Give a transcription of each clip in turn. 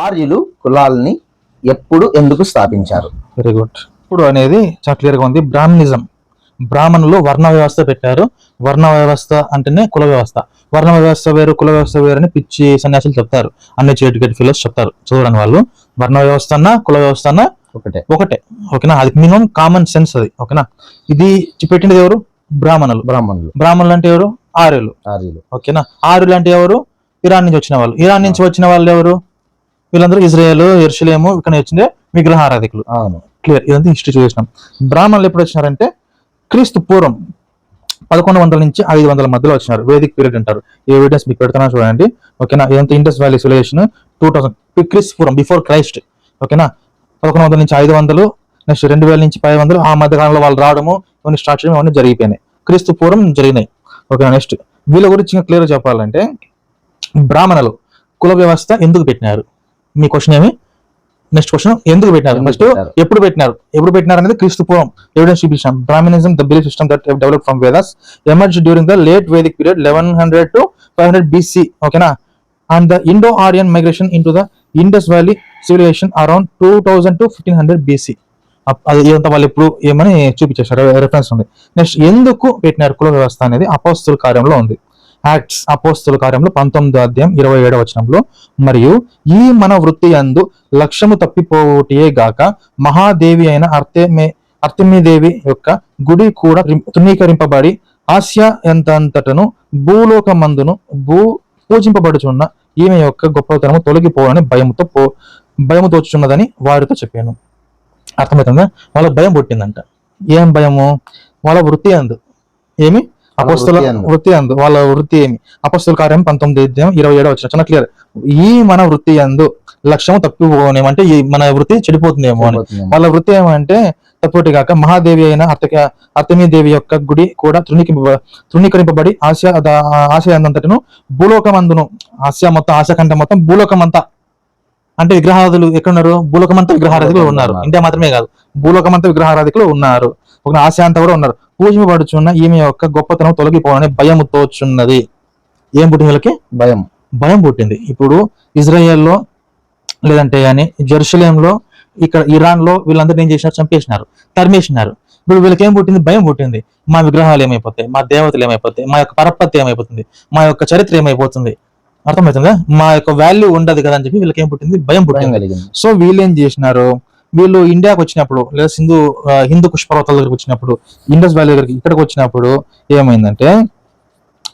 ఆర్యులు కులాల్ని ఎప్పుడు ఎందుకు స్థాపించారు? Very good. ఇప్పుడు అనేది చాలా క్లియర్ గా ఉంది. బ్రాహ్మణిజం, బ్రాహ్మణులు వర్ణ వ్యవస్థ పెట్టారు. వర్ణ వ్యవస్థ అంటేనే కుల వ్యవస్థ. వర్ణ వ్యవస్థ వేరు, కుల వ్యవస్థ వేరు అని పిచ్చి సన్యాసులు చెప్తారు. అన్ని ఎడ్యుకేటెడ్ ఫీలోస్ చెప్తారు. చూడండి, వాళ్ళు వర్ణ వ్యవస్థ అన్నా కుల వ్యవస్థ అన్నా ఒకటే. ఓకేనా? అది మినిమం కామన్ సెన్స్ అది. ఓకేనా? ఇది పెట్టినది ఎవరు? బ్రాహ్మణులు అంటే ఎవరు? ఆర్యులు. ఓకేనా? ఆర్యులు అంటే ఎవరు? ఇరాన్ నుంచి వచ్చిన వాళ్ళు. ఇరాన్ నుంచి వచ్చిన వాళ్ళు ఎవరు? వీళ్ళందరూ ఇజ్రాయేల్, యెరూషలేము ఇక్కడ వచ్చిందే విగ్రహారాధికులు. క్లియర్. ఇదంతా హిస్టరీ చూసినాం. బ్రాహ్మణులు ఎప్పుడు వచ్చినారంటే క్రీస్తు పూర్వం 1100 నుంచి 500 మధ్యలో వచ్చినారు. వేదిక్ పీరియడ్ అంటారు. ఈ ఎవిడెన్స్ మీకు పెడుతున్నా చూడండి. ఓకేనా? ఇదంతా ఇండస్ వ్యాలీ సివిలైజేషన్ 2000 క్రీస్తు పూర్వం, బిఫోర్ క్రైస్ట్. ఓకేనా? 1100 నుంచి 500, నెక్స్ట్ 2000 నుంచి 500, ఆ మధ్య కాలంలో వాళ్ళు రావడము, ఇవన్నీ స్టార్ట్ చేయడం, ఇవన్నీ జరిగిపోయినాయి. క్రీస్తు పూర్వం జరిగినాయి. ఓకేనా? నెక్స్ట్ వీళ్ళ గురించి ఇంకా క్లియర్ చెప్పాలంటే, బ్రాహ్మణులు కుల వ్యవస్థ ఎందుకు పెట్టినారు? మీ క్వశ్చన్ ఏమి? నెక్స్ట్ క్వశ్చన్, ఎందుకు పెట్టినారు? నెక్స్ట్ ఎప్పుడు పెట్టినారు అనేది క్రీస్తు పూర్వం ఎవిడెన్స్ చూపించాం. Brahmanism, the belief system that developed from Vedas, emerged during the late Vedic period 1100 to 500 BC. ఓకేనా? And the Indo Aryan migration into the Indus valley civilization around 2000 to 1500 BC. అది ఇదంతా వాళ్ళు ఎప్పుడు ఏమని చూపించేశారు, రెఫరెన్స్ ఉంది. నెక్స్ట్ ఎందుకు పెట్టినారు కుల వ్యవస్థ అనేది అపోస్తుల కార్యంలో ఉంది. యాక్ట్స్ అపోస్తుల కార్యంలో 19వ అధ్యాయం 27వ వచనంలో, మరియు ఈ మన వృత్తి యందు లక్ష్యము తప్పిపోవుటియే గాక మహాదేవి అయిన అర్తెమీదేవి యొక్క గుడి కూడా తృణీకరింపబడి ఆసియా ఎంతంతటను భూలోకమందును పూజింపబడుచున్న ఈమె యొక్క గొప్పతనము తొలగిపోవాలని భయము తోచుచున్నదని వారితో చెప్పాను. అర్థమవుతుందా? వాళ్ళ భయం పుట్టిందంట. ఏం భయము? వాళ్ళ వృత్తి అందు ఏమి? అపోస్తుల వృత్తి అందు. వాళ్ళ వృత్తి ఏమి? అపోస్తుల కార్యం 19వ అధ్యాయం 27వ వచనం చాలా క్లియర్. ఈ మన వృత్తి అందు లక్ష్యము తప్పిపోనేమో, అంటే ఈ మన వృత్తి చెడిపోతుందేమో అని. వాళ్ళ వృత్తి ఏమంటే తప్పటి కాక మహాదేవి అయిన అర్తెమీదేవి యొక్క గుడి కూడా తృణీకరింపబడి ఆసియా అంతటను భూలోకమందును, ఆసియా మొత్తం, ఆసియా కంటే మొత్తం భూలోకమంతా, అంటే విగ్రహారాధులు ఎక్కడున్నారు? భూలోకమంతా విగ్రహారాధికులు ఉన్నారు. ఇండియా మాత్రమే కాదు, భూలోకమంతా విగ్రహారాధికులు ఉన్నారు. ఒక ఆసియా అంతా కూడా ఉన్నారు. పూజింపబడుచున్న ఈమె యొక్క గొప్పతనం తొలగిపోవాలని భయము తోచున్నది. ఏం పుట్టింది వీళ్ళకి? భయం పుట్టింది. ఇప్పుడు ఇజ్రాయెల్లో లేదంటే కానీ జెరూసలేంలో, ఇక్కడ ఇరాన్ లో వీళ్ళందరూ ఏం చేసినారు? చంపేసినారు, తరిమేసినారు. ఇప్పుడు వీళ్ళకి ఏం పుట్టింది? భయం పుట్టింది. మా విగ్రహాలు ఏమైపోతాయి? మా దేవతలు ఏమైపోతాయి? మా యొక్క పరపత్తి ఏమైపోతుంది? మా యొక్క చరిత్ర ఏమైపోతుంది? అర్థమవుతుందా? మా యొక్క వాల్యూ ఉండదు కదా అని చెప్పి వీళ్ళకి ఏం పుట్టింది? భయం పుట్టింది. సో వీళ్ళు ఏం చేసినారు? వీళ్ళు ఇండియాకి వచ్చినప్పుడు, లేదా హిందూ పుష్పర్వతాల దగ్గరికి వచ్చినప్పుడు, ఇండస్ వ్యాలీ దగ్గరికి ఇక్కడికి వచ్చినప్పుడు ఏమైందంటే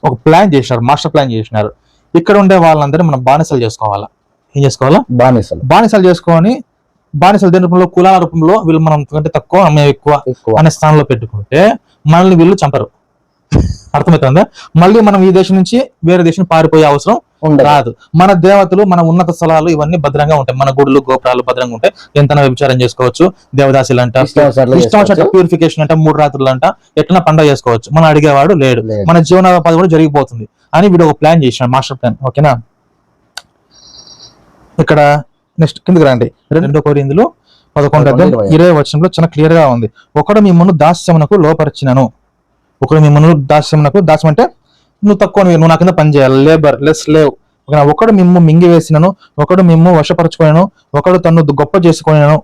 ఒక ప్లాన్ చేసినారు, మాస్టర్ ప్లాన్ చేసినారు. ఇక్కడ ఉండే వాళ్ళందరూ మనం బానిసలు చేసుకోవాలా. ఏం చేసుకోవాలా? బానిసలు చేసుకొని, బానిసలు దేని రూపంలో? కులాల రూపంలో. వీళ్ళు మనం కంటే తక్కువ, మేము ఎక్కువ అనే స్థానంలో పెట్టుకుంటే మనల్ని వీళ్ళు చంపరు. అర్థమవుతుందా? మళ్ళీ మనం ఈ దేశం నుంచి వేరే దేశం పారిపోయే అవసరం రాదు. మన దేవతలు, మన ఉన్నత స్థలాలు ఇవన్నీ భద్రంగా ఉంటాయి. మన గుడులు, గోపురాలు భద్రంగా ఉంటాయి. ఎంతైనా వ్యభిచారం చేసుకోవచ్చు. దేవదాసులు అంట, ఇష్టం ప్యూరిఫికేషన్ అంట, 3 రాత్రులు అంట, ఎట్లా పండుగ చేసుకోవచ్చు. మనం అడిగేవాడు లేడు. మన జీవనోపాధి కూడా జరిగిపోతుంది అని వీడు ఒక ప్లాన్ చేసినాడు, మాస్టర్ ప్లాన్. ఓకేనా? ఇక్కడ నెక్స్ట్ కిందకి రండి. 2 కొరింథీయులు 11వ అధ్యాయం 20వ వచనంలో చాలా క్లియర్ గా ఉంది. ఒకడు మిమ్మల్ని దాస్యమునకు లోపరిచినను. ఒకడు మిమ్మల్ని దాస్యం అంటే నువ్వు తక్కువ, నువ్వు నా కింద పని చేయాలి, లేబర్, లెస్ లేవ్. ఒకడు మిమ్ము మింగివేసినను, ఒకడు మిమ్ము వశపరచుకొనను, ఒకడు తను గొప్ప చేసుకొనను.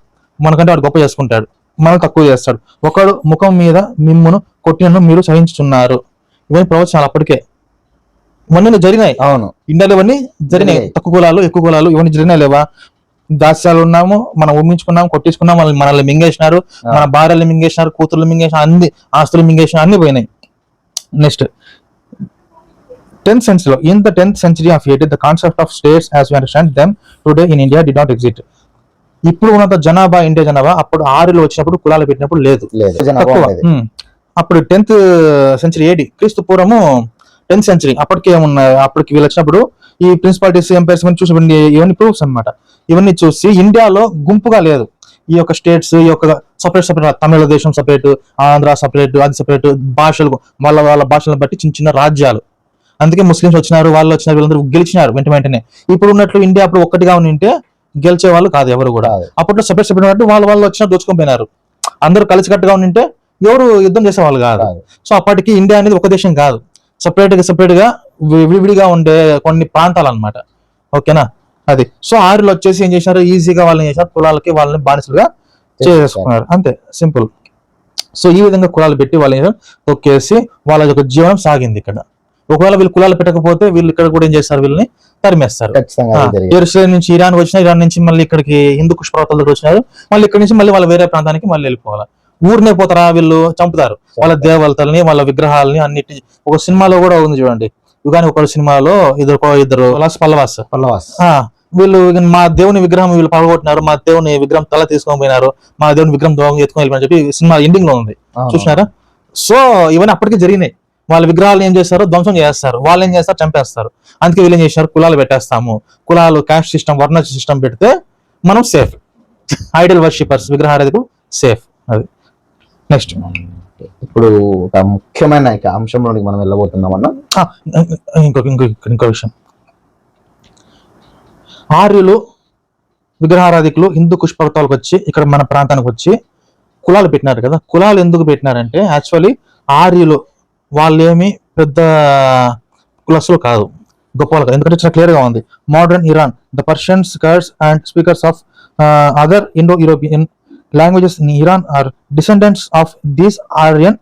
మనకంటే వాడు గొప్ప చేసుకుంటాడు, మనం తక్కువ చేస్తాడు. ఒకడు ముఖం మీద మిమ్మును కొట్టినను మీరు సహించుతున్నారు. ఇవన్నీ ప్రవచనాలు అప్పటికే ఇవన్నీ జరిగినాయి. అవును, ఇండియాలో ఇవన్నీ జరిగినాయి. తక్కువ కులాలు, ఎక్కువ కులాలు ఇవన్నీ జరిగినాయి లేవా? దాస్యాలు ఉన్నాము, మనం ఊహించుకున్నాము, కొట్టించుకున్నాం, మనల్ని మింగేసినారు, మన భార్యలు మింగేసినారు, కూతుర్లు మింగేసినారు, అన్ని ఆస్తులు మింగేసినారు, అన్ని పోయినాయి. Next 10th century. In the 10th century of AD, the concept of states as we understand them today in India did not exist. ఇప్పుడు ఉన్నంత జనాభా, ఇండియా జనాభా అప్పుడు ఆరులో వచ్చినప్పుడు, కులాలు పెట్టినప్పుడు లేదు. అప్పుడు 10th century AD, క్రీస్తు పూర్వము 10th century. అప్పటికి ఏమున్నాయి? అప్పటికి వీళ్ళు వచ్చినప్పుడు ఈ ప్రిన్సిపాలిటీస్, ఎంపైర్స్ చూసి ఇవన్నీ ప్రూఫ్స్ అన్నమాట. ఇవన్నీ చూసి ఇండియాలో గుంపుగా లేదు. ఈ యొక్క స్టేట్స్, ఈ యొక్క సపరేట్ తమిళ దేశం సపరేట్, ఆంధ్ర సపరేట్, అది సపరేట్, భాషలు వాళ్ళ భాషలను బట్టి చిన్న చిన్న రాజ్యాలు. అందుకే ముస్లింస్ వచ్చినారు, వాళ్ళు వచ్చినారు, వీళ్ళందరూ గెలిచినారు వెంటనే. ఇప్పుడు ఉన్నట్లు ఇండియా అప్పుడు ఒక్కటిగా ఉంటే గెలిచే వాళ్ళు కాదు ఎవరు కూడా. అప్పట్లో సపరేట్ వాళ్ళు వచ్చినా దోచుకొని పోయినారు. అందరూ కలిసికట్టుగా ఉంటే ఎవరు యుద్ధం చేసేవాళ్ళు కాదు. సో అప్పటికి ఇండియా అనేది ఒక దేశం కాదు, సపరేట్ గా విడివిడిగా ఉండే కొన్ని ప్రాంతాలు అన్నమాట. ఓకేనా? అది. సో ఆర్యులు వచ్చేసి ఏం చేశారు, ఈజీగా వాళ్ళని చేశారు, కులాలకి వాళ్ళని బానిసలుగా చేసుకున్నారు, అంతే సింపుల్. సో ఈ విధంగా కులాలు పెట్టి వాళ్ళు తొక్కేసి వాళ్ళ యొక్క జీవనం సాగింది ఇక్కడ. ఒకవేళ వీళ్ళు కులాలు పెట్టకపోతే వీళ్ళు ఇక్కడ కూడా ఏం చేస్తారు, వీళ్ళని తరిమేస్తారు. జెరూసలేం నుంచి ఇరాన్ వచ్చిన, ఇరాన్ నుంచి మళ్ళీ ఇక్కడికి హిందూ కుష్ పర్వతాల దగ్గర వచ్చినారు, మళ్ళీ ఇక్కడ నుంచి మళ్ళీ వాళ్ళ వేరే ప్రాంతానికి మళ్ళీ వెళ్ళిపోవాలి. ఊరినే పోతారా వీళ్ళు, చంపుతారు వాళ్ళ దేవతల్ని, వాళ్ళ విగ్రహాలని అన్నిటి. ఒక సినిమాలో కూడా ఉంది చూడండి, యుగాని ఒక సినిమాలో ఇద్దరు పల్లవాస్ వీళ్ళు మా దేవుని విగ్రహం వీళ్ళు పగలగొట్టినారు, మా దేవుని విగ్రహం తల తీసుకొని పోయినారు, మా దేవుని విగ్రహం దొంగ ఎత్తుకొని వెళ్ళిపోయిన చెప్పి సినిమా ఎండింగ్ లో ఉంది, చూసినారా? సో ఇవన్నీ అప్పటికే జరిగినాయి. వాళ్ళ విగ్రహాలు ఏం చేస్తారు, ధ్వంసం చేస్తారు, వాళ్ళు ఏం చేస్తారు, చంపేస్తారు. అందుకే వీళ్ళు ఏం చేశారు, కులాలు పెట్టేస్తాము, కులాలు క్యాస్ట్ సిస్టమ్, వర్ణ సిస్టమ్ పెడితే మనం సేఫ్, ఐడల్ వర్షిపర్స్ విగ్రహారాధికులు సేఫ్. అది నెక్స్ట్. ఇప్పుడు ఒక ముఖ్యమైన అంశంలోనికి మనం వెళ్ళబోతున్నాం అన్న. ఇంకో విషయం, ఆర్యులు విగ్రహారాధికులు హిందూ కుష్ పర్వతాలకు వచ్చి ఇక్కడ మన ప్రాంతానికి వచ్చి కులాలు పెట్టినారు కదా. కులాలు ఎందుకు పెట్టినారంటే యాక్చువల్లీ ఆర్యులు వాళ్ళేమి పెద్ద కులస్తులు కాదు, గొప్ప వాళ్ళు కాదు. ఎందుకంటే చాలా క్లియర్ గా ఉంది, modern Iran the Persians, Kurds and speakers of other Indo European languages in Iran are descendants of these Aryan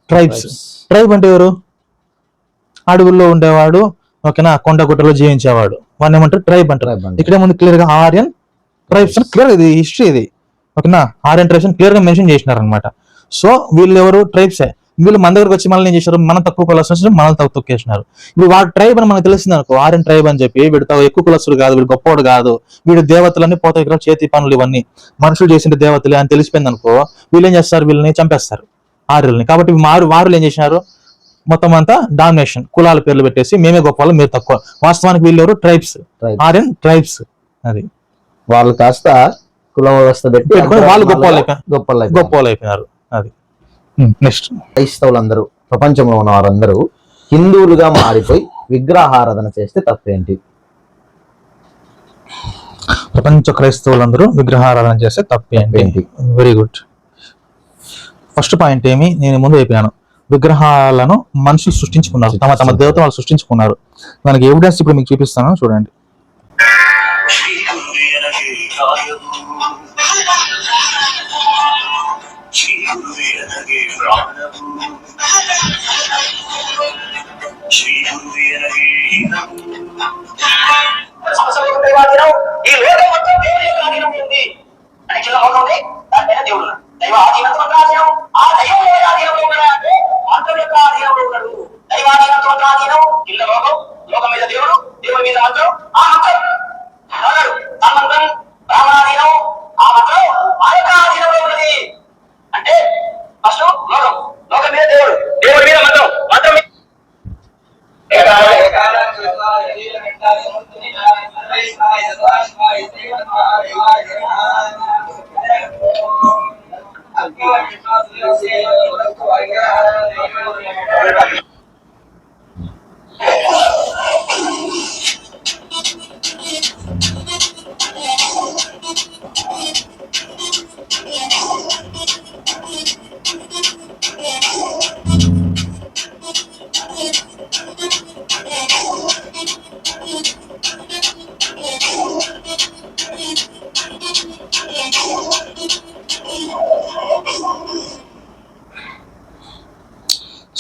tribes. Tribe అంటే ఎవరు, అడవుల్లో ఉండేవాడు, ఓకేనా, కొండ గుట్టలో జీవించేవాడు, వాడిని ఏమంటారు, ట్రైబ్ అంటారు. ఇక్కడ ఏముంది క్లియర్ గా ఆర్యన్ ట్రైబ్స్ అని క్లియర్, ఇది హిస్టరీ ఇది, ఓకేనా. ఆర్యన్ ట్రైబ్స్ అని క్లియర్ గా మెన్షన్ చేసినారు అనమాట. సో వీళ్ళు ఎవరు, ట్రైబ్సే. వీళ్ళు మన దగ్గరకు వచ్చి మనల్ని ఏం చేశారు, మనం తక్కువ కులస్తులు మనల్ని తొక్కేసినారు. ఇప్పుడు వాడు ట్రైబ్ అని మనకు తెలిసింది అనుకో, ఆర్యన్ ట్రైబ్ అని చెప్పి, వీడు ఎక్కువ కులస్తుడు కాదు, వీడు గొప్పవాడు కాదు, వీడు దేవతలన్నీ పోత ఇక్కడ చేతి పనులు ఇవన్నీ మనుషులు చేసిన దేవతలే అని తెలిసిపోయింది అనుకో, వీళ్ళు ఏం చేస్తారు, వీళ్ళని చంపేస్తారు ఆర్యుల్ని. కాబట్టి వారులు ఏం చేసినారు, మొత్తం అంతా డామినేషన్, కులాల పేర్లు పెట్టేసి మేమే గొప్ప వాళ్ళు మీరు తక్కువ. వాస్తవానికి వీళ్ళు ఎవరు, ట్రైబ్స్, ఆర్యన్ ట్రైబ్స్. అది వాళ్ళు కాస్త కుల వ్యవస్థ పెట్టి వాళ్ళు గొప్ప వాళ్ళు అయిపోయినారు. అది నెక్స్ట్. క్రైస్తవులందరూ, ప్రపంచంలో ఉన్న వారందరూ హిందువులుగా మారిపోయి విగ్రహారాధన చేస్తే తప్పేంటి? ప్రపంచ క్రైస్తవులందరూ విగ్రహారాధన చేస్తే తప్పేంటి? Very good. ఫస్ట్ పాయింట్ ఏమి, నేను ముందు అయిపోయాను, విగ్రహాలను మనుషులు సృష్టించుకున్నారు, తమ దేవత వాళ్ళు సృష్టించుకున్నారు. దానికి ఎవిడెన్స్ ఇప్పుడు మీకు చూపిస్తాను, చూడండి. దైవ ఆధీనంతో ఆధీనం, ఆ దైవం ఎవరి ఆధీనంలో ఉన్నాడంటే మంత్రం యొక్క ఆధీనంలో ఉన్నాడు. దైవాధీనంతో ఆధీనం కింద లోకం, లోకం మీద దేవుడు, దేవుడి మీద మంత్రం, ఆ మంత్రం అన్నాడు తన్మంత్రం బ్రాహ్మణాధీనం, ఆ మంత్రం ఆ యొక్క ఆధీనంలో ఉన్నది. అంటే ఫస్ట్ లోకం, లోకం మీద దేవుడు, దేవుడి మీద మంత్రం, మంత్రం మీద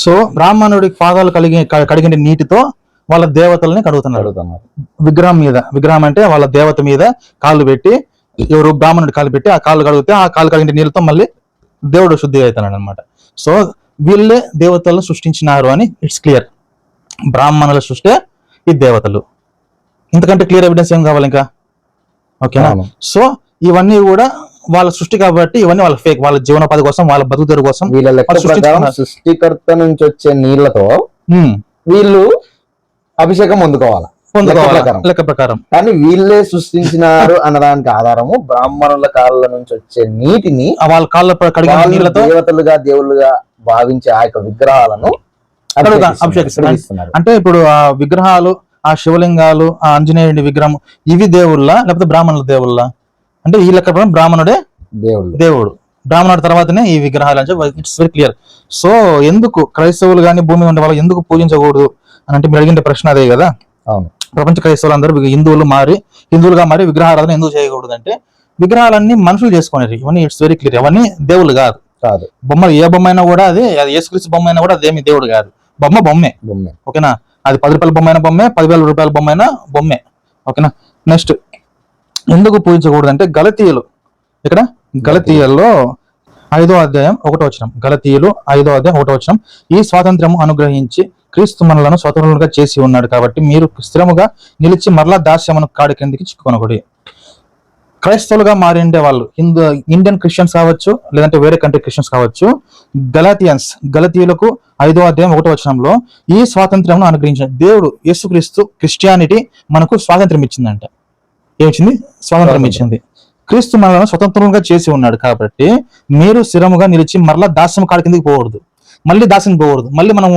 సో బ్రాహ్మణుడి పాదాలు కడిగిన నీటితో వాళ్ళ దేవతల్ని కడుగుతున్నారు. విగ్రహం మీద, విగ్రహం అంటే వాళ్ళ దేవత మీద కాళ్ళు పెట్టి, ఎవరు బ్రాహ్మణుడి కాళ్ళు పెట్టి ఆ కాళ్ళు కడిగితే ఆ కాళ్ళు కడిగిన నీళ్ళతో మళ్ళీ దేవుడు శుద్ధిగా అవుతున్నాడు అనమాట. సో వీళ్ళే దేవతలను సృష్టించినారు అని ఇట్స్ క్లియర్. బ్రాహ్మణుల సృష్టి ఈ దేవతలు, ఇంతకంటే క్లియర్ ఎవిడెన్స్ ఏం కావాలి ఇంకా, ఓకేనా? సో ఇవన్నీ కూడా వాళ్ళ సృష్టి కాబట్టి ఇవన్నీ వాళ్ళ ఫేక్, వాళ్ళ జీవనోపాధి కోసం, వాళ్ళ బతుకుదెరువు కోసం. వీళ్ళ సృష్టికర్త నుంచి వచ్చే నీళ్లతో వీళ్ళు అభిషేకం పొందుకోవాలి లెక్క ప్రకారం. కానీ వీళ్ళే సృష్టించినారు అన్నదానికి ఆధారము బ్రాహ్మణుల కాళ్ళ నుంచి వచ్చే నీటిని వాళ్ళ కాళ్ళ దేవతలుగా దేవుళ్ళుగా భావించే ఆ యొక్క విగ్రహాలను అభిషేకిస్తున్నారు. అంటే ఇప్పుడు ఆ విగ్రహాలు, ఆ శివలింగాలు, ఆ ఆంజనేయుడి విగ్రహం, ఇవి దేవుళ్ళ లేకపోతే బ్రాహ్మణుల దేవుళ్ళ? అంటే ఈ లెక్క ప్రకారం బ్రాహ్మణుడే దేవుడు, బ్రాహ్మణుడి తర్వాతనే ఈ విగ్రహాలు అంటే ఇట్స్ వెరీ క్లియర్. సో ఎందుకు క్రైస్తవులు కానీ భూమి ఉండే వాళ్ళు ఎందుకు పూజించకూడదు అని అంటే మీరు అడిగిన ప్రశ్న అదే కదా. అవును. ప్రపంచ క్రైస్తవులందరూ హిందువులుగా మారి విగ్రహారాధన ఎందుకు చేయకూడదు అంటే, విగ్రహాలన్నీ మనుషులు చేసుకునేవి. ఇవన్నీ ఇట్స్ వెరీ క్లియర్. అవన్నీ దేవుళ్ళు కాదు. బొమ్మలు ఏ బొమ్మ అయినా కూడా అది యేసుక్రీస్తు బొమ్మ అయినా కూడా అదేమి దేవుడు కాదు. బొమ్మే. ఓకేనా? అది 10 రూపాయల బొమ్మ అయినా బొమ్మే, 10,000 రూపాయల బొమ్మ అయినా బొమ్మే. ఓకేనా? నెక్స్ట్ ఎందుకు పూజించకూడదు అంటే, ఇక్కడ గలతీయుల్లో 5వ అధ్యాయం 1వ వచనం. గలతీయులు 5వ అధ్యాయం 1వ వచనం. ఈ స్వాతంత్ర్యము అనుగ్రహించి క్రీస్తు మనలను స్వతంత్రులుగా చేసి ఉన్నాడు కాబట్టి మీరు స్థిరముగా నిలిచి మరలా దాస్యమును కాడి కిందికి చిక్కుకొనకూడదు. క్రైస్తవులుగా మారిండే వాళ్ళు ఇండియన్ క్రిస్టియన్స్ కావచ్చు, లేదంటే వేరే కంట్రీ క్రిస్టియన్స్ కావచ్చు, గలతీయులకు 5వ అధ్యాయం 1వ వచనంలో ఈ స్వాతంత్ర్యం అనుగ్రహించిన దేవుడు యేసుక్రీస్తు క్రిస్టియానిటీ మనకు స్వాతంత్రం ఇచ్చిందంట. ఏమిచ్చింది? స్వాతంత్రం ఇచ్చింది. క్రీస్తు మనలను స్వతంత్రంగా చేసి ఉన్నాడు కాబట్టి మీరు స్థిరముగా నిలిచి మరలా దాస్యం కాడి కిందకి పోకూడదు. మళ్ళీ దాస్యం పోకూడదు. మళ్ళీ మనం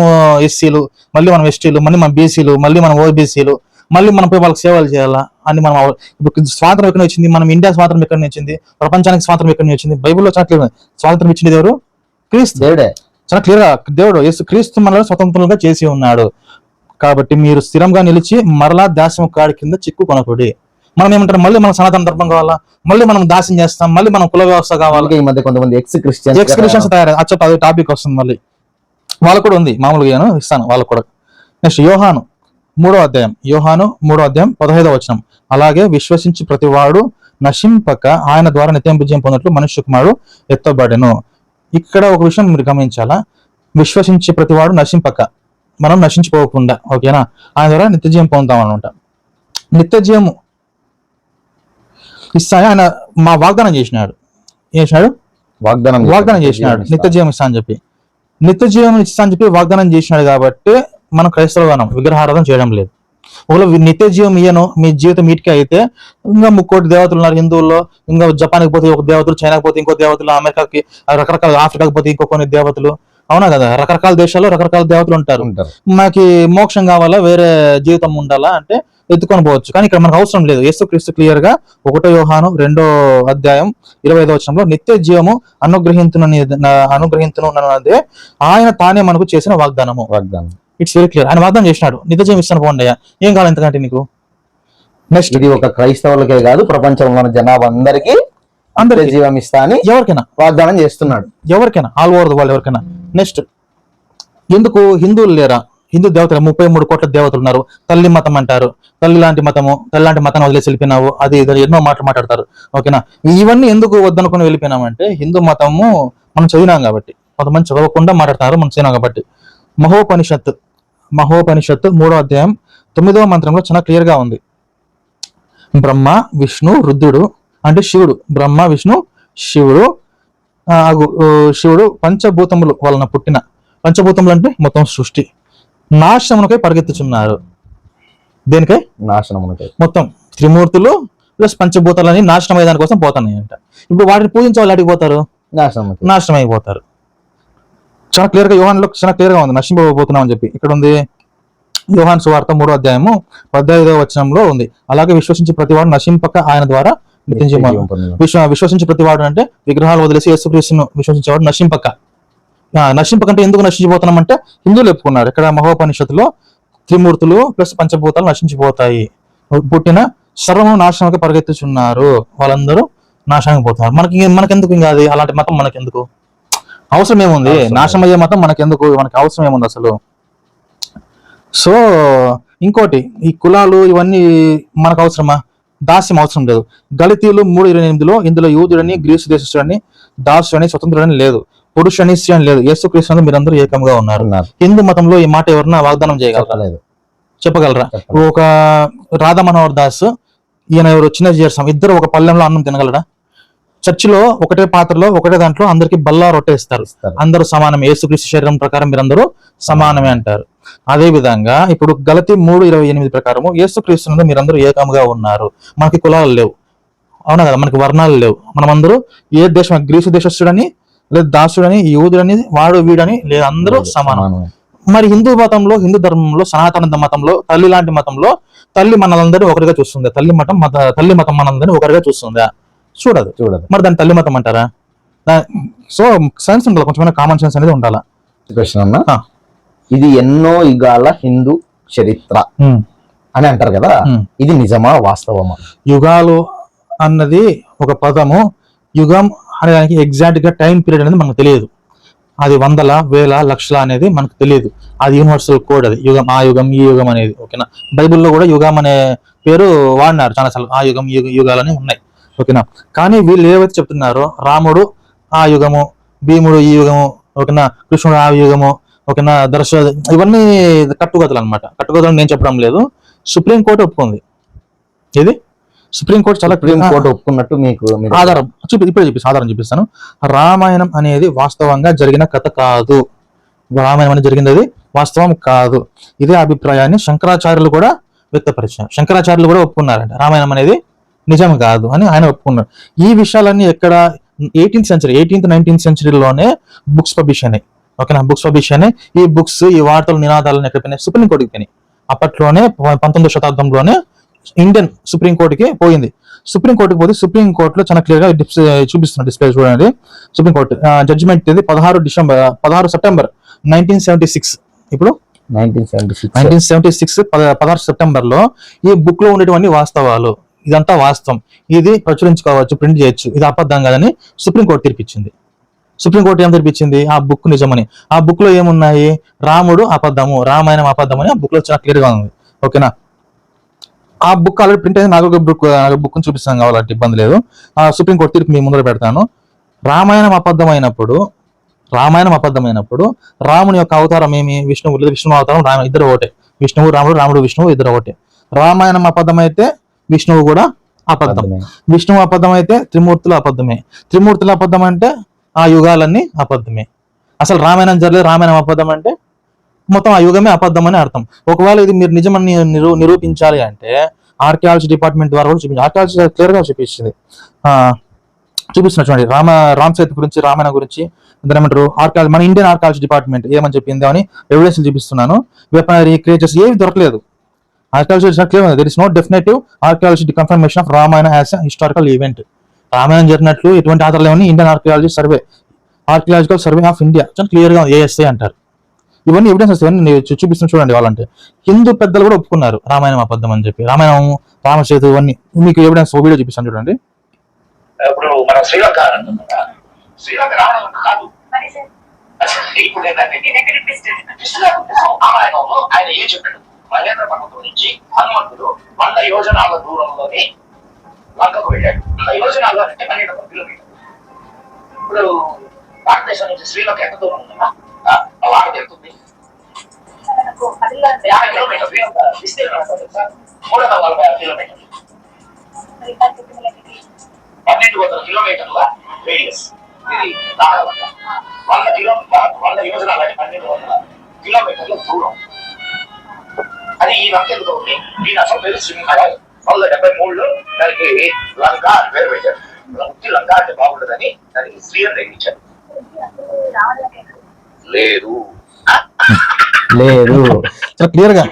ఎస్సీలు, మళ్ళీ మనం ఎస్టీలు, మళ్ళీ మనం బీసీలు, మళ్ళీ మనం ఓబీసీలు, మళ్ళీ మనం పోయి వాళ్ళకి సేవలు చేయాలా అని మనం ఇప్పుడు స్వాతంత్రం ఎక్కడ వచ్చింది? మనం ఇండియా స్వాతంత్రం ఎక్కడి నుంచి వచ్చింది? ప్రపంచానికి స్వాతంత్రం ఎక్కడి నుంచి వచ్చింది? బైబిల్లో చాలా క్లియర్. స్వాతంత్రం ఇచ్చింది ఎవరు? క్రీస్తు. దేవుడే. చాలా క్లియర్ గా దేవుడు క్రీస్తు మనల్ని స్వతంత్రంగా చేసి ఉన్నాడు కాబట్టి మీరు స్థిరంగా నిలిచి మరలా దాస్యం కాడి కింద చిక్కుకొనకూడదు. మనం ఏమంటారు? మళ్ళీ మనం సనాతన ధర్మం కావాలా, మళ్ళీ మనం దాస్యం చేస్తాం, మళ్ళీ మనం కుల వ్యవస్థ కావాలి. ఈ మధ్య కొంతమంది ఎక్స్ క్రిస్టియన్స్ తయారయ్యారు. అదే టాపిక్ వస్తుంది మళ్ళీ. వాళ్ళకు కూడా ఉంది, మామూలుగా ఇస్తాను వాళ్ళకు కూడా. నెక్స్ట్ యోహాను 3వ అధ్యాయం 15వ వచనం. అలాగే విశ్వసించి ప్రతివాడు నశింపక ఆయన ద్వారా నిత్యం విజయం పొందినట్లు మనుష్య కుమారుడు ఎత్తబడెను. ఇక్కడ ఒక విషయం మీరు గమనించాలా. విశ్వసించే ప్రతివాడు నశింపక, మనం నశించిపోకుండా, ఓకేనా, ఆయన ద్వారా నిత్యజీవం పొందుతాం అనమాట. నిత్యజీవము ఇస్తా ఆయన మా వాగ్దానం చేసినాడు. వాగ్దానం చేసినాడు నిత్యజీవం ఇస్తా అని చెప్పి. నిత్యజీవం ఇస్తా అని చెప్పి వాగ్దానం చేసినాడు కాబట్టి మనం క్రైస్తవులం విగ్రహారాధన చేయడం లేదు. ఒకవేళ నిత్యజీవం ఇయ్యను, మీ జీవితం మీటికే అయితే ఇంకా 3 దేవతలు ఉన్నారు హిందువుల్లో. ఇంకా జపాన్కి పోతే ఒక దేవతలు, చైనాకి పోతే ఇంకో దేవతలు, అమెరికాకి రకరకాల, ఆఫ్రికాకి పోతే ఇంకో కొన్ని దేవతలు. అవునా కదా? రకరకాల దేశాల్లో రకరకాల దేవతలు ఉంటారు. మాకి మోక్షం కావాలా, వేరే జీవితం ఉండాలా అంటే ఎత్తుకొని పోవచ్చు. కానీ ఇక్కడ మనకు అవసరం లేదు. యేసుక్రీస్తు క్లియర్ గా 1 యోహాను 2వ అధ్యాయం 25వ వచనంలో నిత్య జీవము అనుగ్రహించునదే ఆయన తానే మనకు చేసిన వాగ్దానం. It's very clear. ఆయన వాగ్దానం చేసినాడు, నిత్య జీవం ఇస్తాను పోండి, ఏం కావాలి ఎంతకంటే నీకు. నెక్స్ట్ ఇది ఒక క్రైస్తవులకే కాదు, ప్రపంచంలో ఉన్న జనాభా అందరికీ జీవం ఇస్తా అని ఎవరికైనా వాగ్దానం చేస్తున్నాడు. ఎవరికైనా, ఆల్ ఓవర్ ద వరల్డ్ ఎవరికైనా. నెక్స్ట్ ఎందుకు హిందువులు లేరా? హిందూ దేవతలు 33 కోట్ల దేవతలు ఉన్నారు. తల్లి మతం అంటారు. తల్లి లాంటి మతం వదిలేసి వెళ్ళిపోయినావు, అది ఎన్నో మాటలు మాట్లాడతారు. ఓకేనా? ఇవన్నీ ఎందుకు వద్దనుకుని వెళ్ళిపోయినామంటే, హిందూ మతము మనం చదివినాం కాబట్టి. కొంతమంది చదవకుండా మాట్లాడతారు, మనం చదివినాం కాబట్టి. మహోపనిషత్తు 3వ అధ్యాయం 9వ మంత్రంలో చాలా క్లియర్ గా ఉంది. బ్రహ్మ విష్ణు రుద్రుడు అంటే శివుడు, బ్రహ్మ విష్ణు శివుడు పంచభూతములు వలన పుట్టిన, పంచభూతములు అంటే మొత్తం సృష్టి, నాశనమునకై పరిగెత్తుచున్నారు. దేనికై? నాశనమునకై. మొత్తం త్రిమూర్తులు ప్లస్ పంచభూతాలని నాశనం అయ్యే దానికోసం పోతున్నాయి అంట. ఇప్పుడు వాటిని పూజించే వాళ్ళు అడిగి పోతారు, నాశనం అయిపోతారు. చాలా క్లియర్ గా యోహానులో చాలా క్లియర్ గా ఉంది నశింపబోతున్నాం అని చెప్పి. ఇక్కడ ఉంది యోహాను సువార్త 3వ అధ్యాయము 15వ వచనంలో ఉంది. అలాగే విశ్వసించి ప్రతివాడు నశింపక ఆయన ద్వారా విశ్వసించి ప్రతివాడు అంటే విగ్రహాలు వదిలేసి యేసుక్రీస్తును విశ్వసించేవాడు నశింపక అంటే ఎందుకు నశించిపోతున్నాం అంటే హిందువులు చెప్పుకున్నారు. ఇక్కడ మహోపనిషత్తులో త్రిమూర్తులు ప్లస్ పంచభూతాలు నశించిపోతాయి, పుట్టిన సర్వము నాశనానికి పరిగెత్తుచున్నారు, వాళ్ళందరూ నాశనానికి పోతున్నారు. మనకెందుకు ఇంకా అది అలాంటి మతం మనకెందుకు? అవసరం ఏముంది? నాశనం అయ్యే మతం మనకెందుకు? మనకి అవసరం ఏముంది అసలు? సో ఇంకోటి, ఈ కులాలు ఇవన్నీ మనకు అవసరమా? దాస్యం అవసరం లేదు. గలతీయులు 3:28లో ఇందులో యూదుడని, గ్రీసు దేశస్తుడని, దాసుడని, స్వతంత్రుడని లేదు, పురుషుని స్త్రీ అని లేదు, యేసుక్రీస్తు మీరందరూ ఏకంగా ఉన్నారు. హిందూ మతంలో ఈ మాట ఎవరన్నా వాగ్దానం చేయగలరా? చెప్పగలరా? ఒక రాధా మనోహర్ దాస్, ఈయన ఎవరు, చిన్న జీర్సం, ఇద్దరు ఒక పళ్ళెంలో అన్నం తినగలరా? చర్చిలో ఒకటే పాత్రలో ఒకటే దాంట్లో అందరికి బల్లా రొట్టె ఇస్తారు, అందరూ సమానమే, యేసుక్రీస్తు శరీరం ప్రకారం మీరందరూ సమానమే అంటారు. అదే విధంగా ఇప్పుడు గలతీ 3:28 ప్రకారము యేసుక్రీస్తు మీరందరూ ఏకంగా ఉన్నారు. మనకి కులాలు లేవు, అవునా కదా? మనకి వర్ణాలు లేవు. మనమందరూ ఏ దేశం, గ్రీసు దేశస్తుడని లేదా దాసుడని, యూదుడని, వాడు వీడని లేదు, అందరూ సమానం. మరి హిందూ మతంలో, హిందూ ధర్మంలో, సనాతన మతంలో, తల్లి లాంటి మతంలో తల్లి మనలందరినీ ఒకరిగా చూస్తుంది. తల్లి మతం మనందరినీ ఒకరిగా చూస్తుందా? చూడదు. మరి దాన్ని తల్లి మతం అంటారా? సో సైన్స్ ఉండాలి, కొంచెం కామన్ సెన్స్ అనేది ఉండాలా. ఇది ఎన్నో యుగాల హిందూ చరిత్ర అని అంటారు కదా, ఇది నిజమా వాస్తవమా? యుగాలు అన్నది ఒక పదము. యుగం అనడానికి ఎగ్జాక్ట్ గా టైం పీరియడ్ అనేది మనకు తెలియదు. అది వందల, వేల, లక్షల అనేది మనకు తెలియదు. అది యూనివర్సల్ కోడ్. అది యుగం, ఆ యుగం, ఈ యుగం అనేది. ఓకేనా, బైబిల్లో కూడా యుగం అనే పేరు వాడినారు చాలాసార్లు. ఆ యుగం, యుగాలని ఉన్నాయి. ఓకేనా, కానీ వీళ్ళు ఏవైతే చెప్తున్నారో రాముడు ఆ యుగము, భీముడు ఈ యుగము, ఓకేనా, కృష్ణుడు ఆ యుగము, ఓకేనా, ఇవన్నీ కట్టుకథలు అనమాట. కట్టుకథలు నేను చెప్పడం లేదు, సుప్రీంకోర్టు ఒప్పుకుంది. ఇది సుప్రీంకోర్టు చాలా సుప్రీంకోర్టు ఒప్పుకున్నట్టు మీకు ఆధారం ఇప్పుడే ఆధారం చూపిస్తాను. రామాయణం అనేది వాస్తవంగా జరిగిన కథ కాదు. రామాయణం అనేది జరిగింది అది వాస్తవం కాదు. ఇదే అభిప్రాయాన్ని శంకరాచార్యులు కూడా వ్యక్తపరిచారు. శంకరాచార్యులు కూడా ఒప్పుకున్నారంట రామాయణం అనేది నిజం కాదు అని ఆయన ఒప్పుకున్నారు. ఈ విషయాలన్నీ ఎక్కడ 18th 19th సెంచరీలోనే బుక్స్ పబ్లిష్ అయినాయి. ఓకేనా, బుక్స్ పబ్లిష్ అయినాయి. ఈ బుక్స్, ఈ వార్తలు, నినాదాలను ఎక్కడ పోయినాయి? సుప్రీంకోర్టుకి పోయినాయి. అప్పట్లోనే 19వ శతాబ్దంలోనే ఇండియన్ సుప్రీంకోర్టుకి పోయింది. సుప్రీంకోర్టుకి పోతే సుప్రీంకోర్టులో చాలా క్లియర్ గా చూపిస్తున్నారు. డిస్ప్లే చూడండి. సుప్రీంకోర్టు జడ్జిమెంట్ ఇది 16 సెప్టెంబర్ 1976. ఇప్పుడు 1976 16 సెప్టెంబర్ లో ఈ బుక్ లో ఉండేటువంటి వాస్తవాలు, ఇదంతా వాస్తవం, ఇది ప్రచురించుకోవచ్చు, ప్రింట్ చేయొచ్చు, ఇది అబద్ధం కాదని సుప్రీంకోర్టు తీర్పిచ్చింది. సుప్రీంకోర్టు ఏం తీర్పిచ్చింది? ఆ బుక్ నిజమని. ఆ బుక్ లో ఏమున్నాయి? రాముడు అబద్ధము, రామాయణం అబద్ధం అని ఆ బుక్ లో చాలా క్లియర్ గా ఉంది. ఓకేనా, ఆ బుక్ ఆల్రెడీ ప్రింట్ అయింది. నాకు బుక్ చూపిస్తాను కావాలంటే ఇబ్బంది లేదు. ఆ సుప్రీంకోర్టు తీర్పు మీ ముందర పెడతాను. రామాయణం అబద్ధమైనప్పుడు రాముని యొక్క అవతారం ఏమి? విష్ణువు అవతారం ఇద్దరు ఒకటే. విష్ణువు రాముడు, రాముడు విష్ణువు ఇద్దరు ఒకటే. రామాయణం అబద్ధమైతే విష్ణువు కూడా అబద్ధం. విష్ణువు అబద్ధం అయితే త్రిమూర్తులు అబద్ధమే. త్రిమూర్తులు అబద్ధం అంటే ఆ యుగాలన్నీ అబద్ధమే. అసలు రామాయణం జరగలేదు, రామాయణం అబద్ధం అంటే మొత్తం ఆ యుగమే అబద్ధం అని అర్థం. ఒకవేళ ఇది మీరు నిజమని నిరూపించాలి అంటే ఆర్కియాలజీ డిపార్ట్మెంట్ ద్వారా కూడా చూపించాలి. ఆర్కియాలజీ క్లియర్ గా చూపిస్తున్నా చూడండి. రామ్ సేతు గురించి, రామాయణం గురించి ఏమంటారు ఆర్కియాలజీ, మన ఇండియన్ ఆర్కియాలజీ డిపార్ట్మెంట్ ఏమని చెప్పింది అని ఎవిడెన్స్ చూపిస్తున్నాను. వెపనరీ, క్రియేచర్స్ ఏవి దొరకలేదు. Archaeology clear, there is no definitive archaeology confirmation of Ramayana as a historical event. రామాయణం జరిగినట్లు ఎటువంటి ఆధారాలు ఏమని Indian archaeological survey of India చాలా క్లియర్ గా ASI అంటారు. ఇవన్నీ ఎవిడెన్స్ వస్తాయని చూపిస్తున్నా చూడండి. వాళ్ళంటే హిందూ పెద్దలు కూడా ఒప్పుకున్నారు రామాయణం అబద్ధం అని చెప్పి. రామాయణం, రామసేతు ఇవన్నీ మీకు ఎవిడెన్స్ వీడియో చూపిస్తాను చూడండి. ఇప్పుడు మన శ్రీలంక రామాయణం కాదు. ఇప్పుడు రామాయణంలో ఆయన ఏం చెప్పాడు? మహేంద్ర పర్వతం నుంచి హనుమంతుడు 100 యోజనాల దూరంలోని లంకకు వెళ్ళాడు. 100 యోజనాలు అంటే 12 కిలోమీటర్లు. ఇప్పుడు భారతదేశం నుంచి శ్రీలంక ఎంత దూరం ఉందా? వారు వెళ్తుంది 50 కిలోమీటర్లు. విస్తీర్ణం 346 కిలోమీటర్లు, 12 కిలోమీటర్ల రేడియస్. ఇది 100 యోజనాలు అంటే 1200 కిలోమీటర్ల దూరం. అది ఈ లంక ఎందుకు ఉంది? దీని అసలు పేరు సింహారాయ్. 1973లో దానికి లంక అని పేరు పెట్టారు. లంక అంటే బాగుంటుందని దానికి శ్రీ అని తగ్గించారు. లేదు క్లియర్ గా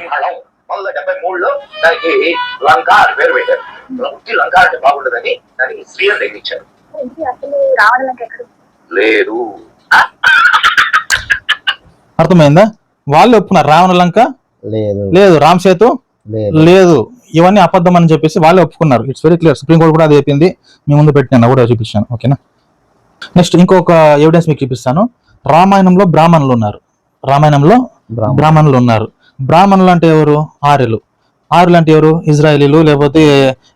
1973లో దానికి లంక అని పేరు పెట్టారు. లంక అంటే బాగుంటుందని దానికి శ్రీ అని తగ్గించారు. లేదు. అర్థమైందా? వాళ్ళు ఒప్పుకున్నారు రావణ లంక లేదు, రామ్ సేతు లేదు, ఇవన్నీ అబద్ధం అని చెప్పేసి వాళ్ళే ఒప్పుకున్నారు. It's very clear. సుప్రీంకోర్టు కూడా అది చెప్పింది. మీ ముందు పెట్టినా కూడా చూపించాను. ఓకేనా, నెక్స్ట్ ఇంకొక ఎవిడెన్స్ మీకు చూపిస్తాను. రామాయణంలో బ్రాహ్మణులు ఉన్నారు. బ్రాహ్మణులు అంటే ఎవరు? ఆర్యులు అంటే ఎవరు? ఇజ్రాయేలీలు, లేకపోతే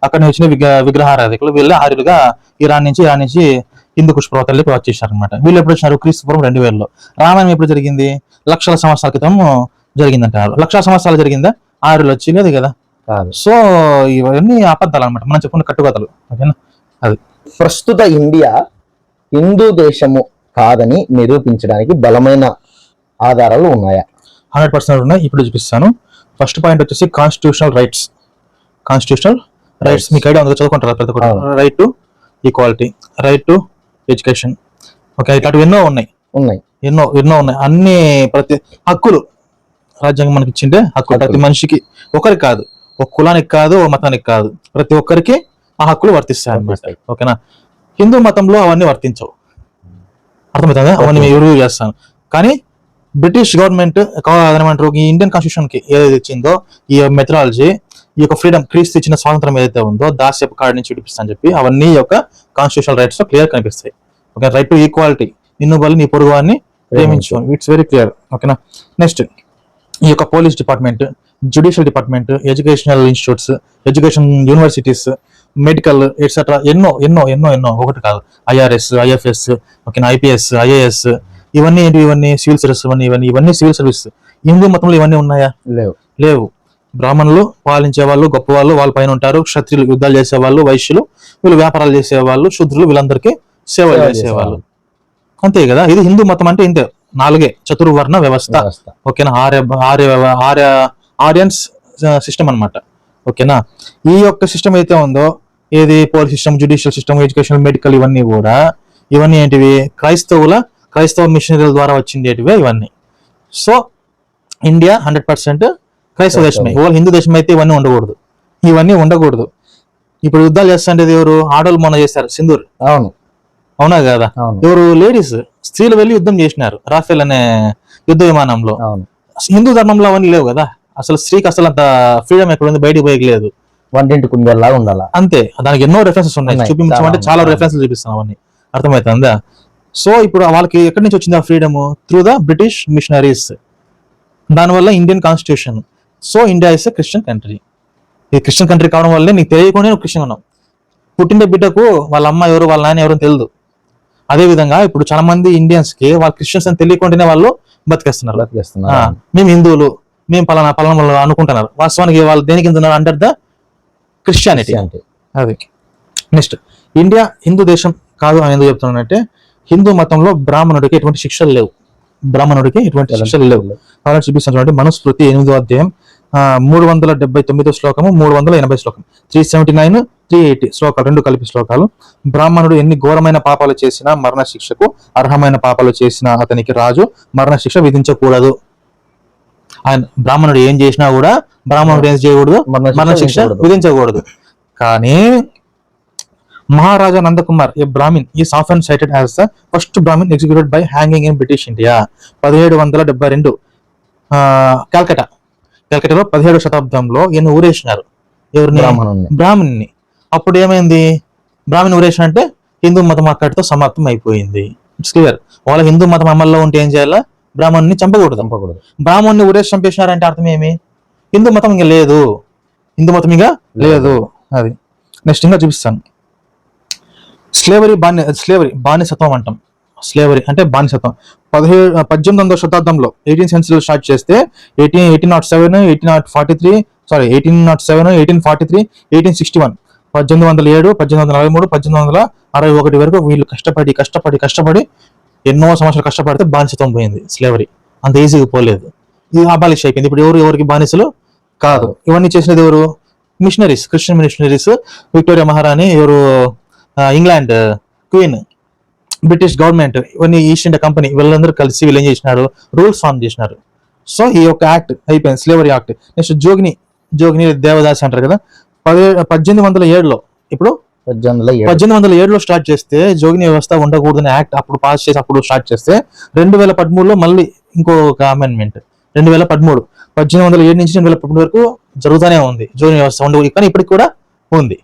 అక్కడ నుంచి వచ్చిన విగ్రహారాధికులు. వీళ్ళే ఆర్యులుగా ఇరాన్ నుంచి హిందూ కుష్ పర్వతాలకి వచ్చేసారు అనమాట. వీళ్ళు ఎప్పుడు వచ్చినారు? క్రీస్తుపూర్వం 2000లో. రామాయణం ఎప్పుడు జరిగింది? లక్షల సంవత్సరాల క్రితం జరిగిందంటారు. లక్షల సంవత్సరాలు జరిగిందా? ఆర్యులు వచ్చి లేదు కదా. సో ఇవన్నీ అబద్ధాలు అనమాట, మనం చెప్పుకున్న కట్టుకథలు. ఓకేనా, అది ప్రస్తుత ఇండియా హిందూ దేశము కాదని నిరూపించడానికి బలమైన ఆధారాలు ఉన్నాయా? 100% ఉన్నాయి. ఇప్పుడు చూపిస్తాను. ఫస్ట్ పాయింట్ వచ్చేసి కాన్స్టిట్యూషనల్ రైట్స్. మీకు ఐడియా ఉందో చదువుకుంటారా? ప్రతి ఒక్కరు right to equality, right to education. Okay, ఇట్లాంటివి ఎన్నో ఉన్నాయి. అన్ని ప్రతి హక్కులు రాజ్యాంగం మనకి ఇచ్చిండే హక్కులు. ప్రతి మనిషికి, ఒకరికి కాదు, ఒక కులానికి కాదు, ఒక మతానికి కాదు, ప్రతి ఒక్కరికి ఆ హక్కులు వర్తిస్తాయి అన్నమాట. ఓకేనా, హిందూ మతంలో అవన్నీ వర్తించవు. అర్థమవుతుందా? అవన్నీ మేము రివ్యూ చేస్తాను. కానీ బ్రిటిష్ గవర్నమెంట్ ఏమంటారు, ఈ ఇండియన్ కాన్స్టిట్యూషన్ కి ఏదైతే ఇచ్చిందో ఈ మెథడాలజీ, ఈ యొక్క ఫ్రీడమ్, క్రీస్తు ఇచ్చిన స్వాతంత్రం ఏదైతే ఉందో దాస్యపు కాడి నుంచి విడిపిస్తాను చెప్పి అవన్నీ ఈ యొక్క కాన్స్టిట్యూషనల్ రైట్స్ లో క్లియర్ కనిపిస్తాయి. ఓకే, రైట్ టు ఈక్వాలిటీ, నిన్ను బలి నీ పొరుగు వారిని ప్రేమించు, ఇట్స్ వెరీ క్లియర్. ఓకేనా. నెక్స్ట్ ఈ యొక్క police department, judicial department, educational institutes, education universities, medical etcetera ఎన్నో ఎన్నో ఎన్నో ఎన్నో, ఒకటి కాదు. ఐఆర్ఎస్, ఐఎఫ్ఎస్, ఓకేనా, ఐపీఎస్, ఐఏఎస్, ఇవన్నీ ఏంటి, ఇవన్నీ సివిల్ సర్వీస్, ఇవన్నీ సివిల్ సర్వీస్. హిందూ మతంలో ఇవన్నీ ఉన్నాయా? లేవు. బ్రాహ్మణులు పాలించే వాళ్ళు, గొప్ప వాళ్ళు, వాళ్ళ పైన ఉంటారు. క్షత్రియులు యుద్ధాలు చేసేవాళ్ళు, వైశ్యులు వీళ్ళు వ్యాపారాలు చేసేవాళ్ళు, శూద్రులు వీళ్ళందరికీ సేవలు చేసేవాళ్ళు. అంతే కదా. ఇది హిందూ మతం అంటే ఇంతే, 4 చతుర్వర్ణ వ్యవస్థ. ఓకేనా. ఆర్యన్స్ సిస్టమ్ అన్నమాట. ఓకేనా. ఈ యొక్క సిస్టమ్ అయితే ఉందో, ఏది police system, judicial system, education, medical, ఇవన్నీ ఏంటివి, క్రైస్తవ మిషనరీల ద్వారా వచ్చిండేటివే ఇవన్నీ. సో ఇండియా 100% క్రైస్తవ దేశమే. ఓ హిందూ దేశం అయితే ఇవన్నీ ఉండకూడదు. ఇప్పుడు యుద్ధాలు చేస్తుండేది ఎవరు? ఆడోళ్ళు మొన్న చేశారు సింధూర్. అవునా కదా. ఎవరు? లేడీస్, స్త్రీలు వెళ్ళి యుద్ధం చేసినారు రాఫెల్ అనే యుద్ధ విమానంలో. హిందూ ధర్మంలో అవన్నీ లేవు కదా. అసలు స్త్రీకి అసలు అంత ఫ్రీడమ్ ఎక్కడ ఉంది, బయటికి పోయలేదు. వంటింటి కుందేలాగా ఉండాలి అంతే. దానికి ఎన్నో రెఫరెన్సెస్ ఉన్నాయి, చూపించమంటే చాలా రెఫరెన్సెస్ చూపిస్తాం అవన్నీ. అర్థమవుతుందా? సో ఇప్పుడు వాళ్ళకి ఎక్కడి నుంచి వచ్చింది ఆ freedom? Through the British missionaries. దానివల్ల Indian constitution. So India is a Christian country. ఈ క్రిస్టియన్ కంట్రీ కావడం వల్లే నీకు తెలియకుండా నువ్వు క్రిస్టియన్ ఉన్నావు. పుట్టిన బిడ్డకు వాళ్ళ అమ్మ ఎవరు, వాళ్ళ నాన్న ఎవరు తెలియదు. అదే విధంగా ఇప్పుడు చాలా మంది ఇండియన్స్ కి వాళ్ళు క్రిస్టియన్స్ అని తెలియకుండానే వాళ్ళు బతికేస్తున్నారు. మేము హిందువులు, మేము పలానా వాళ్ళు అనుకుంటున్నారు. వాస్తవానికి వాళ్ళు దేనికి ఉన్నారు? Under the Christianity. అది. నెక్స్ట్, ఇండియా హిందూ దేశం కాదు అని ఎందుకు చెప్తున్నానంటే, హిందూ మతంలో బ్రాహ్మణుడికి ఎటువంటి శిక్షలు లేవు. కాబట్టి చూపిస్తున్నటువంటి మనుస్మృతి 8వ అధ్యాయం 379 శ్లోకము, 380 శ్లోకం, 379, 380 శ్లోకాలు, 2 కలిపి శ్లోకాలు. బ్రాహ్మణుడు ఎన్ని ఘోరమైన పాపాలు చేసినా, మరణ శిక్షకు అర్హమైన పాపాలు చేసినా అతనికి రాజు మరణ శిక్ష విధించకూడదు. ఆయన బ్రాహ్మణుడు ఏం చేసినా కూడా బ్రాహ్మణుడు ఏం చేయకూడదు, మరణ శిక్ష విధించకూడదు. కానీ Maharaja Nandakumar, a Brahmin, is often cited as the first Brahmin executed by hanging in British India. 1772 కల్కటాలో 17వ శతాబ్దంలో ఈయన ఊరేసినారు. ఎవరిని? బ్రాహ్మణుని. అప్పుడు ఏమైంది? బ్రాహ్మణ్ ఊరేసిన అంటే హిందూ మతం అక్కడితో సమాప్తం అయిపోయింది. It's clear. వాళ్ళ హిందూ మతం అమల్లో ఉంటే ఏం చేయాలా? బ్రాహ్మణుని చంపకూడదు. బ్రాహ్మణుని ఊరేసి చంపేసినారంటే అర్థం ఏమి? హిందూ మతం ఇంకా లేదు. అది. నెక్స్ట్ ఇంకా చూపిస్తాను. స్లేవరీ బానిసత్వం అంటాం. స్లేవరీ అంటే బానిసత్వం. 18వ శతాబ్దంలో 18th సెంచరీలో స్టార్ట్ చేస్తే 1807, 1843, 1861, 1807, 1843, 1861 వరకు వీళ్ళు కష్టపడి ఎన్నో సంవత్సరాలు కష్టపడితే బానిసత్వం పోయింది. స్లేవరీ అంత ఈజీగా పోలేదు. ఇది అబాలిష్ అయిపోయింది. ఇప్పుడు ఎవరికి బానిసలు కాదు. ఇవన్నీ చేసినది ఎవరు? Machineries, Christian machineries. విక్టోరియా మహారాణి, ఎవరు? ఇంగ్లాండ్ క్వీన్, బ్రిటిష్ గవర్నమెంట్, ఇవన్నీ ఈస్ట్ ఇండియా కంపెనీ, వీళ్ళందరూ కలిసి వీళ్ళు ఏం చేసినారు? రూల్స్ ఫార్మ్ చేసినారు. సో ఈ యొక్క యాక్ట్ అయిపోయింది, స్లేవరీ యాక్ట్. నెక్స్ట్ జోగిని దేవదాసి అంటారు కదా. 1807లో, ఇప్పుడు 1807లో స్టార్ట్ చేస్తే జోగిని వ్యవస్థ ఉండకూడదని యాక్ట్ అప్పుడు పాస్ చేసి అప్పుడు స్టార్ట్ చేస్తే 2013లో మళ్ళీ ఇంకొక అమెండ్మెంట్. 2013, 1807 నుంచి 2013 వరకు జరుగుతూనే ఉంది జోగిని వ్యవస్థ ఉండకూడదు. కానీ ఇప్పటికి కూడా ఉంది.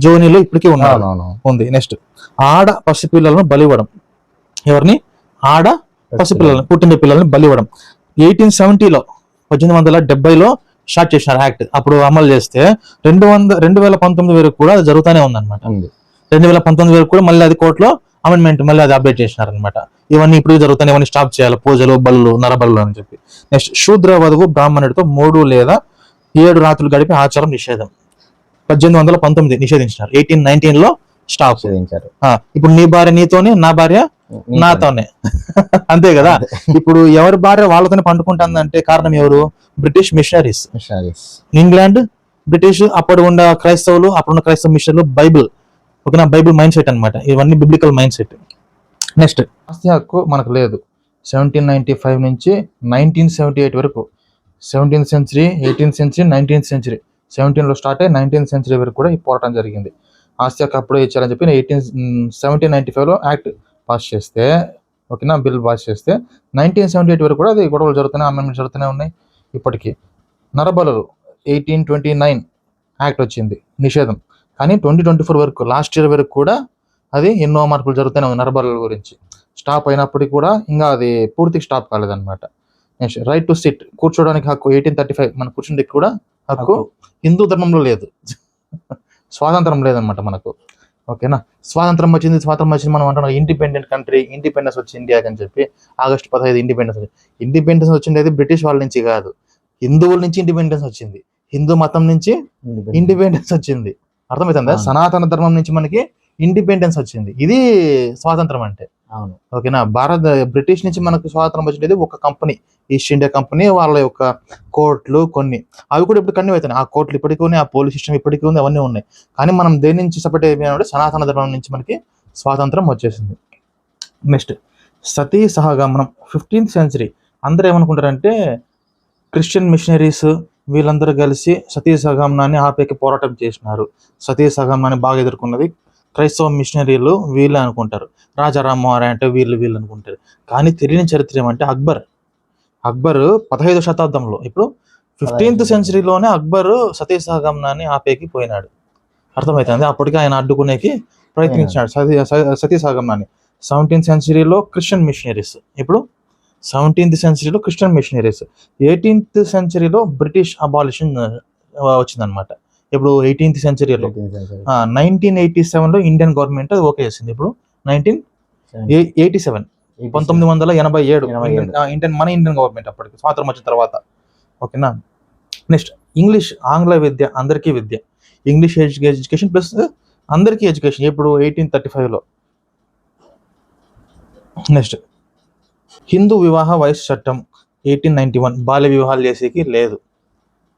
జోనిలో ఇప్పటికీ ఉంది. నెక్స్ట్, ఆడ పసిపిల్లలను బలివ్వడం. ఎవరిని? ఆడ పసిపిల్లలను, పుట్టిన పిల్లల్ని బలివ్వడం. 1870లో, 1870లో స్టార్ట్ చేసినారు యాక్ట్. అప్పుడు అమలు చేస్తే 2019 వరకు కూడా అది జరుగుతూనే ఉందన్నమాట. 2019 వరకు కూడా మళ్ళీ అది కోర్టులో అమెండ్మెంట్ మళ్ళీ అది అప్డేట్ చేసినారు అనమాట. ఇవన్నీ ఇప్పుడు జరుగుతాయి, ఇవన్నీ స్టాప్ చేయాలి, పూజలు, బలులు, నరబలు అని చెప్పి. నెక్స్ట్, శూద్ర వధువు బ్రాహ్మణుడితో 3 లేదా 7 రాత్రులు గడిపే ఆచారం నిషేధం. 1819 నిషేధించినారు. 1819లో స్టాప్ చేయించారు. ఇప్పుడు నీ భార్య నీతోనే, నా భార్య నాతోనే. అంతే కదా. ఇప్పుడు ఎవరి భార్య వాళ్ళతోనే పండుకుంటుందంటే కారణం ఎవరు? British machineries. ఇంగ్లాండ్, బ్రిటిష్, అప్పుడున్న క్రైస్తవ మిషనర్లు, బైబిల్. ఓకేనా, బైబిల్ మైండ్ సెట్ అనమాట. ఇవన్నీ బిబ్లికల్ మైండ్ సెట్. నెక్స్ట్, ఆస్తి హక్కు మనకు లేదు. 1795 నుంచి 1978 వరకు, 17th century, 18th century, 19th century, 17లో స్టార్ట్ అయ్యి 19th సెంచరీ వరకు కూడా ఈ పోరాటం జరిగింది. ఆస్తి హక్కు అప్పుడే ఇచ్చారని చెప్పి 1795లో యాక్ట్ పాస్ చేస్తే, ఓకేనా, బిల్ పాస్ చేస్తే 1978 వరకు కూడా అది గొడవలు జరుగుతున్నాయి, అమెండ్మెంట్ జరుగుతూనే ఉన్నాయి ఇప్పటికీ. నరబలులు 1829 యాక్ట్ వచ్చింది, నిషేధం. కానీ 2024 వరకు, లాస్ట్ ఇయర్ వరకు కూడా అది ఎన్నో మార్పులు జరుగుతూనే ఉంది నరబలుల గురించి. స్టాప్ అయినప్పటికీ కూడా ఇంకా అది పూర్తిగా స్టాప్ కాలేదన్నమాట. నెక్స్ట్ రైట్ టు సిట్, కూర్చోడానికి హక్కు 1835 మన కూర్చుంటే కూడా హక్కు హిందూ ధర్మంలో లేదు. స్వాతంత్రం లేదనమాట మనకు. ఓకేనా, స్వాతంత్రం వచ్చింది మనం అంటున్నాం ఇండిపెండెంట్ కంట్రీ, ఇండిపెండెన్స్ వచ్చి ఇండియాకి అని చెప్పి. ఆగస్టు 15 ఇండిపెండెన్స్ వచ్చింది బ్రిటిష్ వాళ్ళ నుంచి కాదు, హిందువుల నుంచి ఇండిపెండెన్స్ వచ్చింది, హిందూ మతం నుంచి ఇండిపెండెన్స్ వచ్చింది. అర్థమవుతుందా? సనాతన ధర్మం నుంచి మనకి ఇండిపెండెన్స్ వచ్చింది. ఇది స్వాతంత్రం అంటే. అవును. ఓకేనా, బ్రిటిష్ నుంచి మనకు స్వాతంత్రం వచ్చినది ఒక కంపెనీ, ఈస్ట్ ఇండియా కంపెనీ, వాళ్ళ యొక్క కోర్టులు కొన్ని, అవి కూడా ఇప్పుడు కంటిన్యూ అవుతున్నాయి. ఆ కోర్టులు ఇప్పటికీ ఉన్నాయి, ఆ పోలీస్ సిస్టమ్ ఇప్పటికీ ఉంది, అవన్నీ ఉన్నాయి. కానీ మనం దేని నుంచి సపరేట్ అయిపోయినా సనాతన ధర్మం నుంచి మనకి స్వాతంత్రం వచ్చేసింది. నెక్స్ట్ సతీ సహగమనం 15th century. అందరూ ఏమనుకుంటారంటే క్రిస్టియన్ మిషనరీస్ వీళ్ళందరూ కలిసి సతీ సహగమనాన్ని ఆపేకి పోరాటం చేసినారు. సతీ సహగమనాన్ని బాగా ఎదుర్కొన్నది క్రైస్తవ మిషనరీలు వీళ్ళే అనుకుంటారు. రాజా రామ్మోహన్ అంటే వీళ్ళు అనుకుంటారు. కానీ తెలియని చరిత్ర ఏమంటే అక్బర్ 15వ శతాబ్దంలో, ఇప్పుడు 15th centuryలోనే అక్బర్ సతీ సహగమనాన్ని ఆపేకి పోయినాడు. అర్థమవుతుంది. అప్పటికి ఆయన అడ్డుకునేకి ప్రయత్నించినాడు సతీ సహగమనాన్ని. 17th centuryలో క్రిస్టియన్ మిషనరీస్, ఇప్పుడు 17th centuryలో క్రిస్టియన్ మిషనరీస్, 18th centuryలో బ్రిటిష్ అబాలిషన్ వచ్చిందనమాట. ఇప్పుడు 18th centuryలో 1987లో ఇండియన్ గవర్నమెంట్ అది ఓకే చేసింది. ఇప్పుడు 1987 1987 మన ఇండియన్ గవర్నమెంట్ అప్పటికి స్వాతంత్రం వచ్చిన తర్వాత. ఓకేనా, నెక్స్ట్ ఇంగ్లీష్, ఆంగ్ల విద్య అందరికీ విద్య, ఇంగ్లీష్ ఎడ్యుకేషన్ ప్లస్ అందరికీ ఎడ్యుకేషన్, ఇప్పుడు 1835లో. నెక్స్ట్ హిందూ వివాహ వయసు చట్టం 1891, బాల్య వివాహాలు చేసేకి లేదు,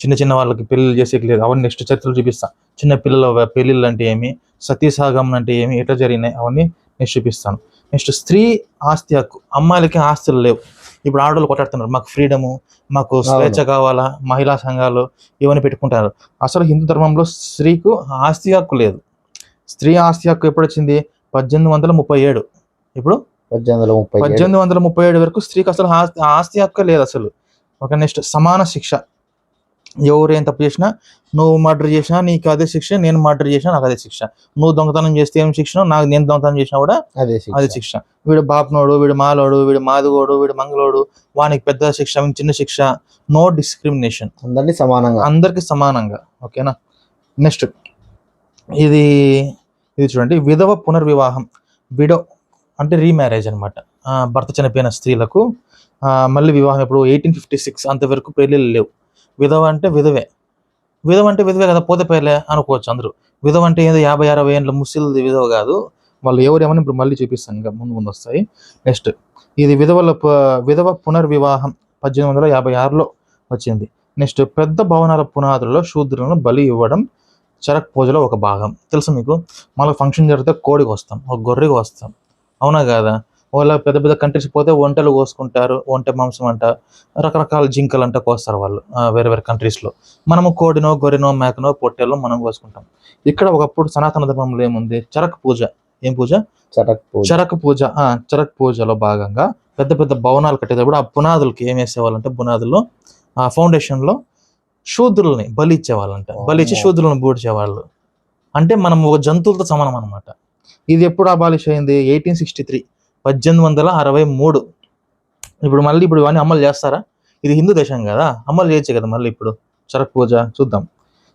చిన్న వాళ్ళకి పెళ్ళిళ్ళు చేసేకి లేదు. అవన్నీ నెక్స్ట్ చరిత్రలు చూపిస్తాను. చిన్న పిల్లల పెళ్ళిళ్ళు అంటే ఏమి, సతీ సహగమనం అంటే ఏమి, ఎట్లా జరిగినాయి అవన్నీ నెక్స్ట్ చూపిస్తాను. నెక్స్ట్ స్త్రీ ఆస్తి హక్కు, అమ్మాయిలకి ఆస్తులు లేవు. ఇప్పుడు ఆడవాళ్ళు కొట్లాడుతున్నారు, మాకు ఫ్రీడము, మాకు స్వేచ్ఛ కావాలా, మహిళా సంఘాలు ఇవన్నీ పెట్టుకుంటారు. అసలు హిందూ ధర్మంలో స్త్రీకు ఆస్తి హక్కు లేదు. స్త్రీ ఆస్తి హక్కు ఎప్పుడు వచ్చింది? 1837. ఇప్పుడు 1837 వరకు స్త్రీకి అసలు ఆస్తి హక్కు లేదు అసలు. ఓకే, నెక్స్ట్ సమాన శిక్ష, ఎవరు ఏం తప్పు చేసినా, నువ్వు మర్డర్ చేసినా నీకు అదే శిక్ష, నేను మర్డర్ చేసినా నాకు అదే శిక్ష, నువ్వు దొంగతనం చేస్తే ఏం శిక్ష, నేను దొంగతనం చేసినా కూడా అదే శిక్ష. వీడు బాప్నోడు, వీడు మాలోడు, వీడు మాదిగోడు, వీడు మంగళోడు, వానికి పెద్ద శిక్ష, చిన్న శిక్ష, నో డిస్క్రిమినేషన్, అందరికి సమానంగా. ఓకేనా, నెక్స్ట్ ఇది చూడండి, విధవ పునర్వివాహం. విడో అంటే రీమ్యారేజ్ అనమాట. భర్త చనిపోయిన స్త్రీలకు మళ్ళీ వివాహం. ఇప్పుడు 1856 అంతవరకు పెళ్ళిళ్ళు లేవు. విధవ అంటే విధవే కదా, పోతే పేర్లే అనుకోవచ్చు అందరూ. విధవ అంటే ఏదో 50-60 ఏళ్ళ ముసిల్ది విధవ కాదు. వాళ్ళు ఎవరేమని ఇప్పుడు మళ్ళీ చూపిస్తాను, ఇంకా ముందు వస్తాయి. నెక్స్ట్ ఇది విధవ పునర్వివాహం 1856లో వచ్చింది. నెక్స్ట్ పెద్ద భవనాల పునాదులలో శూద్రులను బలి ఇవ్వడం చరక్ పూజలో ఒక భాగం. తెలుసు మీకు, మళ్ళీ ఫంక్షన్ జరిగితే కోడికి వస్తాం, ఒక గొర్రెకి వస్తాం, అవునా కాదా? వాళ్ళ పెద్ద కంట్రీస్ పోతే ఒంటెలు కోసుకుంటారు, ఒంటె మాంసం అంట, రకరకాల జింకలు అంట కోస్తారు వాళ్ళు వేరే కంట్రీస్లో. మనము కోడినో, గొర్రెనో, మేకనో, పొట్టెలో మనం కోసుకుంటాం. ఇక్కడ ఒకప్పుడు సనాతన ధర్మంలో ఏముంది? చరక్ పూజ. ఏం పూజ? చరక్ పూజ. చరక్ పూజలో భాగంగా పెద్ద భవనాలు కట్టేటప్పుడు ఆ పునాదులకి ఏం వేసేవాళ్ళంటే, పునాదుల్లో ఆ ఫౌండేషన్లో శూద్రుల్ని బలి ఇచ్చేవాళ్ళంట. బలి ఇచ్చి శూద్రులను బూడ్చేవాళ్ళు. అంటే మనం ఒక జంతువులతో సమానం అనమాట. ఇది ఎప్పుడు అబాలిష్ అయింది? 1863, 1863. ఇప్పుడు ఇవన్నీ అమలు చేస్తారా? ఇది హిందూ దేశం కదా, అమలు చేయొచ్చు కదా మళ్ళీ ఇప్పుడు చరక్ పూజ. చూద్దాం.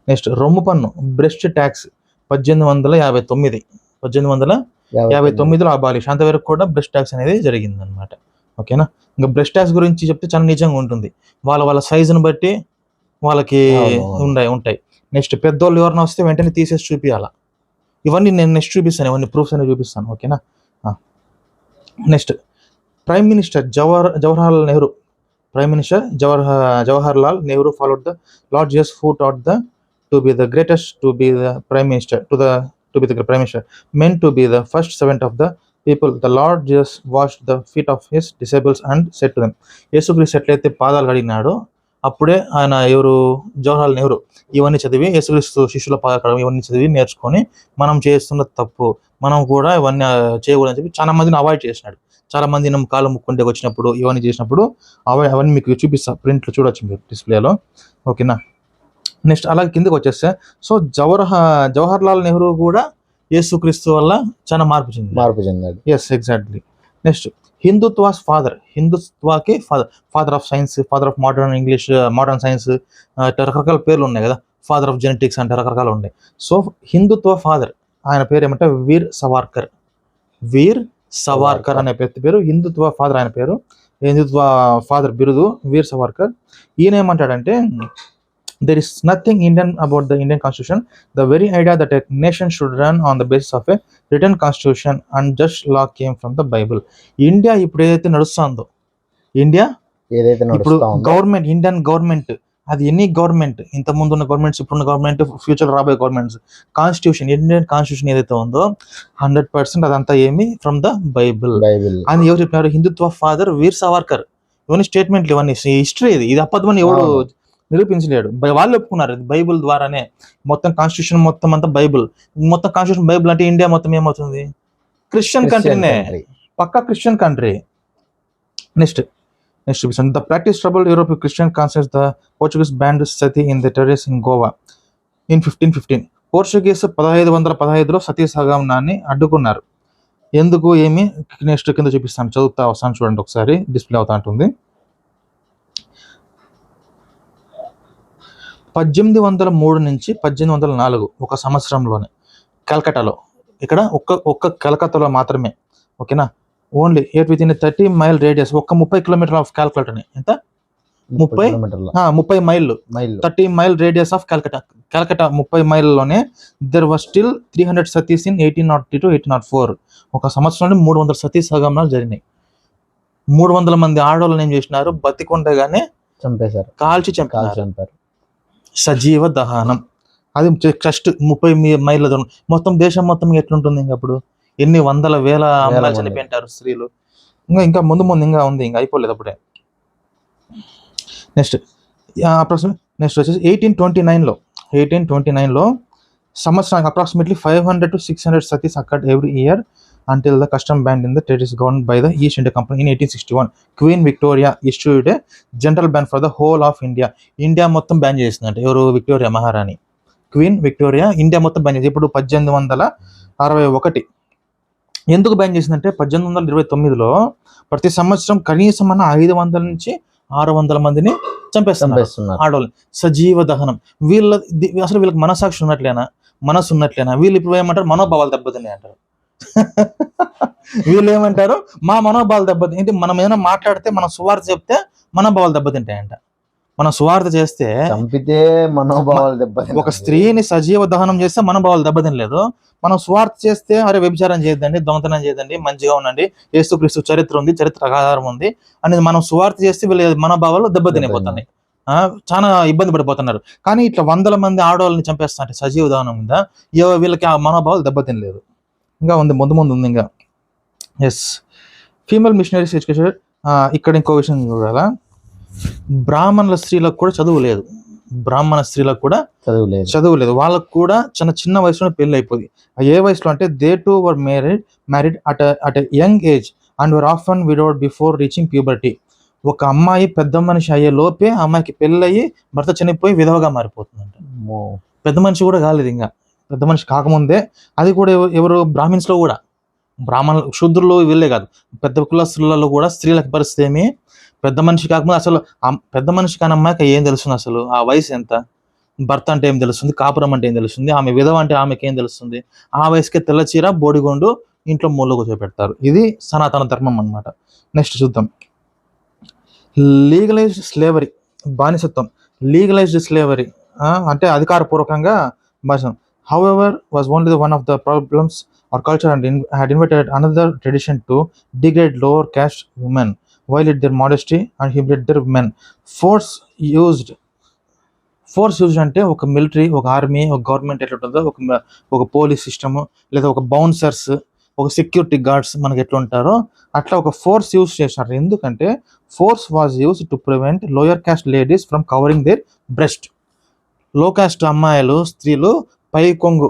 నెక్స్ట్ రొమ్ము పన్ను, బ్రెస్ట్ ట్యాక్స్ 1859. 1859లో అబాలిష్. అంతవరకు కూడా బ్రెస్ట్ ట్యాక్స్ అనేది జరిగింది అనమాట. ఓకేనా, ఇంకా బ్రెస్ట్ ట్యాక్స్ గురించి చెప్తే చాలా నిజంగా ఉంటుంది. వాళ్ళ సైజుని బట్టి వాళ్ళకి ఉంటాయి. నెక్స్ట్ పెద్దోళ్ళు ఎవరైనా వస్తే వెంటనే తీసేసి చూపించాలా. ఇవన్నీ నేను నెక్స్ట్ చూపిస్తాను, ఇవన్నీ ప్రూఫ్స్ అనేవి చూపిస్తాను. ఓకేనా, next prime minister Jawaharlal Nehru. Prime minister Jawaharlal Nehru followed the Lord Jesus who taught to be the greatest to be the prime minister to be the prime minister meant to be the first servant of the people. The Lord Jesus washed the feet of his disciples and said to them. యేసుక్రీస్తు ఎట్లయితే పాదాలు కడిగినాడో అప్పుడే ఆయన ఎవరు? జవహర్లాల్ నెహ్రూ. ఇవన్నీ చదివి యేసుక్రీస్తు శిష్యుల పాదాలు కడగడం ఇవన్నీ చదివి నేర్చుకొని మనం చేస్తున్న తప్పు, మనం కూడా ఇవన్నీ చేయకూడదని చెప్పి చాలా మందిని అవాయిడ్ చేసినాడు. చాలా మంది కాలు ముక్కుంటే వచ్చినప్పుడు ఇవన్నీ చేసినప్పుడు అవన్నీ మీకు చూపిస్తా, ప్రింట్లు చూడొచ్చు మీరు డిస్ప్లేలో. ఓకేనా, నెక్స్ట్ అలాగే కిందకి వచ్చేస్తే సో జవహర్లాల్ నెహ్రూ కూడా యేసుక్రీస్తు వల్ల చాలా మార్పు చెందాడు. Yes exactly. Next Hindutva's father, హిందుత్వాకి father of science, father of modern English, modern science, రకరకాల పేర్లు ఉన్నాయి కదా, ఫాదర్ ఆఫ్ జెనెటిక్స్ అంటే రకరకాలు ఉన్నాయి. సో హిందుత్వ ఫాదర్ ఆయన పేరు ఏమంటే వీర్ సవార్కర్ అనే పేరు హిందుత్వ ఫాదర్. ఆయన పేరు హిందుత్వ ఫాదర్ బిరుదు వీర్ సవార్కర్. ఈయన ఏమంటాడంటే there is nothing Indian about the Indian constitution. The very idea that a nation should run on the basis of a written constitution and just law came from the Bible. India ఇప్పుడు ఏదైతే నడుస్తుందో, India ఇప్పుడు government, Indian government, అది ఎన్ని government, ఇంత ముందు ఉన్న governments, ఇప్పుడున్న గవర్నమెంట్, ఫ్యూచర్ రాబోయే గవర్నమెంట్స్, కాన్స్టిట్యూషన్, ఇండియన్ కాన్స్టిట్యూషన్ ఏదైతే ఉందో 100% అదంతా ఏమి ఫ్రమ్ ద బైబిల్ అని ఎవరు చెప్పినారు? హిందుత్వ ఫాదర్ వీర్ సవార్కర్. ఇవన్నీ స్టేట్మెంట్లు, ఇవన్నీ హిస్టరీ. ఇది అబద్ధమని ఎవడు నిరూపించలేడు, వాళ్ళు ఒప్పుకున్నారు. బైబుల్ ద్వారానే మొత్తం కాన్స్టిట్యూషన్ మొత్తం అంతా బైబుల్. మొత్తం కాన్స్టిట్యూషన్ బైబుల్ అంటే ఇండియా మొత్తం ఏమవుతుంది? క్రిస్టియన్ కంట్రీనే, పక్కా Christian country. Next the practice trouble Europe Christian concepts the Portuguese banned sati in the terrace in Goa in 1515. Portuguese 1515లో సతీ సగమనాన్ని అడ్డుకున్నారు. ఎందుకు ఏమి? నెక్స్ట్ కింద చూపిస్తాను, చదువుతా వస్తాను చూడండి ఒకసారి, డిస్ప్లే అవుతా ఉంటుంది. 1803 నుంచి 1804 ఒక సంవత్సరంలోనే కలకట్టాలో, ఇక్కడ ఒక్క కలకత్తాలో మాత్రమే, ఓకేనా, only 30 mile radius, 30 kilometre of క్యాల్కటాని, ఎంత 30 మైళ్ళు, 30 మైల్ రేడియస్ ఆఫ్ కలకటా 30 మైల్లోనే there was still 300 satis in 1803 to 1804. ఒక సంవత్సరంలో 300 సతీ సగమనాలు జరిగినాయి. 300 మంది ఆడవాళ్ళని ఏం చేసినారు? బతికొండగానే చంపేశారు, కాల్చి చంపారు. సజీవ దహనం. అది జస్ట్ 30 మైళ్ళ దూరం. మొత్తం దేశం మొత్తం ఎట్లుంటుంది ఇంకా అప్పుడు? ఎన్ని వందల వేల అమ్మాయిలు చనిపోయింటారు, స్త్రీలు. ఇంకా ముందు ఇంకా ఉంది, ఇంకా అయిపోలేదు అప్పుడే. నెక్స్ట్ వచ్చేసి 1829లో సంవత్సరానికి అప్రాక్సిమేట్లీ 500 to 600 సతీస్ అక్కడ్ every year until the custom ban in the territories governed by the East India Company in 1861. Queen Victoria issued a general ban for the whole of India. India మొత్తం ban చేసిందంటే ఎవరు? Victoria మహారాణి, queen Victoria India మొత్తం ban చేసి ఇప్పుడు 1861. ఎందుకు ban చేసిందంటే 1829లో ప్రతి సంవత్సరం కనీసం 500 నుంచి 600 మందిని చంపేస్తున్నారు ఆడవాళ్ళు, సజీవ దహనం. అసలు వీళ్ళకి మనస్సు ఉన్నట్లేనా? వీళ్ళు ఇప్పుడు ఏమంటారు? మనోభావాలు దెబ్బతిన్నాయి అంటారు. వీళ్ళు ఏమంటారు? మా మనోభావాలు దెబ్బతింటే, మనం ఏమైనా మాట్లాడితే, మనం సువార్త చెప్తే మనోభావాలు దెబ్బతింటాయంట. మనం సువార్త చేస్తే చంపితే మనోభావాలు దెబ్బతింటాయి. ఒక స్త్రీని సజీవ దహనం చేస్తే మనోభావాలు దెబ్బతినలేదు. మనం స్వార్థ చేస్తే అరే వ్యభిచారం చేయొద్దండి, దొంగతనం చేయదండి, మంచిగా ఉండండి, యేసుక్రీస్తు చరిత్ర ఉంది, చరిత్ర ఆధారం ఉంది అనేది మనం స్వార్థ చేస్తే వీళ్ళ మనోభావాలు దెబ్బతినిపోతున్నాయి, చాలా ఇబ్బంది పడిపోతున్నారు. కానీ ఇట్లా 100 మంది ఆడవాళ్ళని చంపేస్తారంటే సజీవ దహనం మీద వీళ్ళకి ఆ మనోభావాలు దెబ్బతినలేదు. ఇంకా ఉంది, ముందు ఉంది ఇంకా. Yes, female missionaries education. ఇక్కడ ఇంకో విషయం చూడాలా, బ్రాహ్మణుల స్త్రీలకు కూడా చదువు లేదు. వాళ్ళకు కూడా చిన్న వయసులో పెళ్లి అయిపోయింది. ఏ వయసులో అంటే they too were married at young age and were often widowed before reaching puberty. ఒక అమ్మాయి పెద్ద మనిషి అయ్యే లోపే అమ్మాయికి పెళ్ళయి భర్త చనిపోయి విధవగా మారిపోతుందంట. పెద్ద మనిషి కూడా కాలేదు, ఇంకా పెద్ద మనిషి కాకముందే. అది కూడా ఎవరు? బ్రాహ్మిన్స్ లో కూడా, బ్రాహ్మణులు, శూద్రులు వీళ్ళే కాదు, పెద్ద కులస్తులలో కూడా స్త్రీలకు పరిస్థితి ఏమి, పెద్ద మనిషి కాకముందు అసలు పెద్ద మనిషి కాని అమ్మాయికి ఏం తెలుస్తుంది? అసలు ఆ వయసు ఎంత? భర్త అంటే ఏం తెలుస్తుంది? కాపురం అంటే ఏం తెలుస్తుంది? ఆమె విధవ అంటే ఆమెకి ఏం తెలుస్తుంది? ఆ వయసుకే తెల్లచీర బోడిగొండు ఇంట్లో మూలలో కూర్చోబెడతారు. ఇది సనాతన ధర్మం అన్నమాట. నెక్స్ట్ చూద్దాం, లీగలైజ్డ్ స్లేవరీ, బానిసత్వం. లీగలైజ్డ్ స్లేవరీ అంటే అధికారపూర్వకంగా బానిసం. However, was only one of the problems or culture and had invited another tradition to degrade lower caste women, violate their modesty and humiliate their men. Force used అంటే ఒక military, ఒక army, ఒక government ఎట్లా ఉంటుందో, ఒక police system, లేదా ఒక bouncers, ఒక సెక్యూరిటీ గార్డ్స్ మనకి ఎట్లా ఉంటారో అట్లా ఒక ఫోర్స్ యూజ్ చేశారు. ఎందుకంటే force was use to prevent lower caste ladies from covering their breast. Low caste అమ్మాయిలు, స్త్రీలు పై కొంగు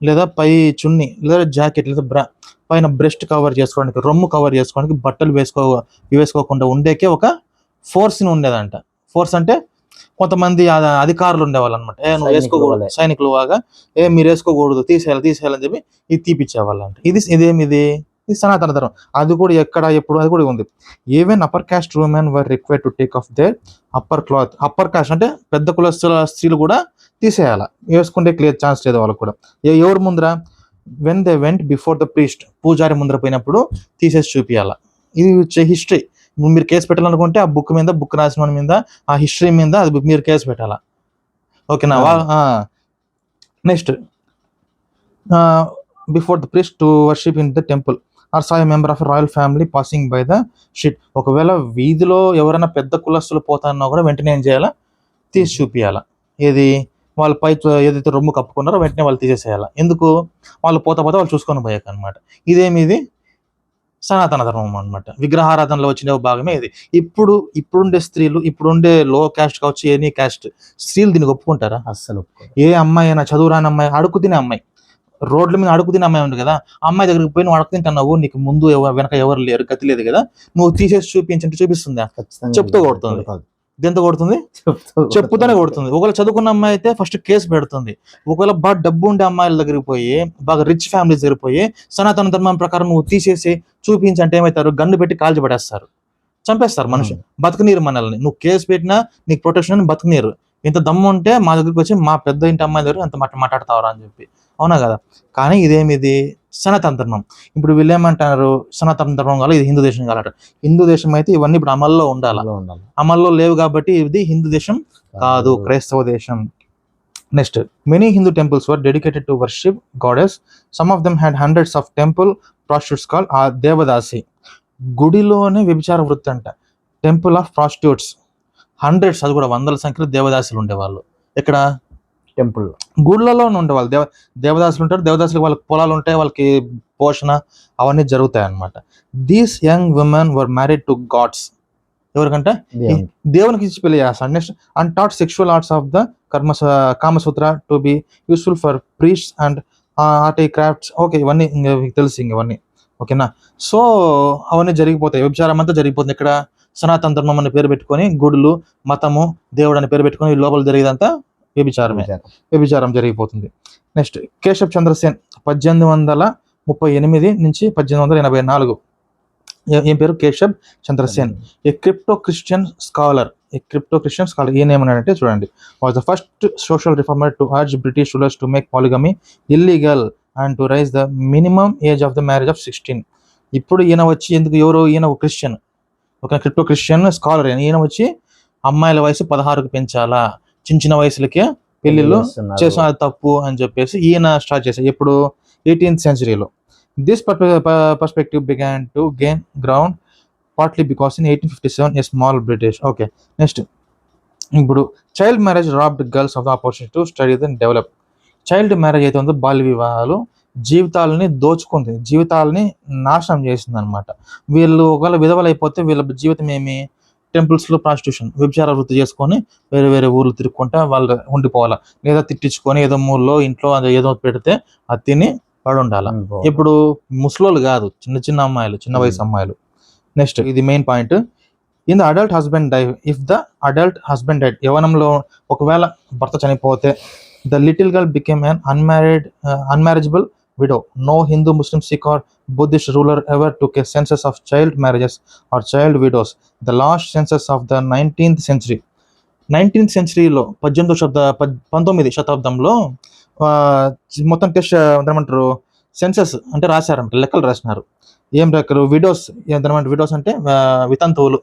లేదా పై చున్ని లేదా జాకెట్ లేదా పైన బ్రెస్ట్ కవర్ చేసుకోవడానికి, రొమ్ము కవర్ చేసుకోవడానికి బట్టలు వేసుకోకుండా ఉండేకే ఒక ఫోర్స్ని ఉండేదంట. ఫోర్స్ అంటే కొంతమంది అధికారులు ఉండేవాళ్ళు అనమాట, నువ్వు సైనికులు వేసుకోకూడదు, వాళ్ళే. సైనికులు బాగా మీరు వేసుకోకూడదు, తీసేయాలని చెప్పి ఇది తీపిచ్చేవాళ్ళు అంట. ఇది సనాతన ధర్మం. అది కూడా ఎక్కడ ఎప్పుడు అది కూడా ఉంది. Even upper caste women were required to take of their upper cloth. Upper caste అంటే పెద్ద కులస్తుల స్త్రీలు కూడా తీసేయాల, వేసుకుంటే క్లియర్ ఛాన్స్ లేదు వాళ్ళకు కూడా. ఎవరు ముందర, when they went before the priest, పూజారి ముందర పోయినప్పుడు తీసేసి చూపియాల. ఇది హిస్టరీ. మీరు కేసు పెట్టాలనుకుంటే ఆ బుక్ రాసిన వాడి మీద, ఆ హిస్టరీ మీద అది మీరు కేసు పెట్టాలా. ఓకేనా. Next, before the priest to worship in the temple or saw a member of royal family passing by the shit. ఒకవేళ వీధిలో ఎవరైనా పెద్ద కులస్తులు పోతాన్నా కూడా వెంటనే ఏం చేయాలా, తీసి చూపియాలా. ఏది, వాళ్ళ పై ఏదైతే రొమ్ము కప్పుకున్నారో వెంటనే వాళ్ళు తీసేసేయాలా. ఎందుకు, వాళ్ళు పోతా వాళ్ళు చూసుకొని పోయాక అనమాట. ఇది సనాతన ధర్మం అనమాట. విగ్రహారాధనలో వచ్చిన భాగమే ఇది. ఇప్పుడుండే స్త్రీలు, ఇప్పుడుండే లో క్యాస్ట్ కావచ్చు, ఎనీ క్యాస్ట్ స్త్రీలు దీనికి ఒప్పుకుంటారా? అస్సలు ఏ అమ్మాయి అయినా, చదువురాని అమ్మాయి, అడుగు తినే అమ్మాయి, రోడ్ల మీద అడుగు తినే అమ్మాయి ఉంది కదా, అమ్మాయి దగ్గరికి పోయి నువ్వు అడుగు తింటున్నావు, నీకు ముందు వెనక ఎవరు లేరు, గతి లేదు కదా, నువ్వు తీసేసి చూపించంటే చూపిస్తుందా? చెప్తూ కొడుతుంది. దెంతో కొడుతుంది, చెప్పుతూనే కొడుతుంది. ఒకవేళ చదువుకున్న అమ్మాయి అయితే ఫస్ట్ కేసు పెడుతుంది. ఒకవేళ బాగా డబ్బు ఉండే అమ్మాయిల దగ్గరికి పోయి, బాగా రిచ్ ఫ్యామిలీస్ దగ్గర పోయి సనాతన ధర్మం ప్రకారం నువ్వు తీసేసి చూపించంటే ఏమవుతారు, గన్ను పెట్టి కాల్చి పడేస్తారు, చంపేస్తారు మనుషులు. బతకనీరు మనల్ని. నువ్వు కేసు పెట్టినా నీకు ప్రొటెక్షన్ బతకనీరు. ఇంత దమ్ము ఉంటే మా దగ్గరికి వచ్చి మా పెద్ద ఇంటి అమ్మాయి దగ్గర ఎంత మాట్లాడతావరా అని చెప్పి. అవునా కదా. కానీ ఇదేమిది, సనాతన ధర్మం. ఇప్పుడు వీళ్ళు ఏమంటారు, సనాతన ధర్మం కాదు, ఇది హిందూ దేశం కాదట. హిందూ దేశం అయితే ఇవన్నీ ఇప్పుడు అమల్లో ఉండాలి. అమల్లో లేవు కాబట్టి ఇది హిందూ దేశం కాదు, క్రైస్తవ దేశం. Next, many Hindu temples were dedicated to worship goddess. Some of them had hundreds of temple prostitutes called ఆ దేవదాసి. గుడిలోనే వ్యభిచార వృత్తి అంట, టెంపుల్ ఆఫ్ ప్రాస్టిట్యూట్స్. హండ్రెడ్స్, అది కూడా వందల సంఖ్యలో దేవదాసులు ఉండేవాళ్ళు. ఇక్కడ టెంపుల్, గుళ్ళలో ఉండేవాళ్ళు దేవదాసులు ఉంటారు. దేవదాసులకు వాళ్ళకి పొలాలు ఉంటాయి, వాళ్ళకి పోషణ అవన్నీ జరుగుతాయి అన్నమాట. These young women were married to gods. ఎవరికంటే దేవునికి ఇచ్చి పెళ్లి చేస్తాడు. Next, and taught sexual arts of the Kamasutra to be useful for priests and art crafts. Okay, ఇవన్నీ తెలుసు ఇవన్నీ. ఓకేనా. సో అవన్నీ జరిగిపోతాయి, వ్యభిచారం అంతా జరిగిపోతుంది. ఇక్కడ సనాతన ధర్మం అనే పేరు పెట్టుకొని గుడులు, మతము, దేవుడు అనే పేరు పెట్టుకొని లోపల జరిగేదంతా వ్యభిచారం జరిగిపోతుంది. నెక్స్ట్, కేశవ్ చంద్రసేన్ 1838 నుంచి 1884. ఏం పేరు, Keshav Chandrasen. A crypto Christian scholar. ఈయన ఏమన్నాడంటే చూడండి, was the first social reformer to urge British rulers to make polygamy illegal and to raise the minimum age of the marriage of 16. ఇప్పుడు ఈయన వచ్చి ఈయన ఒక క్రిస్టియన్, ఒక క్రిప్టో క్రిస్టియన్ స్కాలర్. ఈయన వచ్చి అమ్మాయిల వయసు 16కు పెంచాలా, చిన్న వయసులకే పెళ్లిళ్ళు చేసిన తప్పు అని చెప్పేసి ఈయన స్టార్ట్ చేశారు. ఇప్పుడు 18th centuryలో. This perspective began to gain ground partly because in 1857 a small British. Okay, next, ఇప్పుడు child marriage robbed girls of the opportunity to study and develop. Child marriage అయితే ఉందో, బాల్య వివాహాలు జీవితాలని దోచుకుంది, జీవితాలని నాశనం చేసింది అనమాట. వీళ్ళు ఒకవేళ విధవలు అయిపోతే వీళ్ళ జీవితం ఏమి, టెంపుల్స్లో ప్రాస్టిట్యూషన్, వ్యభిచార వృత్తి చేసుకొని వేరే వేరే ఊర్లు తిరుగుకుంటా వాళ్ళు ఉండిపోవాలా, లేదా తిట్టించుకొని ఏదో మూలలో ఇంట్లో ఏదో పెడితే అది తిని పడి ఉండాలి. ఇప్పుడు ముసలోళ్ళు కాదు, చిన్న అమ్మాయిలు, చిన్న వయసు అమ్మాయిలు. నెక్స్ట్, ఇది main point. In the adult husband die, if the adult husband died, యవనంలో ఒకవేళ భర్త చనిపోతే, the little girl became an unmarriageable widow. No Hindu, Muslim, Sikh or Buddhist ruler ever took a census of child marriages or child widows. The last census of the 19th century. 19th centuryలో 19వ శతాబ్దంలో మొత్తం test ఏమంటారు, census అంటే రాశారంట, లెక్కలు రాసినారు. ఏం లెక్కలు, widows అంటే వితంతువులు.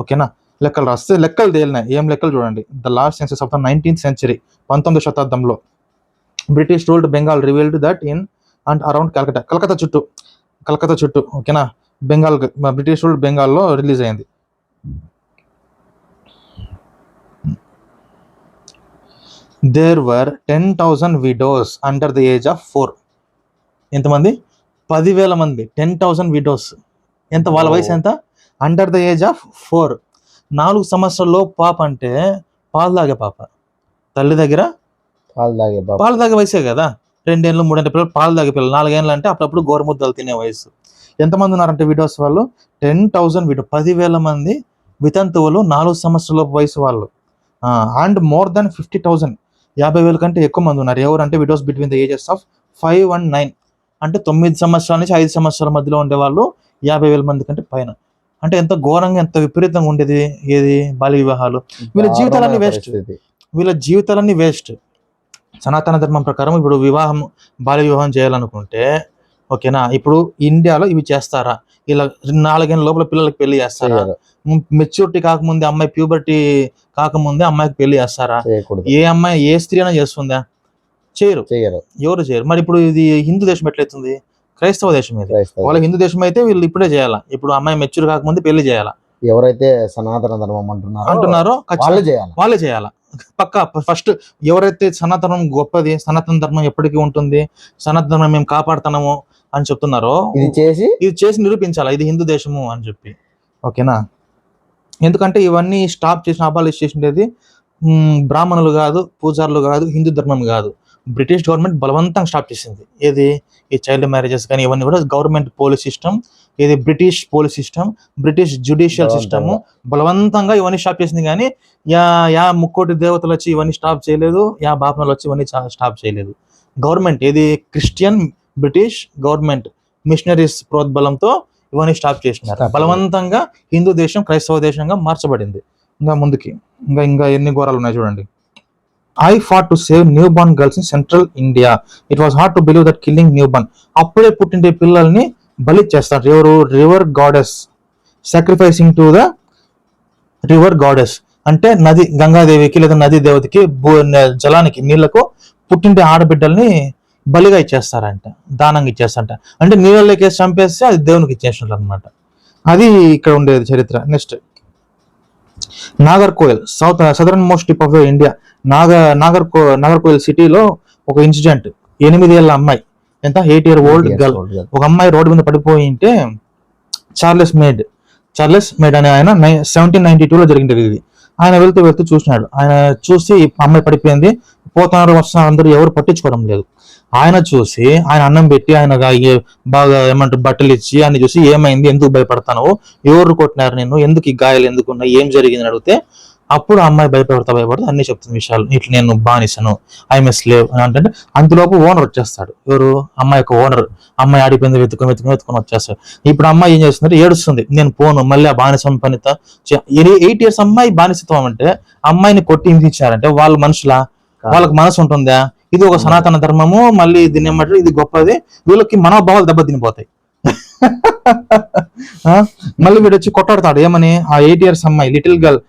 ఓకేనా, లెక్కలు రాస్తే లెక్కలు తేలినాయి. ఏం లెక్కలు చూడండి. The last census of the 19th century, 19వ శతాబ్దంలో British ruled Bengal revealed that in and around Calcutta చుట్టూ. ఓకేనా, బ్రిటిష్ రూల్డ్ బెంగాల్లో రిలీజ్ అయింది. There were 10,000 widows under the age of 4. ఎంతమంది, 10,000 మంది, 10,000 widows. ఎంత, వాళ్ళ వయసు ఎంత, అండర్ ద ఏజ్ ఆఫ్ 4. 4 సంవత్సరాల్లో పాప అంటే పాలు తాగే పాప, తల్లి దగ్గర పాలు తాగే వయసే కదా. 2 ఏళ్ళు 3 ఏళ్ళ పిల్లలు పాలు తాగే పిల్లలు, 4 ఏళ్ళు అంటే అప్పుడప్పుడు గోరుముద్దలు తినే వయసు. ఎంతమంది ఉన్నారంటే విడోస్ వాళ్ళు, 10,000 10,000 మంది వితంతువులు, 4 సంవత్సరాల వయసు వాళ్ళు. అండ్ మోర్ దాన్ 50,000, 50,000 కంటే ఎక్కువ మంది ఉన్నారు. ఎవరు అంటే widows between the ages of 5 and 9, అంటే 9 సంవత్సరాల నుంచి 5 సంవత్సరాల మధ్యలో ఉండే వాళ్ళు 50,000 మంది కంటే పైన. అంటే ఎంత ఘోరంగా, ఎంత విపరీతంగా ఉండేది ఏది బాల్య వివాహాలు. వీళ్ళ జీవితాలన్నీ వేస్ట్, వీళ్ళ జీవితాలన్నీ వేస్ట్. సనాతన ధర్మం ప్రకారం ఇప్పుడు వివాహం, బాల్య వివాహం చేయాలనుకుంటే ఓకేనా, ఇప్పుడు ఇండియాలో ఇవి చేస్తారా? ఇలా 4 ఏళ్ళ లోపల పిల్లలకి పెళ్లి చేస్తారా? మెచ్యూరిటీ కాకముందే అమ్మాయి, ప్యూబర్టీ కాకముందే అమ్మాయికి పెళ్లి చేస్తారా? ఏ అమ్మాయి, ఏ స్త్రీ అయినా చేస్తుందా? చేయరు, ఎవరు చేయరు. మరి ఇప్పుడు ఇది హిందూ దేశం ఎట్లయితుంది? క్రైస్తవ దేశం ఇది. వాళ్ళ హిందూ దేశం అయితే వీళ్ళు ఇప్పుడే చేయాలా, ఇప్పుడు అమ్మాయి మెచ్యూర్ కాకముందే పెళ్లి చేయాలా. ఎవరైతే సనాతన ధర్మం అంటున్నారో వాళ్ళే చేయాలా పక్కా. ఫస్ట్ ఎవరైతే సనాతనం గొప్పది, సనాతన ధర్మం ఎప్పటికీ ఉంటుంది, సనాతన ధర్మం మేము కాపాడుతున్నాము అని చెప్తున్నారో ఇది చేసి నిరూపించాలా ఇది హిందూ దేశము అని చెప్పి. ఓకేనా, ఎందుకంటే ఇవన్నీ స్టాప్ చేసిన, అబాలిష్ చేసినది బ్రాహ్మణులు కాదు, పూజారులు కాదు, హిందూ ధర్మం కాదు, బ్రిటిష్ గవర్నమెంట్ బలవంతంగా స్టాప్ చేసింది. ఏది ఈ చైల్డ్ మ్యారేజెస్ కానీ ఇవన్నీ కూడా గవర్నమెంట్ పోలీస్ సిస్టమ్, ఇది British police system, British judicial system బలవంతంగా ఇవన్నీ స్టాప్ చేసింది. కానీ యా ముక్కోటి దేవతలు వచ్చి ఇవన్నీ స్టాప్ చేయలేదు, యా బాపనలు వచ్చి ఇవన్నీ స్టాప్ చేయలేదు. గవర్నమెంట్ ఏది క్రిస్టియన్ బ్రిటిష్ గవర్నమెంట్ మిషనరీస్ ప్రోద్బలంతో ఇవన్నీ స్టాప్ చేసినారు. బలవంతంగా హిందూ దేశం క్రైస్తవ దేశంగా మార్చబడింది. ఇంకా ముందుకి ఇంకా ఎన్ని ఘోరాలు ఉన్నాయి చూడండి. I fought to save newborn girls in central India. It was hard to believe that killing newborn. అప్పుడే పుట్టిండే పిల్లల్ని బలి చేస్తారు. ఎవరు? River goddess, sacrificing to the river goddess. అంటే నది, గంగాదేవికి లేదా నదీ దేవతకి, జలానికి, నీళ్లకు పుట్టిండే ఆడబిడ్డల్ని బలిగా ఇచ్చేస్తారంట, దానంగా ఇచ్చేస్తారంట. అంటే నీళ్ళలోకి చంపేస్తే అది దేవునికి ఇచ్చేసినట్లు అనమాట. అది ఇక్కడ ఉండేది చరిత్ర. Next Nagercoil, southern most tip of India. Nagercoil సిటీలో ఒక ఇన్సిడెంట్. 8 ఏళ్ల అమ్మాయి, ఎంత 8 year old గర్ల్, ఒక అమ్మాయి రోడ్డు మీద పడిపోయి ఉంటే చార్లెస్ మేడ్ అనే ఆయన 1792లో జరిగింది ఇది. ఆయన వెళ్తూ చూసినాడు. ఆయన చూసి అమ్మాయి పడిపోయింది, పోతున్నారు వస్తున్నారు, అందరూ ఎవరు పట్టించుకోవడం లేదు. ఆయన చూసి ఆయన అన్నం పెట్టి ఆయన బాగా ఏమంటారు బట్టలు ఇచ్చి ఆయన చూసి ఏమైంది, ఎందుకు భయపడతాను, ఎవరు కొట్టినారు నేను, ఎందుకు ఈ గాయాలు ఎందుకున్నాయి, ఏం జరిగిందని అడిగితే అప్పుడు అమ్మాయి భయపడతా అన్ని చెప్తున్న విషయాలు. ఇట్లా నేను బానిసను, ఐఎమ్ ఏ స్లేవ్ అని అంటే అంతలోపు ఓనర్ వచ్చేస్తాడు. ఎవరు? అమ్మాయి యొక్క ఓనర్. అమ్మాయి ఆడిపోయింది, వెతుకొని వచ్చేస్తాడు. ఇప్పుడు అమ్మాయి ఏం చేస్తుందంటే ఏడుస్తుంది, నేను పోను, మళ్ళీ ఆ బానిసం పనిత. 8 years అమ్మాయి బానిసత్వం అంటే అమ్మాయిని కొట్టి హింసించారంటే వాళ్ళు మనుషులా? వాళ్ళకి మనసు ఉంటుందా? ఇది ఒక సనాతన ధర్మము, మళ్ళీ దీన్ని ఏమంటారు ఇది గొప్పది, వీళ్ళకి మనోభావాలు దెబ్బతినిపోతాయి. మళ్ళీ వీడు వచ్చి కొట్టాడతాడు. ఏమని? ఆ 8 years అమ్మాయి little girl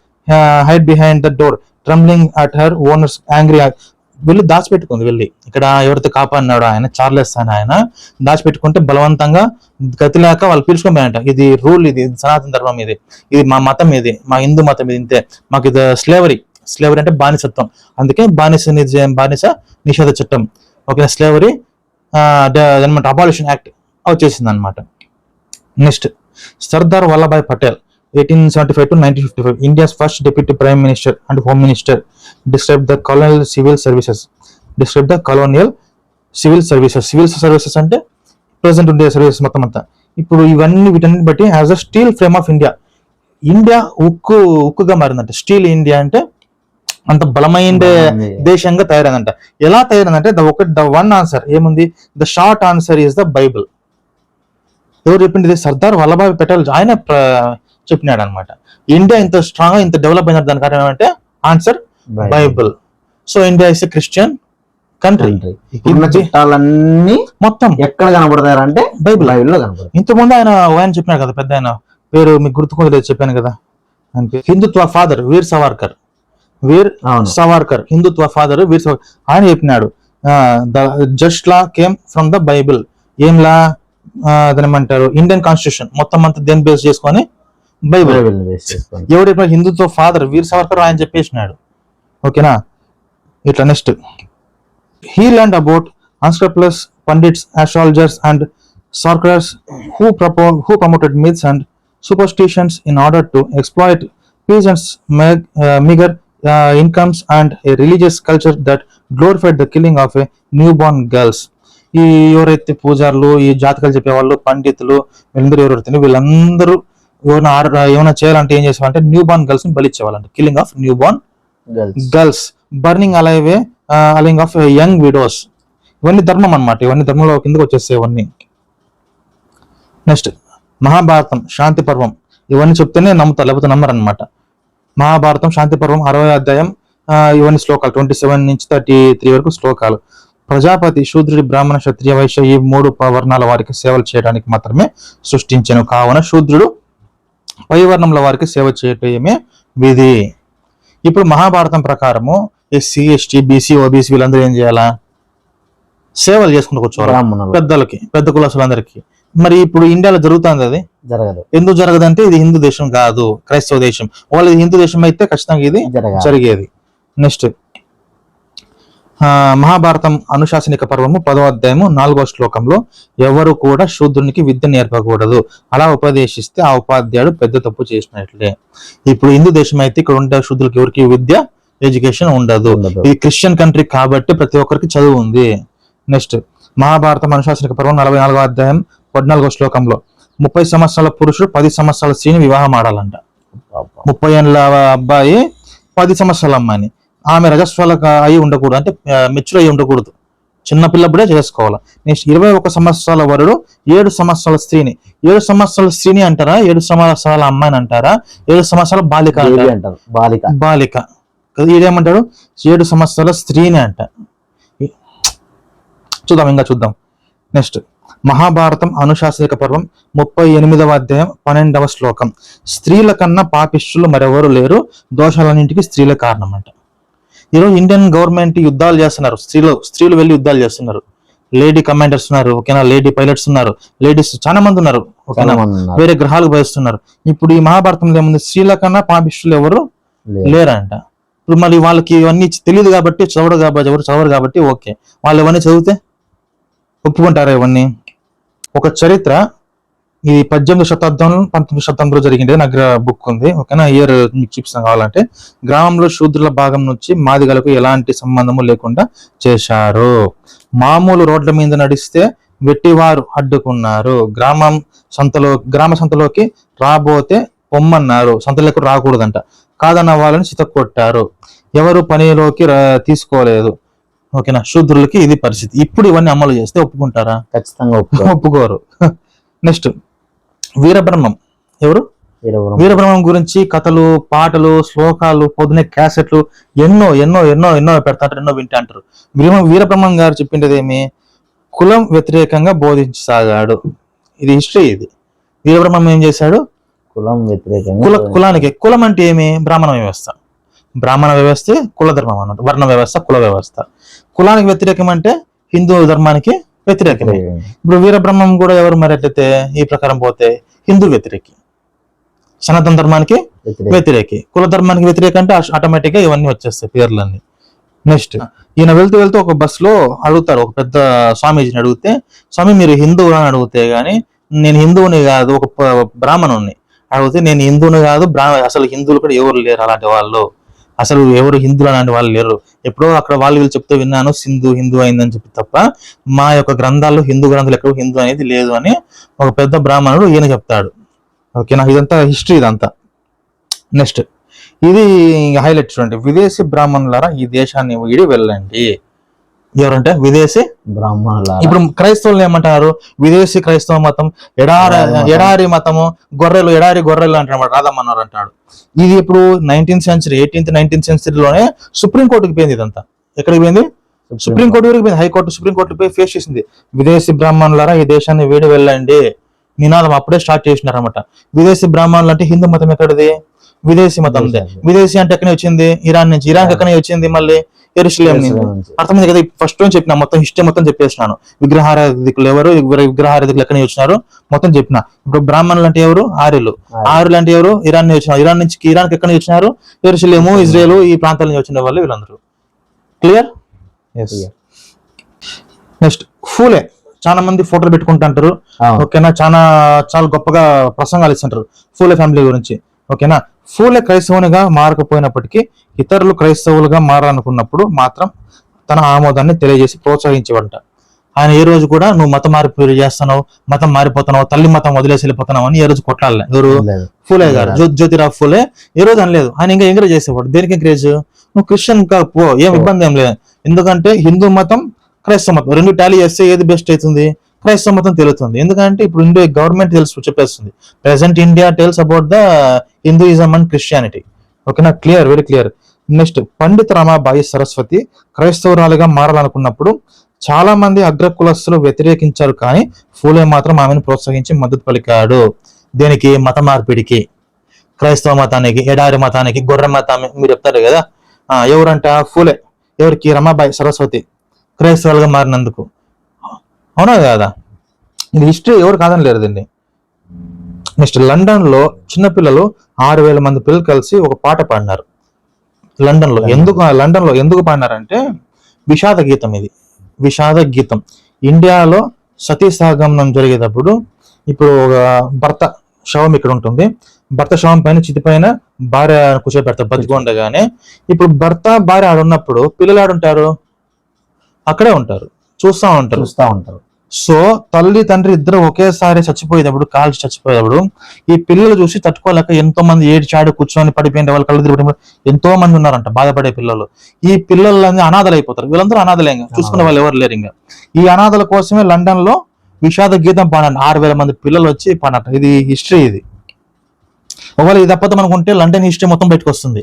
hide behind the door trembling at her owners angry. వెళ్ళి దాచిపెట్టుకుంది. వెళ్ళి ఇక్కడ ఎవరితో కాపాడినాడు ఆయన, చార్లెస్ అని ఆయన దాచిపెట్టుకుంటే బలవంతంగా గతి లేక వాళ్ళు పిలుచుకోమంట. ఇది రూల్, ఇది సనాతన ధర్మం, ఇది మా మతం, ఇది మా హిందూ మతం, ఇది ఇంతే, మాకు ఇది స్లేవరీ అంటే బానిసత్వం. అందుకే బానిస నిషేధ చట్టం, ఓకే, స్లేవరీ అనమాట, అబాలిషన్ యాక్ట్ వచ్చేసింది అనమాట. Next Sardar Vallabhbhai Patel 1875 to 1955, India's first deputy prime minister and home minister, described the colonial civil services. Civil services అంటే ప్రెసెంట్ ఉండే సర్వీసెస్ మొత్తం అంతా. ఇప్పుడు వీటన్ని బట్టి as a steel frame of India ఉక్కుగా మారిందంట. స్టీల్ ఇండియా అంటే అంత బలమైన దేశంగా తయారైందంట. ఎలా తయారైందంటే ద వన్ ఆన్సర్ ఏముంది? The short answer is the Bible. ఎవరు చెప్పింది? సర్దార్ వల్లభాయ్ పటేల్ ఆయన చెప్పినాడు అనమాట. ఇండియా ఇంత స్ట్రాంగ్ గా ఇంత డెవలప్ అయిన దాని కారణం ఏంటంటే answer Bible. So India is a Christian country. చట్టాలన్నీ మొత్తం ఎక్కడ కనబడతారంటే బైబుల్లో కనబడతాయి. ఇంతకుముందు ఆయన చెప్పినాడు కదా, పెద్ద ఆయన పేరు మీకు గుర్తుకోలేదు, చెప్పాను కదా, హిందుత్వ ఫాదర్ వీర్ సవార్కర్, హిందుత్వ ఫాదర్ వీర్ సవార్కర్. ఆయన చెప్పినాడు the just law came from the Bible. ఏం లా? దాని ఏమంటారు? ఇండియన్ కాన్స్టిట్యూషన్ మొత్తం అంతా దేని బేస్ చేసుకొని బైబిల్. ఎవరు? హిందుత్వ ఫాదర్ వీర్ సవర్కర్ ఆయన చెప్పేసినాడు. ఓకేనా, ఇట్లా next he learned about unscrupulous pundits, astrologers and sorcerers who promoted myths and superstitions in order to exploit peasants' meager incomes and a religious culture that glorified the killing of a newborn girls. ఈ ఎవరైతే పూజారులు, ఈ జాతకాలు చెప్పేవాళ్ళు, పండితులు, వీళ్ళందరూ ఏమైనా చేయాలంటే ఏం చేసేవాళ్ళంటే న్యూ బార్న్ గర్ల్స్ ని బలిచ్చేవాళ్ళంట. Killing of new born girls, burning alive అలింగ్ ఆఫ్ యంగ్ విడోస్. ఇవన్నీ ధర్మం అన్నమాట. ఇవన్నీ ధర్మంలో కిందకు వచ్చేస్తాయి ఇవన్నీ. నెక్స్ట్ మహాభారతం శాంతి పర్వం. ఇవన్నీ చెప్తేనే నమ్ముతారు, లేకపోతే నమ్మరు అనమాట. మహాభారతం శాంతి పర్వం 60వ అధ్యాయం. ఇవన్నీ శ్లోకాలు 27 నుంచి 33 వరకు శ్లోకాలు. ప్రజాపతి శూద్రుడి, బ్రాహ్మణ, క్షత్రియ, వైశ్య ఈ 3 వర్ణాల వారికి సేవలు చేయడానికి మాత్రమే సృష్టించాను. కావున శూద్రుడు పై వర్ణంలో వారికి సేవ చేయటమే విధి. ఇప్పుడు మహాభారతం ప్రకారము ఎస్సీ, ఎస్టీ, బీసీ, ఓబీసీ వీళ్ళందరూ ఏం చేయాలా? సేవలు చేసుకుంటూ కూర్చోవాలి పెద్దలకి, పెద్ద కులస్తులందరికీ. మరి ఇప్పుడు ఇండియాలో జరుగుతుంది, అది జరగదు. ఎందుకు జరగదంటే ఇది హిందూ దేశం కాదు, క్రైస్తవ దేశం. వాళ్ళు హిందూ దేశం అయితే ఖచ్చితంగా ఇది జరిగేది. నెక్స్ట్ మహాభారతం అనుశాసనిక పర్వము 10వ అధ్యాయము 4వ శ్లోకంలో ఎవరు కూడా శూద్రునికి విద్య నేర్పకూడదు, అలా ఉపదేశిస్తే ఆ ఉపాధ్యాయుడు పెద్ద తప్పు చేసినట్లే. ఇప్పుడు హిందూ దేశం అయితే ఇక్కడ ఉండే శూద్రులకి ఎవరికి విద్య, ఎడ్యుకేషన్ ఉండదు. ఇది క్రిస్టియన్ కంట్రీ కాబట్టి ప్రతి ఒక్కరికి చదువు ఉంది. నెక్స్ట్ మహాభారతం అనుశాసనిక పర్వం 44వ అధ్యాయం 14వ శ్లోకంలో 30 సంవత్సరాల పురుషుడు 10 సంవత్సరాల స్త్రీని వివాహం ఆడాలంట. 30 ఏళ్ళ అబ్బాయి 10 సంవత్సరాల అమ్మాయిని. ఆమె రజస్వల అయి ఉండకూడదు, అంటే మెచ్యూర్ అయి ఉండకూడదు, చిన్న పిల్లప్పుడే చేసుకోవాలి. నెక్స్ట్ 21 సంవత్సరాల వరుడు 7 సంవత్సరాల స్త్రీని. 7 సంవత్సరాల స్త్రీని అంటారా, 7 సంవత్సరాల అమ్మాయిని అంటారా, 7 సంవత్సరాల బాలిక అంటారు. బాలిక ఇదేమంటాడు, 7 సంవత్సరాల స్త్రీని అంట. చూద్దాం. నెక్స్ట్ మహాభారతం అనుశాసనిక పర్వం 38వ అధ్యాయం 12వ శ్లోకం. స్త్రీల కన్నా పాపిష్టులు మరెవరు లేరు, దోషాలన్నింటికి స్త్రీల కారణం అంట. ఈరోజు ఇండియన్ గవర్నమెంట్ యుద్ధాలు చేస్తున్నారు, స్త్రీలు వెళ్ళి యుద్ధాలు చేస్తున్నారు. లేడీ కమాండర్స్ ఉన్నారు, ఓకేనా, లేడీ పైలట్స్ ఉన్నారు, లేడీస్ చాలా మంది ఉన్నారు, ఓకేనా, వేరే గ్రహాలకు పోయిస్తున్నారు. ఇప్పుడు ఈ మహాభారతంలో ఏముంది, స్త్రీల కన్నా పాపిష్టులు ఎవరు లేరంట. ఇప్పుడు మరి వాళ్ళకి ఇవన్నీ తెలియదు కాబట్టి, ఎవరు చదవరు కాబట్టి ఓకే, వాళ్ళు ఇవన్నీ చదివితే ఒప్పుకుంటారా ఇవన్నీ? ఒక చరిత్ర, ఇది 18వ శతాబ్దం 19వ శతాబ్దంలో జరిగింది. నా దగ్గర బుక్ ఉంది, ఓకేనా, ఇయర్ మీకు చూపిస్తాం కావాలంటే. గ్రామంలో శూద్రుల భాగం నుంచి మాదిగలకు ఎలాంటి సంబంధము లేకుండా చేశారు. మామూలు రోడ్ల మీద నడిస్తే వెట్టివారు అడ్డుకున్నారు. గ్రామ సంతలోకి రాబోతే పొమ్మన్నారు, సంతలోకి రాకూడదంట. కాదన్న వాళ్ళని చితక్కొట్టారు, ఎవరు పనిలోకి తీసుకోలేదు, ఓకేనా. శూద్రులకి ఇది పరిస్థితి. ఇప్పుడు ఇవన్నీ అమలు చేస్తే ఒప్పుకుంటారా? ఖచ్చితంగా ఒప్పుకోరు. నెక్స్ట్ వీరబ్రహ్మం. ఎవరు? వీరబ్రహ్మం గురించి కథలు, పాటలు, శ్లోకాలు, పొద్దునే క్యాసెట్లు ఎన్నో ఎన్నో ఎన్నో ఎన్నో పెడతాంటారు, ఎన్నో వింటా అంటారు. వీరబ్రహ్మం గారు చెప్పిండేది ఏమి, కులం వ్యతిరేకంగా బోధించసాగాడు. ఇది హిస్టరీ. ఇది వీరబ్రహ్మం ఏం చేశాడు? కులం వ్యతిరేకంగా. కులానికి కులం అంటే ఏమి? బ్రాహ్మణ వ్యవస్థ. బ్రాహ్మణ వ్యవస్థ కుల ధర్మం అన్నట్టు, వర్ణ వ్యవస్థ కుల వ్యవస్థ. కులానికి వ్యతిరేకం అంటే హిందూ ధర్మానికి వ్యతిరేకమే. ఇప్పుడు వీరబ్రహ్మం కూడా ఎవరు మరి అట్లయితే ఈ ప్రకారం పోతే హిందూ వ్యతిరేకి, సనాతన ధర్మానికి వ్యతిరేకి, కుల ధర్మానికి వ్యతిరేక అంటే ఆటోమేటిక్ గా ఇవన్నీ వచ్చేస్తాయి పేర్లన్నీ. నెక్స్ట్ ఈయన వెళ్తూ ఒక బస్ లో అడుగుతారు, ఒక పెద్ద స్వామీజీని అడిగితే, స్వామి మీరు హిందువు అని అడిగితే గాని, నేను హిందువుని కాదు, ఒక బ్రాహ్మణుని అడిగితే, నేను హిందువుని కాదు, అసలు హిందువులు కూడా ఎవరు లేరు, అలాంటి వాళ్ళు అసలు ఎవరు హిందువులు అలాంటి వాళ్ళు లేరు. ఎప్పుడో అక్కడ వీళ్ళు చెప్తే విన్నాను, హిందూ అయిందని చెప్పి తప్ప మా యొక్క గ్రంథాల్లో హిందూ గ్రంథాలు ఎక్కడ హిందూ అనేది లేదు అని ఒక పెద్ద బ్రాహ్మణుడు ఈయన చెప్తాడు, ఓకేనా. ఇదంతా హిస్టరీ ఇదంతా. నెక్స్ట్ ఇది హైలైట్ చూడండి, విదేశీ బ్రాహ్మణులారా ఈ దేశాన్ని వీడి వెళ్ళండి. ఎవరంటే విదేశీ బ్రాహ్మణుల. ఇప్పుడు క్రైస్తవులు ఏమంటారు, విదేశీ క్రైస్తవ మతం, ఎడారి మతము, ఎడారి గొర్రెలు అంటారు, రాధమ్మన్నారు అంటాడు. ఇది ఇప్పుడు 18th సెంచరీ 19th సెంచరీలోనే సుప్రీంకోర్టుకి పోయింది. ఇదంతా ఎక్కడికి పోయింది? సుప్రీంకోర్టు వరకు పోయింది. హైకోర్టు సుప్రీంకోర్టు పోయి ఫేస్ చేసింది. విదేశీ బ్రాహ్మణులారా ఈ దేశాన్ని వీడి వెళ్ళండి నినాదం అప్పుడే స్టార్ట్ చేసినారు అనమాట. విదేశీ బ్రాహ్మణులు అంటే హిందూ మతం ఎక్కడిది? విదేశీ మతం. విదేశీ అంటే ఎక్కడి వచ్చింది? ఇరాన్ నుంచి. ఇరాన్ ఎక్కడి వచ్చింది? మళ్ళీ యెరూషలేం నుంచి. అర్థమైంది కదా? ఫస్ట్ నుంచి చెప్పిన మొత్తం హిస్టరీ మొత్తం చెప్పేసినాను. విగ్రహారాధికులు ఎవరు, విగ్రహారాధికులు ఎక్కడి వచ్చినారు మొత్తం చెప్పిన. ఇప్పుడు బ్రాహ్మణులు అంటే ఎవరు? ఆర్యులు. ఆర్యులు అంటే ఎవరు? ఇరాన్ నుంచి వచ్చినారు. ఇరాన్ నుంచి ఇరాన్కి ఎక్కడి వచ్చినారు? యెరూషలేము, ఇజ్రాయెల్ ఈ ప్రాంతాల నుంచి వచ్చిన వాళ్ళు వీళ్ళందరూ. క్లియర్? నెక్స్ట్ ఫూలే. చాలా మంది ఫోటోలు పెట్టుకుంటుంటారు, ఓకేనా. చాలా గొప్పగా ప్రసంగాలు ఇస్తుంటారు ఫూలే ఫ్యామిలీ గురించి, ఓకేనా. ఫూలే క్రైస్తవునిగా మారకపోయినప్పటికీ ఇతరులు క్రైస్తవులుగా మారాలనుకున్నప్పుడు మాత్రం తన ఆమోదాన్ని తెలియజేసి ప్రోత్సహించేవాడంట. ఆయన ఏ రోజు కూడా నువ్వు మత మార్పు చేస్తున్నావు, మతం మారిపోతున్నావు, తల్లి మతం వదిలేసి వెళ్ళిపోతున్నావు అని ఏ రోజు కొట్లాడలే. ఎవరు? ఫూలే గారు, జ్యోతిరావు ఫూలే ఏ రోజు అనలేదు. ఆయన ఇంకా ఎంకరేజ్ చేసేవాడు. దేనికి ఎంకరేజ్? నువ్వు క్రిస్టియన్ పో, ఏం ఇబ్బంది ఏం లేదు. ఎందుకంటే హిందూ మతం, క్రైస్తవ మతం రెండు టాలీ చేస్తే ఏది బెస్ట్ అవుతుంది? క్రైస్తవ మతం తెలుస్తుంది. ఎందుకంటే ఇప్పుడు ఇండియా గవర్నమెంట్ చెప్పేస్తుంది, present India tells about the Hinduism and Christianity. ఓకేనా? Clear, very clear. Next, Pandita Ramabai Saraswati క్రైస్తవురాలుగా మారాలనుకున్నప్పుడు చాలా మంది అగ్రకులస్తులు వ్యతిరేకించారు, కానీ ఫూలే మాత్రం ఆమెను ప్రోత్సహించి మద్దతు పలికాడు. దేనికి? మత మార్పిడికి, క్రైస్తవ మతానికి, ఎడారి మతానికి, గొర్రె మతాన్ని మీరు చెప్తారు కదా. ఎవరంట? ఫూలే. ఎవరికి? రమాబాయి సరస్వతి క్రైస్తవులుగా మారినందుకు. అవునా కదా? ఇది హిస్టరీ, ఎవరు కాదని లేరు దీన్ని. నెక్స్ట్, లండన్ లో చిన్నపిల్లలు 6,000 మంది పిల్లలు కలిసి ఒక పాట పాడినారు లండన్ లో. ఎందుకు పాడినారంటే విషాద గీతం. ఇది విషాద గీతం. ఇండియాలో సతీ సహగమనం జరిగేటప్పుడు ఇప్పుడు ఒక భర్త శవం ఇక్కడ ఉంటుంది, భర్త శవం పైన చితి పైన భార్య కూర్చోబెడతారు బతికొండగానే. ఇప్పుడు భర్త భార్య ఆడున్నప్పుడు పిల్లలు ఆడుంటారు, అక్కడే ఉంటారు, చూస్తూ ఉంటారు. సో తల్లి తండ్రి ఇద్దరు ఒకేసారి చచ్చిపోయేటప్పుడు, కాల్చి చచ్చిపోయేటప్పుడు ఈ పిల్లలు చూసి తట్టుకోలేక ఎంతో మంది ఏడ్చాడు, కూర్చొని పడిపోయిన వాళ్ళు కళ్ళు తిరిగి ఎంతో మంది ఉన్నారంట బాధపడే పిల్లలు. ఈ పిల్లలన్నీ అనాథలు అయిపోతారు. వీళ్ళందరూ అనాథలే, ఇంకా చూసుకునే వాళ్ళు ఎవరు లేరు. ఇంకా ఈ అనాథల కోసమే లండన్ లో విషాద గీతం పాడండి. 6,000 మంది పిల్లలు వచ్చి పాడట. ఇది హిస్టరీ. ఇది ఒకవేళ ఇది తప్పదు అనుకుంటే లండన్ హిస్టరీ మొత్తం బయటకు వస్తుంది.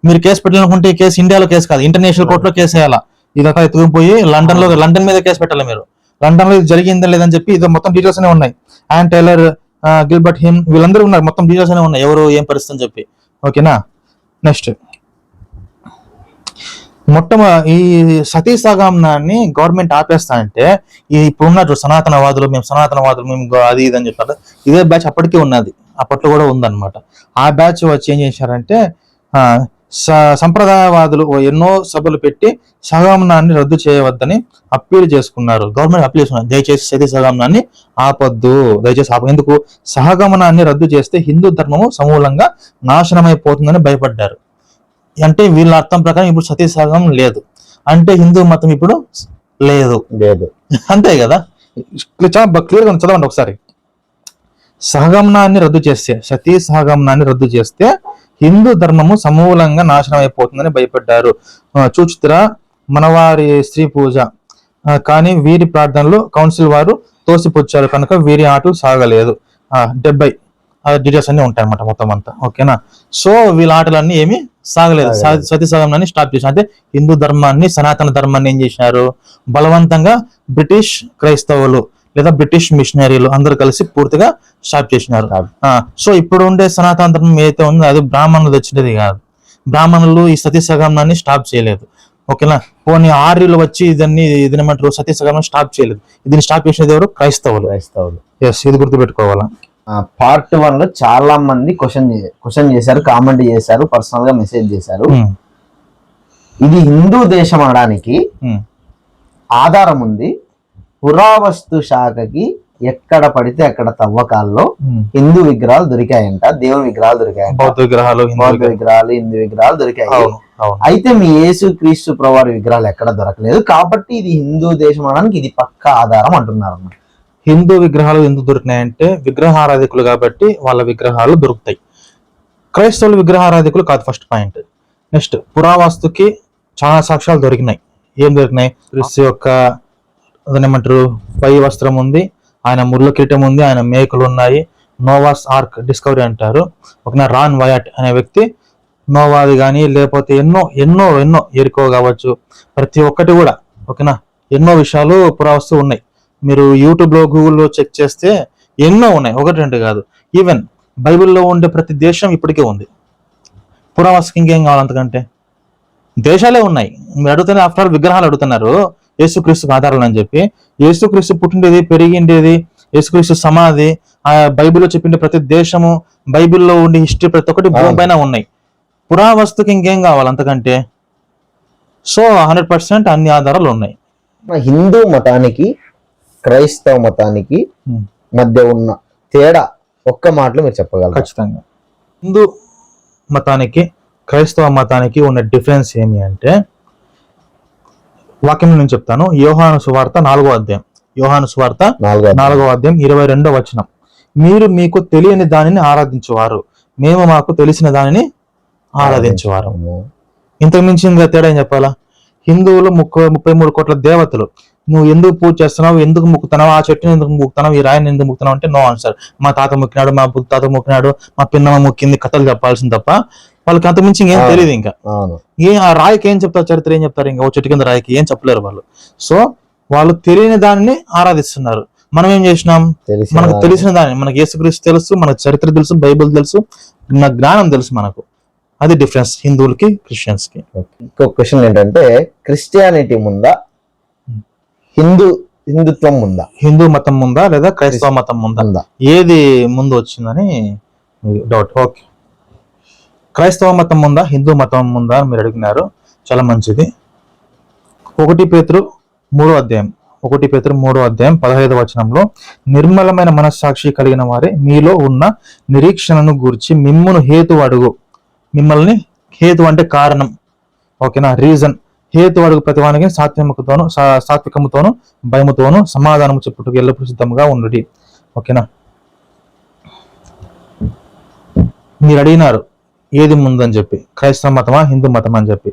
మీరు కేసు పెట్టాలనుకుంటే ఈ కేసు ఇండియాలో కేసు కాదు, ఇంటర్నేషనల్ కోర్టులో కేసు వేయాలా. ఇదంతా ఎత్తుకుపోయి లండన్ మీద కేసు పెట్టాలి మీరు. లండన్ లో ఇది జరిగిందా లేదని చెప్పి ఇది మొత్తం డీటెయిల్స్ అనే ఉన్నాయి. యాన్ టైలర్, గిల్బర్ట్ హిమ్ వీళ్ళందరూ ఉన్నారు, మొత్తం డీటెయిల్స్ అనే ఉన్నాయి, ఎవరు ఏం పరిస్థితి అని చెప్పి. ఓకేనా? నెక్స్ట్, ఈ సతీ సహగమనాన్ని గవర్నమెంట్ ఆపేస్తా అంటే ఇప్పుడు ఉన్నట్టు సనాతనవాదులు మేము అది ఇది అని చెప్పారు. ఇదే బ్యాచ్ అప్పటికే ఉన్నది, అప్పట్లో కూడా ఉందన్నమాట. ఆ బ్యాచ్ వచ్చి ఏం చేశారంటే సంప్రదాయవాదులు ఎన్నో సభలు పెట్టి సహగమనాన్ని రద్దు చేయవద్దని అప్పీల్ చేసుకున్నారు. గవర్నమెంట్ అప్పీల్ చేసుకున్నారు, దయచేసి సతీ సహగమనాన్ని ఆపొద్దు, దయచేసి ఎందుకు? సహగమనాన్ని రద్దు చేస్తే హిందూ ధర్మము సమూలంగా నాశనమైపోతుందని భయపడ్డారు. అంటే వీళ్ళ అర్థం ప్రకారం ఇప్పుడు సతీ సహగమనం లేదు అంటే హిందూ మతం ఇప్పుడు లేదు. అంతే కదా? చాలా క్లియర్గా చదవండి ఒకసారి. సహగమనాన్ని రద్దు చేస్తే, సతీ సహగమనాన్ని రద్దు చేస్తే హిందూ ధర్మము సమూలంగా నాశనం అయిపోతుందని భయపడ్డారు. చూచిత్ర మనవారి స్త్రీ పూజ, కానీ వీరి ప్రార్థనలు కౌన్సిల్ వారు తోసిపుచ్చారు కనుక వీరి ఆటలు సాగలేదు. 70 డీటెయిల్స్ అన్ని ఉంటాయి అన్నమాట మొత్తం అంతా. ఓకేనా? సో వీళ్ళ ఆటలన్నీ ఏమి సాగలేదు. సతీ సహగమనాన్ని స్టాప్ చేసినారు. అంటే హిందూ ధర్మాన్ని, సనాతన ధర్మాన్ని ఏం చేసినారు? బలవంతంగా బ్రిటిష్ క్రైస్తవులు లేదా బ్రిటిష్ మిషనరీలు అందరూ కలిసి పూర్తిగా స్టాప్ చేసినారు. సో ఇప్పుడు ఉండే సనాతన ధర్మం ఏదైతే ఉందో అది బ్రాహ్మణులు వచ్చినది కాదు. బ్రాహ్మణులు ఈ సతీ సహగమనాన్ని స్టాప్ చేయలేదు. ఓకేనా? పోనీ ఆర్యులు వచ్చి ఇదేమంటారు సతీ సహగమనం స్టాప్ చేయలేదు. దీన్ని స్టాప్ చేసినది ఎవరు? క్రైస్తవులు. ఎస్, ఇది గుర్తుపెట్టుకోవాలా. పార్ట్ 1 లో చాలా మంది క్వశ్చన్ చేశారు, కామెంట్ చేశారు, పర్సనల్ గా మెసేజ్ చేశారు. ఇది హిందూ దేశం అనడానికి ఆధారం ఉంది. పురావస్తు శాఖకి ఎక్కడ పడితే అక్కడ తవ్వకాల్లో హిందూ విగ్రహాలు దొరికాయంట, దేవుని విగ్రహాలు దొరికాయంట, బౌద్ధ విగ్రహాలు, హిందూ విగ్రహాలు దొరికాయి. అయితే మీ యేసు క్రీస్తు ప్రభువారి విగ్రహాలు ఎక్కడ దొరకలేదు, కాబట్టి ఇది హిందూ దేశం అనడానికి ఇది పక్కా ఆధారం అంటున్నారు. హిందూ విగ్రహాలు ఎందుకు దొరికినాయంటే విగ్రహారాధికులు కాబట్టి వాళ్ళ విగ్రహాలు దొరుకుతాయి. క్రైస్తవులు విగ్రహారాధికులు కాదు, ఫస్ట్ పాయింట్. నెక్స్ట్, పురావస్తుకి చాలా సాక్ష్యాలు దొరికినాయి. ఏం దొరికినాయి? క్రీస్తు యొక్క అదేమంటారు పై వస్త్రం ఉంది, ఆయన ముర్ల కిరీటం ఉంది, ఆయన మేకలు ఉన్నాయి, నోవాస్ ఆర్క్ డిస్కవరీ అంటారు. ఒక రాన్ వయాట్ అనే వ్యక్తి నోవాది కానీ లేకపోతే ఎన్నో ఎన్నో ఎన్నో ఎరుకో కావచ్చు, ప్రతి ఒక్కటి కూడా ఓకేనా ఎన్నో విషయాలు పురావస్తు ఉన్నాయి. మీరు యూట్యూబ్ లో గూగుల్లో చెక్ చేస్తే ఎన్నో ఉన్నాయి, ఒకటి రెండు కాదు. ఈవెన్ బైబిల్లో ఉండే ప్రతి దేశం ఇప్పటికే ఉంది. పురావస్తుకి ఇంకేం కావాలి అంతకంటే? దేశాలే ఉన్నాయి. మీరు అడుగుతున్న ఆఫ్టర్ ఆల్ విగ్రహాలు అడుగుతున్నారు యేసుక్రీస్తుకు ఆధారాలు అని చెప్పి. యేసుక్రీస్తు పుట్టిండేది, పెరిగిండేది, యేసుక్రీస్తు సమాధి, ఆ బైబిల్లో చెప్పిండే ప్రతి దేశము, బైబిల్లో ఉండే హిస్టరీ ప్రతి ఒక్కటి భూమి పైన ఉన్నాయి. పురావస్తుకి ఇంకేం కావాలి అంతకంటే? సో 100% అన్ని ఆధారాలు ఉన్నాయి. హిందూ మతానికి క్రైస్తవ మతానికి మధ్య ఉన్న తేడా ఒక్క మాటలో మీరు చెప్పగలరు? ఖచ్చితంగా. హిందూ మతానికి క్రైస్తవ మతానికి ఉన్న డిఫరెన్స్ ఏమి అంటే వాక్యం నేను చెప్తాను. యోహాను సువార్త 4వ అధ్యాయం యోహాను సువార్త 4వ 4వ అధ్యాయం 22వ వచనం. మీరు మీకు తెలియని దానిని ఆరాధించువారు, మేము మాకు తెలిసిన దానిని ఆరాధించువారు. ఇంతకు మించి ఇంకా తేడా ఏం చెప్పాలా? హిందువులు 33 కోట్ల దేవతలు, నువ్వు ఎందుకు పూజ చేస్తున్నావు, ఎందుకు ముక్కుతున్నావు, ఆ చెట్టుని ఎందుకు ముక్కుతున్నావు, ఈ రాయిని ఎందుకు ముక్కుతున్నావు అంటే నో ఆన్సర్. మా తాత మొక్కినాడు, మా తాత మొక్కినాడు, మా పిన్నమ్మ మొక్కింది, కథలు చెప్పాల్సింది తప్ప వాళ్ళకి అంత మించి ఇంకేం తెలియదు. ఇంకా ఆ రాయికి ఏం చెప్తారు, చరిత్ర ఏం చెప్తారు, ఇంకా ఓ చెట్టు కింద రాయికి ఏం చెప్పలేరు వాళ్ళు. సో వాళ్ళు తెలియని దానిని ఆరాధిస్తున్నారు. మనం ఏం చేసినాం, మనకు తెలిసిన దాన్ని, మనకి యేసుక్రీస్తు తెలుసు, మనకు చరిత్ర తెలుసు, బైబిల్ తెలుసు, జ్ఞానం తెలుసు మనకు. అది డిఫరెన్స్ హిందువులకి క్రిస్టియన్స్ కి. ఇంకో క్వశ్చన్ ఏంటంటే, క్రిస్టియానిటీ ముందా, హిందుత్వం ముందా? హిందూ మతం ముందా లేదా క్రైస్తవ మతం ముందా, ఏది ముందు వచ్చిందని డౌట్. ఓకే, క్రైస్తవ మతం ముందా హిందూ మతం ముందా అని మీరు అడిగినారు, చాలా మంచిది. 1 పేతురు 3వ అధ్యాయం 15వ వచనంలో, నిర్మలమైన మనస్సాక్షి కలిగిన వారే మీలో ఉన్న నిరీక్షణను గూర్చి మిమ్మును హేతు అడుగు. మిమ్మల్ని హేతు అంటే కారణం, ఓకేనా, రీజన్. హేతు అడుగు ప్రతివానికి సాత్వికముతోను భయముతోను సమాధానము చెప్పుటకు ఎల్లప్పుడూ సిద్ధంగా ఉండుడి. ఓకేనా, మీరు అడిగినారు ఏది ముందని చెప్పి, క్రైస్తవ మతమా హిందూ మతం అని చెప్పి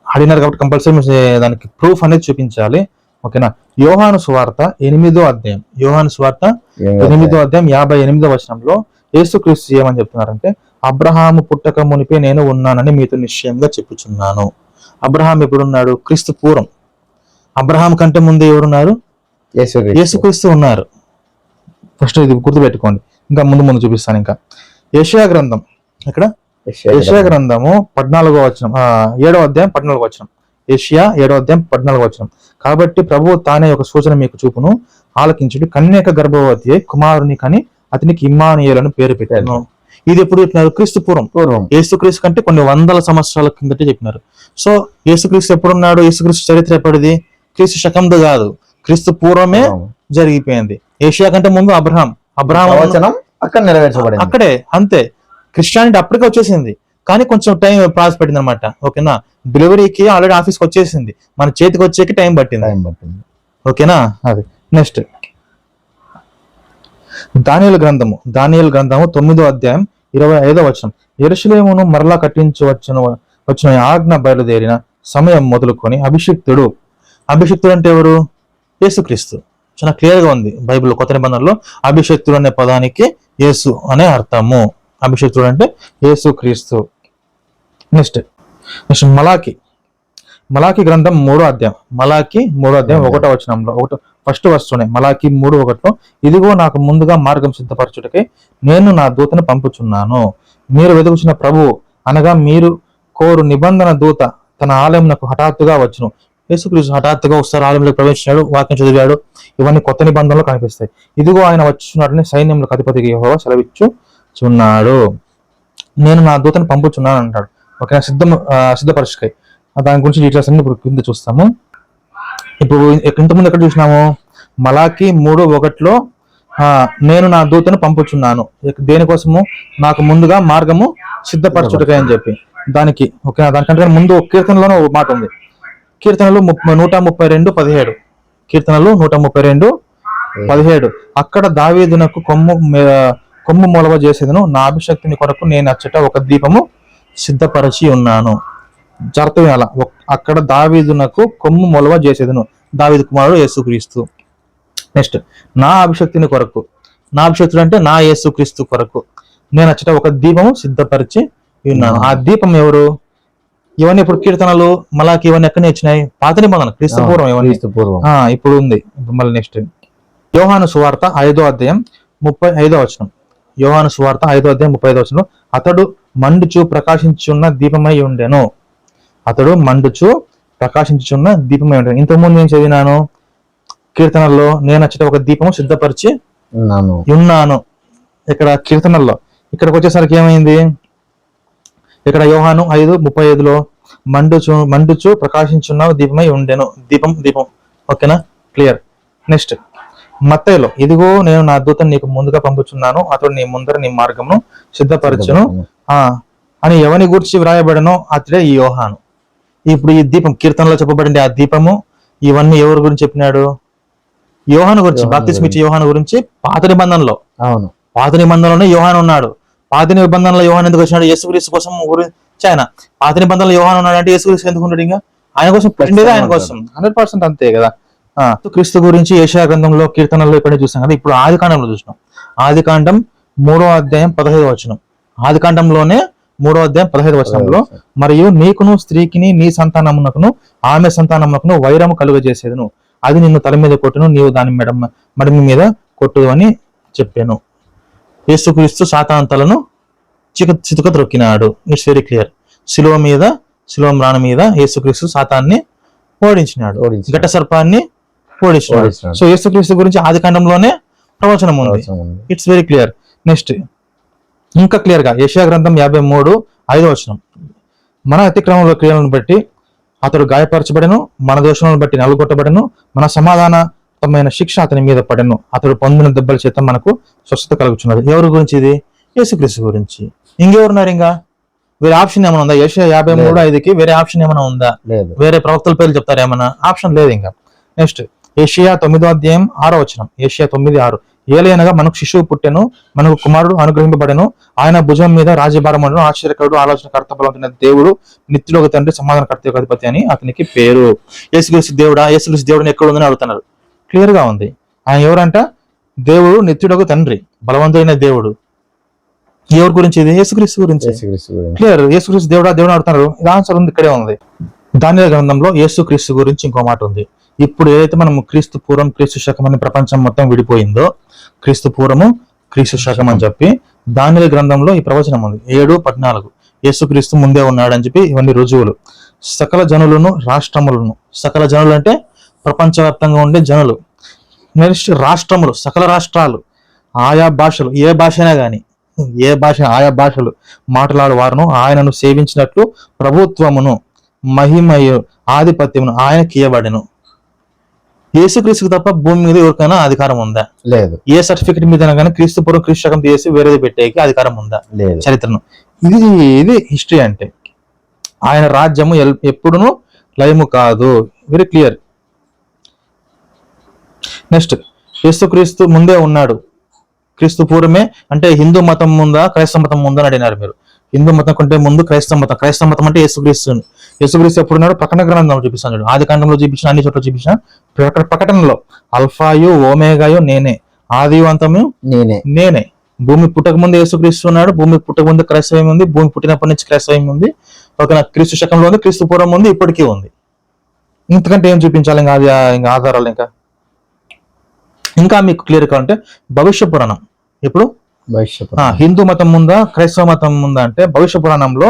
అడిగినారు కాబట్టి కంపల్సరీ దానికి ప్రూఫ్ అనేది చూపించాలి. ఓకేనా, యోహాను సువార్త 8వ అధ్యాయం 58వ వచనంలో యేసుక్రీస్తు ఏమని చెప్తున్నారంటే, అబ్రహాము పుట్టక మునిపే నేను ఉన్నానని మీతో నిశ్చయంగా చెప్పుచున్నాను. అబ్రహాం ఎప్పుడున్నాడు? క్రీస్తు పూర్వం. అబ్రహాం కంటే ముందే ఎవరున్నారు? యేసుక్రీస్తు ఉన్నారు. ఫస్ట్ ఇది గుర్తుపెట్టుకోండి, ఇంకా ముందు చూపిస్తాను. ఇంకా యెషయా గ్రంథం, ఇక్కడ యెషయా గ్రంథము 7వ అధ్యాయం 14వ వచనం. యెషయా 7వ అధ్యాయం 14వ వచనం. కాబట్టి ప్రభువు తానే ఒక సూచన మీకు చూపును, ఆలకించుడు, కన్యక గర్భవతి కుమారుని కని అతనికి ఇమ్మానుయేలను పేరు పెట్టాను. ఇది ఎప్పుడు చెప్పినారు? క్రీస్తు పూర్వం. యేసుక్రీస్తు కంటే కొన్ని వందల సంవత్సరాల కిందటే చెప్పినారు. సో యేసుక్రీస్తు ఎప్పుడున్నాడు? యేసుక్రీస్తు చరిత్ర ఎప్పటిది? క్రీస్తు శకంది కాదు, క్రీస్తు పూర్వమే జరిగిపోయింది. యెషయా కంటే ముందు అబ్రహాం అక్కడ నెరవేర్చబడింది, అక్కడే అంతే. క్రిస్టియానిటీ అప్పటికే వచ్చేసింది, కానీ కొంచెం టైం ప్రాసెస్ పట్టింది అనమాట. ఓకేనా, డెలివరీకి ఆల్రెడీ ఆఫీస్కి వచ్చేసింది, మన చేతికి వచ్చేకి టైం పట్టింది. ఓకేనా, అది నెక్స్ట్ దానియేలు గ్రంథము 9వ అధ్యాయం 25వ వచనం. యెరూషలేమును మరలా కట్టించి వచ్చిన ఆజ్ఞ బయలుదేరిన సమయం మొదలుకొని అభిషిక్తుడు అంటే ఎవరు? యేసుక్రీస్తు. చాలా క్లియర్ గా ఉంది బైబిల్ కొత్త నిబంధనలో. అభిషిక్తుడు అనే పదానికి యేసు అనే అర్థము. అభిషిక్తుడు అంటే యేసుక్రీస్తు. నెక్స్ట్ మలాకి గ్రంథం 3వ అధ్యాయం 1వ వచనంలో, ఫస్ట్ వస్తున్నాయి. మలాకి 3:1, ఇదిగో నాకు ముందుగా మార్గం సిద్ధపరచుటకే నేను నా దూతను పంపుచున్నాను. మీరు వెతుకుచున్న ప్రభువు అనగా మీరు కోరు నిబంధన దూత తన ఆలయంకు హఠాత్తుగా వచ్చును. యేసుక్రీస్తు హఠాత్తుగా ఒకసారి ఆలయంలోకి ప్రవేశించాడు, వాక్యం చదివాడు. ఇవన్నీ కొత్త నిబంధనలు కనిపిస్తాయి. ఇదిగో ఆయన వచ్చున్నాడని సైన్యములకు అధిపతికి యెహోవా సెలవిచ్చుచున్నాడు. నేను నా దూతను పంపుచున్నాను అంటాడు. ఓకేనా, సిద్ధపరచుకై. దాని గురించి డీటెయిల్స్ అన్ని ఇప్పుడు కింద చూస్తాము. ఇప్పుడు ఇంతకుముందు ఎక్కడ చూసినాము? మలాకి 3:1 నేను నా దూతను పంపుచున్నాను. దేనికోసము? నాకు ముందుగా మార్గము సిద్ధపరచుటకే అని చెప్పి. దానికి ఓకే, దానికంటే ముందు కీర్తనలోనే ఒక మాట ఉంది. కీర్తనలు 132:17. కీర్తనలు 132:17. అక్కడ దావీదునకు కొమ్ము మొలవ చేసేదను, నా అభిషక్తిని కొరకు నేను అచ్చట ఒక దీపము సిద్ధపరచి ఉన్నాను. జరుగుతుంది అలా. అక్కడ దావీదునకు కొమ్ము మొలవ చేసేదను, దావీదు కుమారుడు యేసుక్రీస్తు. నెక్స్ట్ నా అభిషక్తిని కొరకు, నా అభిషక్తుడు అంటే నా యేసుక్రీస్తు కొరకు నేను అచ్చట ఒక దీపము సిద్ధపరిచి ఉన్నాను. ఆ దీపం ఎవరు? ఇవన్నీ ఇప్పుడు కీర్తనలు మలాకి ఇవన్నీ ఎక్కడ వచ్చినాయి? పాత నిబంధన, క్రీస్తు పూర్వం. ఇవన్నీ ఇప్పుడు ఉంది. మళ్ళీ నెక్స్ట్ యోహాను సువార్త 5వ అధ్యాయం 35వ వచనం. యోహాను సువార్త 5వ అధ్యాయం 35వ వచనం. అతడు మండుచు ప్రకాశించున్న దీపమై ఉండెను. దీపమై ఉండెను. ఇంతకుముందు నేను చదివినాను కీర్తనల్లో, నేను అచ్చట ఒక దీపము సిద్ధపరిచి ఉన్నాను. ఇక్కడ కీర్తనల్లో. ఇక్కడికి వచ్చేసరికి ఏమైంది? ఇక్కడ యోహాను 5:35లో మండుచు ప్రకాశించున్న దీపమై ఉండెను. దీపం. ఓకేనా, క్లియర్. నెక్స్ట్ మత్తయిలో, ఇదిగో నేను నా దూతను నీకు ముందుగా పంపుచున్నాను, అతడు నీ ముందర నీ మార్గమును సిద్ధపరచును అని ఎవని గురించి వ్రాయబడనో అతడే ఈ యోహాను. ఇప్పుడు ఈ దీపం కీర్తనలో చెప్పబడింది. ఆ దీపము ఇవన్నీ ఎవరి గురించి చెప్పినాడు? యోహాను గురించి, యోహాను బాప్తిస్మ ఇచ్చే యోహాను గురించి పాత నిబంధనలో, అవును, పాత నిబంధనలోనే యోహాను ఉన్నాడు. పాత నిబంధనలో యోహాను ఎందుకు వచ్చినాడు? యేసుక్రీస్తు కోసం గురించి ఆయన. పాత నిబంధనలో యోహాను ఉన్నాడు అంటే యేసుక్రీస్తు ఎందుకు ఉన్నాడు? ఇంకా ఆయన కోసం పుట్టిండేది ఆయన కోసం, 100% అంతే కదా. క్రీస్తు గురించి యెషయా గ్రంథంలో, కీర్తనల్లో ఇక్కడే చూసాం కదా. ఇప్పుడు ఆది కాండంలో చూసినాం. ఆది కాండం 3వ అధ్యాయం 15వ వచనం. ఆది కాండంలోనే 3వ అధ్యాయం 15వ వచనంలో, మరియు నీకును స్త్రీకిని నీ సంతానమునకును ఆమె సంతానమునకును వైరము కలుగజేసేదును, అది నిన్ను తల మీద కొట్టును, నీవు దాని మడిమి మీద కొట్టుదు అని చెప్పాను. యేసుక్రీస్తు సాతాంతలను చితుక త్రొక్కినాడు. It's very clear. శిలువ మ్రాణ మీద యేసుక్రీస్తు సాతాన్ని ఓడించినాడు, ఘట సర్పాన్ని ఓడించినాడు. సో యేసుక్రీస్తు గురించి ఆది కాండంలోనే ప్రవచనం ఉంది. It's very clear. నెక్స్ట్ ఇంకా క్లియర్ గా యెషయా గ్రంథం 53:5 వచనం, మన అతిక్రమంలో క్రియలను బట్టి అతడు గాయపరచబడెను, మన దోషములను బట్టి నలుగొట్టబడెను, మన సమాధానమైన శిక్ష అతని మీద పడెను, అతడు పొందిన దెబ్బల చేత మనకు స్వస్థత కలుగుతున్నది. ఎవరి గురించి ఇది? యేసుక్రీస్తు గురించి. ఇంకెవరున్నారు? ఇంకా వేరే ఆప్షన్ ఏమైనా ఉందా? యెషయా 53:5కి వేరే ఆప్షన్ ఏమైనా ఉందా? వేరే ప్రవక్తల పేర్లు చెప్తారు ఏమన్నా? ఆప్షన్ లేదు ఇంకా. నెక్స్ట్ యెషయా 9వ అధ్యాయం 6వ వచనం, యెషయా 9:6, ఏలయనగా మనకు శిశువు పుట్టెను, మనకు కుమారుడు అనుగ్రహింపబడెను, ఆయన భుజం మీద రాజ్యభారమును, ఆశ్చర్యకరుడు, ఆలోచనకర్త, బలవంతుడైన దేవుడు, నిత్యుడొక తండ్రి, సమాధానకర్త యొక్క అధిపతి అని అతనికి పేరు. యేసుక్రీస్తు దేవుడా? యేసుక్రీస్తు దేవుడిని ఎక్కడ ఉందని అడుగుతున్నారు. క్లియర్ గా ఉంది. ఆయన ఎవరంట? దేవుడు, నిత్యుడొక తండ్రి, బలవంతుడైన దేవుడు. ఎవరి గురించి ఇది? యేసుక్రీస్తు గురించి. క్లియర్. యేసుక్రీస్తు దేవుడా దేవుడు అడుగుతున్నారు. ఇది ఆన్సర్ ఉంది, ఇక్కడే ఉంది. దానియేలు గ్రంథంలో యేసుక్రీస్తు గురించి ఇంకో మాట ఉంది. ఇప్పుడు ఏదైతే మనం క్రీస్తు పూర్వం, క్రీస్తు శకం అని ప్రపంచం మొత్తం విడిపోయిందో, క్రీస్తు పూర్వము, క్రీస్తు శకం అని చెప్పి దానియేలు గ్రంథంలో ఈ ప్రవచనం ఉంది. 7:14, యేసుక్రీస్తు ముందే ఉన్నాడు అని చెప్పి ఇవన్నీ రుజువులు. సకల జనులను, రాష్ట్రములను, సకల జనులు అంటే ప్రపంచవ్యాప్తంగా ఉండే జనులు. నెక్స్ట్ రాష్ట్రములు, సకల రాష్ట్రాలు, ఆయా భాషలు, ఏ భాష అయినా కానీ, ఆయా భాషలు మాట్లాడు వారును ఆయనను సేవించినట్లు ప్రభుత్వమును, మహిమయు, ఆధిపత్యమును ఆయనకి ఇయ్యబడెను. యేసుక్రీస్తుకు తప్ప భూమి మీద ఎవరికైనా అధికారం ఉందా? లేదు. ఏ సర్టిఫికెట్ మీద కానీ క్రీస్తు పూర్వం, క్రీస్తు శకం తీసి వేరేది పెట్టేకి అధికారం ఉందా? లేదు. చరిత్రను ఇది హిస్టరీ అంటే. ఆయన రాజ్యము ఎప్పుడును లయము కాదు. Very clear. నెక్స్ట్ యేసుక్రీస్తు ముందే ఉన్నాడు. క్రీస్తు పూర్వమే అంటే హిందూ మతం ముందా, క్రైస్తవ మతం ముందా అని అడిగినారు మీరు. హిందూ మతం కంటే ముందు క్రైస్తవ మతం. క్రైస్తవ మతం అంటే యేసుక్రీస్తు. యేసుక్రీస్తు ఎప్పుడున్నాడు? ప్రకటన గ్రంథంలో చూపిస్తాను. ఆది కాండంలో చూపించిన, అన్ని చోట్ల చూపించిన, ప్రకటనలో అల్ఫాయు ఓమేగాయు నేనే, ఆది అంతము నేనే. భూమి పుట్టక ముందు యేసుక్రీస్తు ఉన్నాడు, భూమి పుట్టక ముందు క్రైస్తవం ఉంది, భూమి పుట్టినప్పటి నుంచి క్రైస్తవం ఉంది. ఒక క్రీస్తు శకంలో ఉంది, క్రీస్తు పూర్వం ఉంది, ఇప్పటికీ ఉంది. ఇంతకంటే ఏం చూపించాలి? ఇంకా ఆధారాలు ఇంకా మీకు క్లియర్ కావాలంటే భవిష్య పురాణం. ఇప్పుడు హిందూ మతం ముందా, క్రైస్తవ మతం ముందా అంటే భవిష్య పురాణంలో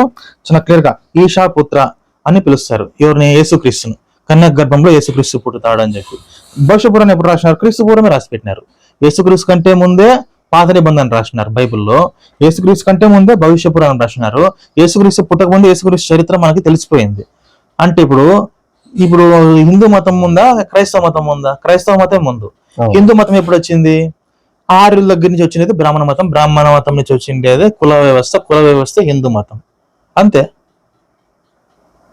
చాలా క్లియర్ గా ఈశా పుత్ర అని పిలుస్తారు. ఎవరిని? యేసుక్రీస్తును. కన్యా గర్భంలో యేసుక్రీస్తు పుట్టుతాడు అని చెప్పి భవిష్య పురాణం ఎప్పుడు రాసినారు? క్రీస్తు పూర్వమే రాసి పెట్టినారు. యేసుక్రీస్తు కంటే ముందే పాత నిబంధన రాసినారు బైబిల్లో. యేసుక్రీస్తు కంటే ముందే భవిష్య పురాణం రాసినారు. యేసుక్రీస్తు పుట్టక ముందు యేసుక్రీస్తు చరిత్ర మనకి తెలిసిపోయింది. అంటే ఇప్పుడు హిందూ మతం ముందా, క్రైస్తవ మతం ముందా? క్రైస్తవ మతం ముందు. హిందూ మతం ఎప్పుడు వచ్చింది? ఆర్యుల దగ్గర నుంచి వచ్చినది బ్రాహ్మణ మతం, బ్రాహ్మణ మతం నుంచి వచ్చిండేది కుల వ్యవస్థ హిందూ మతం. అంతే.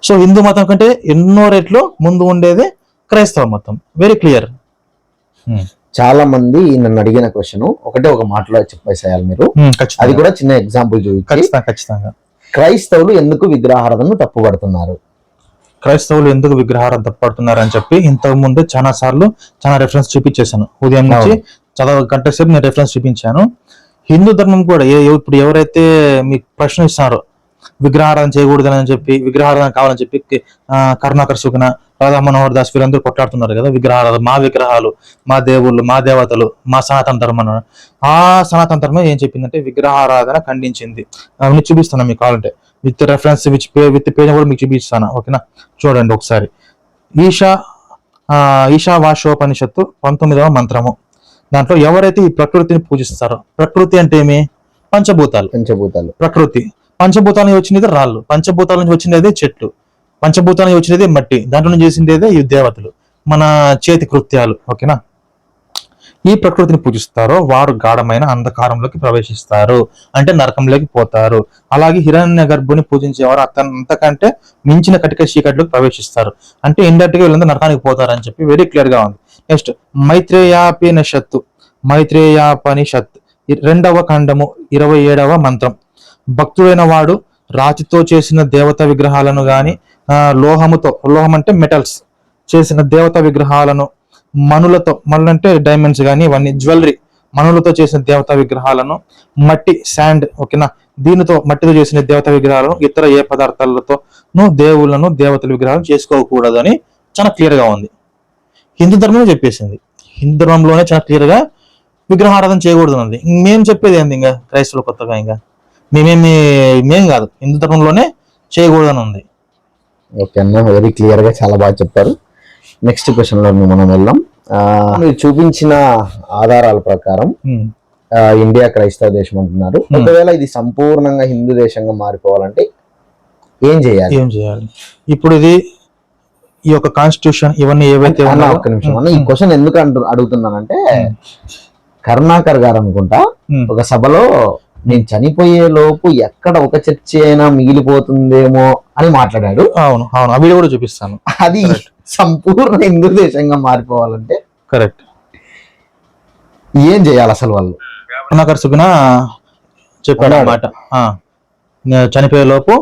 సో హిందూ మతం కంటే ఎన్నో రెట్లు ముందు ఉండేది క్రైస్తవ మతం. Very clear. చాలా మంది నన్ను అడిగిన క్వశ్చన్ ఒక మాటలో చెప్పేసేయాలి మీరు. అది కూడా చిన్న ఎగ్జాంపుల్ చూపించి. ఖచ్చితంగా. క్రైస్తవులు ఎందుకు విగ్రహారాధనను తప్పుపడుతున్నారు? క్రైస్తవులు ఎందుకు విగ్రహారాధన తప్పుపడుతున్నారు అని చెప్పి ఇంతకు ముందే చాలా సార్లు చాలా రెఫరెన్స్ చూపించేశాను. ఉదయం నుంచి గంట సేపు నేను రెఫరెన్స్ చూపించాను. హిందూ ధర్మం కూడా ఇప్పుడు ఎవరైతే మీకు ప్రశ్న ఇస్తున్నారో విగ్రహారాధన చేయకూడదని అని చెప్పి, విగ్రహారాధన కావాలని చెప్పి కరుణాకర్ సుగుణ, రాధా మనోహర్ దాస్ వీరందరూ కొట్లాడుతున్నారు కదా. విగ్రహారాధన, మా విగ్రహాలు, మా దేవుళ్ళు, మా దేవతలు, మా సనాతన ధర్మం. ఆ సనాతన ధర్మం ఏం చెప్పిందంటే విగ్రహారాధన ఖండించింది. అవన్నీ చూపిస్తాను మీకు కావాలంటే, విత్ రెఫరెన్స్ విత్ పేజ్ కూడా మీకు చూపిస్తాను. ఓకేనా? చూడండి ఒకసారి. ఈశావాస్యోపనిషత్తు 19వ మంత్రము. దాంట్లో ఎవరైతే ఈ ప్రకృతిని పూజిస్తారో, ప్రకృతి అంటే ఏమి? పంచభూతాలు. ప్రకృతి పంచభూతాల నుంచి వచ్చినది రాళ్ళు, పంచభూతాల నుంచి వచ్చినది చెట్లు, పంచభూతాల నుంచి వచ్చినది మట్టి, దాంట్లో నుంచి చేసిండేదే ఈ దేవతలు, మన చేతి కృత్యాలు. ఓకేనా? ఈ ప్రకృతిని పూజిస్తారో వారు గాఢమైన అంధకారంలోకి ప్రవేశిస్తారు, అంటే నరకంలోకి పోతారు. అలాగే హిరణ్య గర్భుని పూజించేవారు అంతకంటే మించిన కటిక చీకట్లోకి ప్రవేశిస్తారు, అంటే ఇండైరెక్ట్ గా వీళ్ళంతా నరకానికి పోతారు అని చెప్పి వెరీ క్లియర్ గా ఉంది. నెక్స్ట్ మైత్రేయోపనిషత్ 2వ ఖండము 27వ మంత్రం. భక్తుడైన వాడు రాతితో చేసిన దేవత విగ్రహాలను గాని లోహం అంటే మెటల్స్ చేసిన దేవత విగ్రహాలను, మనులు అంటే డైమండ్స్ కానీ ఇవన్నీ జ్యువెలరీ, మనులతో చేసిన దేవతా విగ్రహాలను, మట్టి శాండ్ ఓకేనా, దీనితో మట్టితో చేసిన దేవతా విగ్రహాలను, ఇతర ఏ పదార్థాలతోనూ దేవుళ్ళను దేవతల విగ్రహాలను చేసుకోకూడదు అని చాలా క్లియర్ గా ఉంది. హిందూ ధర్మంలో చెప్పేసింది, హిందూ ధర్మంలోనే చాలా క్లియర్ గా విగ్రహారాధన చేయకూడదు ఉంది. మేము చెప్పేది ఏంది ఇంకా క్రైస్తవులు కొత్తగా, ఇంకా మేం కాదు, హిందూ ధర్మంలోనే చేయకూడదని ఉంది. ఓకే అన్న, వెరీ క్లియర్ గా చాలా బాగా చెప్పారు. నెక్స్ట్ క్వశ్చన్ లో మనం వెళ్దాం. మీరు చూపించిన ఆధారాల ప్రకారం ఇండియా క్రైస్తవ దేశం అంటున్నారు. ఒకవేళ ఇది సంపూర్ణంగా హిందూ దేశంగా మారిపోవాలంటే ఏం చేయాలి? ఇప్పుడు ఇది ఈ యొక్క కాన్స్టిట్యూషన్ ఇవన్నీ ఏవైతే ఒక్క నిమిషం అన్న, ఈ క్వశ్చన్ ఎందుకు అడుగుతున్నానంటే కరుణాకర్ గారు అనుకుంటా ఒక సభలో నేను చనిపోయే లోపు ఎక్కడ ఒక చర్చి అయినా మిగిలిపోతుందేమో అని మాట్లాడాడు. అవును అవును, ఆ వీడియో కూడా చూపిస్తాను. అది సంపూర్ణ హిందూ దేశంగా మారిపోవాలంటే కరెక్ట్ ఏం చేయాలి అసలు? వాళ్ళు కరుణాకర్ సుగుణ చెప్పాడు అన్నమాట, చనిపోయే లోపు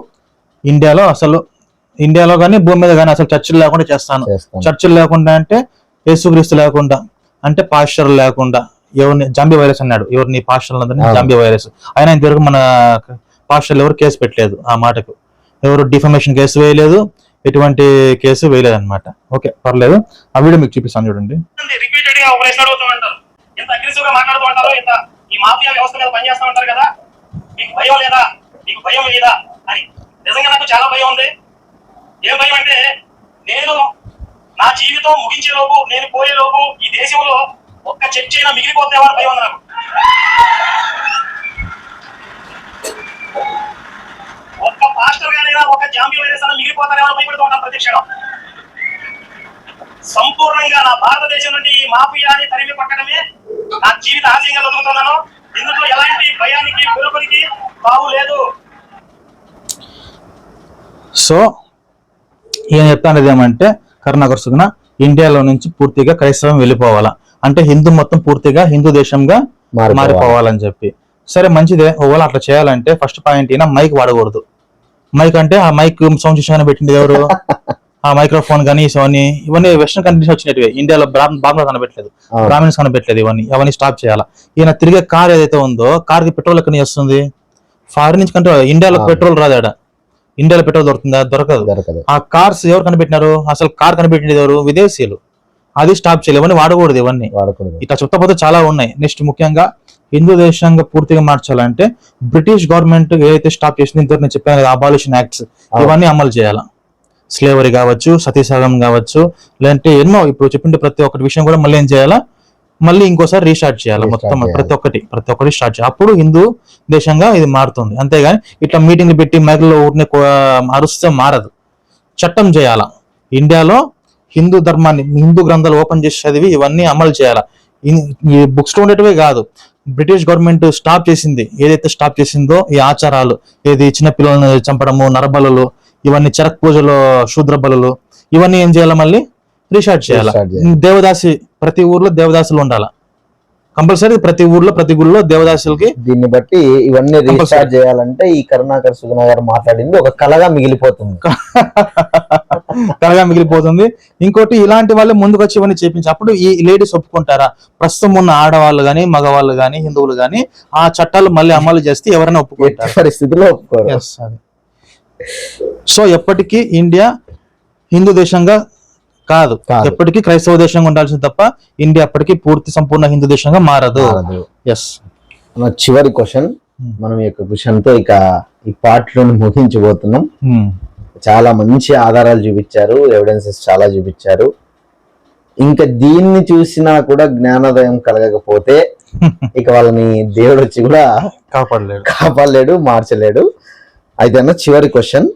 ఇండియాలో కానీ భూమి మీద కానీ అసలు చర్చిలు లేకుండా చేస్తాను. చర్చిలు లేకుండా అంటే యేసుక్రీస్తు లేకుండా, అంటే పాస్టర్ లేకుండా, ఎవరిని జాంబీ వైరస్ అన్నాడు, ఎవరిని పాస్టర్లందరినీ జాంబీ వైరస్. అయినా ఇంతవరకు మన పాస్టర్లు ఎవరు కేసు పెట్టలేదు, ఆ మాటకు ఎవరు డిఫమేషన్ కేసు వేయలేదు, ఎటువంటి కేసు వేయలేదు అనమాట. ఓకే పర్లేదు, ఆ వీడియో మీకు చూపిస్తాను చూడండి. రిపీటెడ్ గా ఒక ప్రశ్న అడుగుతూ ఉంటారు, ఎంత అగ్రెసివ్ గా మాట్లాడుతూ ఉంటారు, ఇంత ఈ మాఫియా వ్యవస్థ మీద పనిచేస్తూ ఉంటారు కదా, మీకు భయం లేదా, మీకు భయం లేదా అని. నిజంగా నాకు చాలా భయం ఉంది. ఏం భయం అంటే, నేను నా జీవితం ముగించే లోపు, నేను పోయే లోపు ఈ దేశంలో ఒక్క చర్చ అయినా మిగిలిపోతామని భయం ఉంది నాకు. ఒక్క పాస్టర్ గానైనా ఒక జాంబీ వైరస్ అయినా మిగిలిపోతారేమో భయపడుతూ ఉంటాను ప్రతిక్షణం. సంపూర్ణంగా నా భారతదేశం నుండి ఈ మాఫియాని తరిమి పట్టడమే నా జీవిత ఆశయంగా బతుకుతున్నాను. ఇందులో ఎలాంటి భయానికి వెలుపలికి తావు లేదు. సో ఏం చెప్తానేది ఏమంటే, కరుణాకర్ సుగుణ ఇండియాలో నుంచి పూర్తిగా క్రైస్తవం వెళ్ళిపోవాలా, అంటే హిందూ మొత్తం పూర్తిగా హిందూ దేశంగా మారిపోవాలని చెప్పి. సరే మంచిదే, ఒకవేళ అట్లా చేయాలంటే ఫస్ట్ పాయింట్ అయినా మైక్ వాడకూడదు. మైక్ అంటే ఆ మైక్ సౌండ్ సిస్టమ్ పెట్టింది ఎవరు? ఆ మైక్రోఫోన్ కానీ ఇవన్నీ వెస్టర్న్ కంట్రీస్ వచ్చినవి. ఇండియాలో బాగా కనబెట్టలేదు, బ్రాహ్మిన్స్ కనబెట్టలేదు, ఇవన్నీ స్టాప్ చేయాలా. ఈయన తిరిగే కార్ ఏదైతే ఉందో, కార్ కి పెట్రోల్ ఎక్కడి నుంచి వస్తుంది? ఫారిన్ నుంచి కంటే ఇండియాలో పెట్రోల్ రాదాడ. ఇండియాలో పెట్రోల్ దొరుకుతుందా? దొరకదు. ఆ కార్స్ ఎవరు కనిపెట్టినారు? అసలు కార్ కనిపెట్టినది ఎవరు? విదేశీయులు. అది స్టాప్ చేయాలి, ఇవన్నీ వాడకూడదు. ఇట్లా చెప్తా చాలా ఉన్నాయి. నెక్స్ట్ ముఖ్యంగా హిందూ దేశంగా పూర్తిగా మార్చాలంటే బ్రిటిష్ గవర్నమెంట్ ఏదైతే స్టాప్ చేసింది, ఇంతవరకు నేను చెప్పాను కదా, అబాలిషన్ యాక్ట్స్, ఇవన్నీ అమలు చేయాలా. స్లేవరీ కావచ్చు, సతీసగం కావచ్చు, లేదంటే ఎన్నో ఇప్పుడు చెప్పిండే ప్రతి ఒక్కటి విషయం కూడా మళ్ళీ ఏం చేయాలా, మళ్ళీ ఇంకోసారి రీస్టార్ట్ చేయాలి. మొత్తం ప్రతి ఒక్కటి స్టార్ట్ చేయాలి. అప్పుడు హిందూ దేశంగా ఇది మారుతుంది. అంతేగాని ఇట్లా మీటింగ్లు పెట్టి మైకుల్లో ఊరిని అరుస్తే మారదు. చట్టం చేయాలా. ఇండియాలో హిందూ ధర్మాన్ని, హిందూ గ్రంథాలు ఓపెన్ చేసి చదివి ఇవన్నీ అమలు చేయాలా. ఈ బుక్స్ లో ఉండేటివే కాదు, బ్రిటిష్ గవర్నమెంట్ స్టాప్ చేసింది, ఏదైతే స్టాప్ చేసిందో ఈ ఆచారాలు, ఏది చిన్న పిల్లలను చంపడము, నరబలులు, ఇవన్నీ చెరక్ పూజలో శూద్ర బలులు, ఇవన్నీ ఏం చేయాలి, మళ్ళీ రీస్టార్ట్ చేయాలి. దేవదాసి, ప్రతి ఊర్లో దేవదాసులు ఉండాలా కంపల్సరీ. ప్రతి ఊర్లో ప్రతి గుళ్ళో దేవదాసులకి. దీన్ని బట్టి ఇవన్నీ రీస్టార్ట్ చేయాలంటే ఈ కరుణాకర్ సుగుణ గారు మాట్లాడింది ఒక కళగా మిగిలిపోతుంది. ఇంకోటి, ఇలాంటి వాళ్ళు ముందుకు వచ్చి ఇవన్నీ చేపించి అప్పుడు ఈ లేడీస్ ఒప్పుకుంటారా? ప్రస్తుతం ఉన్న ఆడవాళ్ళు గాని, మగవాళ్ళు గాని, హిందువులు గాని ఆ చట్టాలు మళ్ళీ అమలు చేస్తే ఎవరైనా ఒప్పుకుంటారు? పరిస్థితిలో ఒప్పుకోరు. సో ఎప్పటికీ ఇండియా హిందూ దేశంగా కాదు, ఎప్పటికీ క్రైస్తవ దేశంగా ఉండాల్సింది తప్ప ఇండియా ఎప్పటికీ పూర్తి సంపూర్ణ హిందూ దేశంగా మారదు. చివరి క్వశ్చన్, మనం ఈ క్వశ్చన్ తో ఇక ఈ పార్ట్ లో ముగించబోతున్నాం. చాలా మంచి ఆధారాలు చూపించారు, ఎవిడెన్సెస్ చాలా చూపించారు. ఇంకా దీన్ని చూసినా కూడా జ్ఞానోదయం కలగకపోతే ఇక వాళ్ళని దేవుడు వచ్చి కూడా కాపాడలేడు, మార్చలేడు. అయితే అన్న చివరి క్వశ్చన్,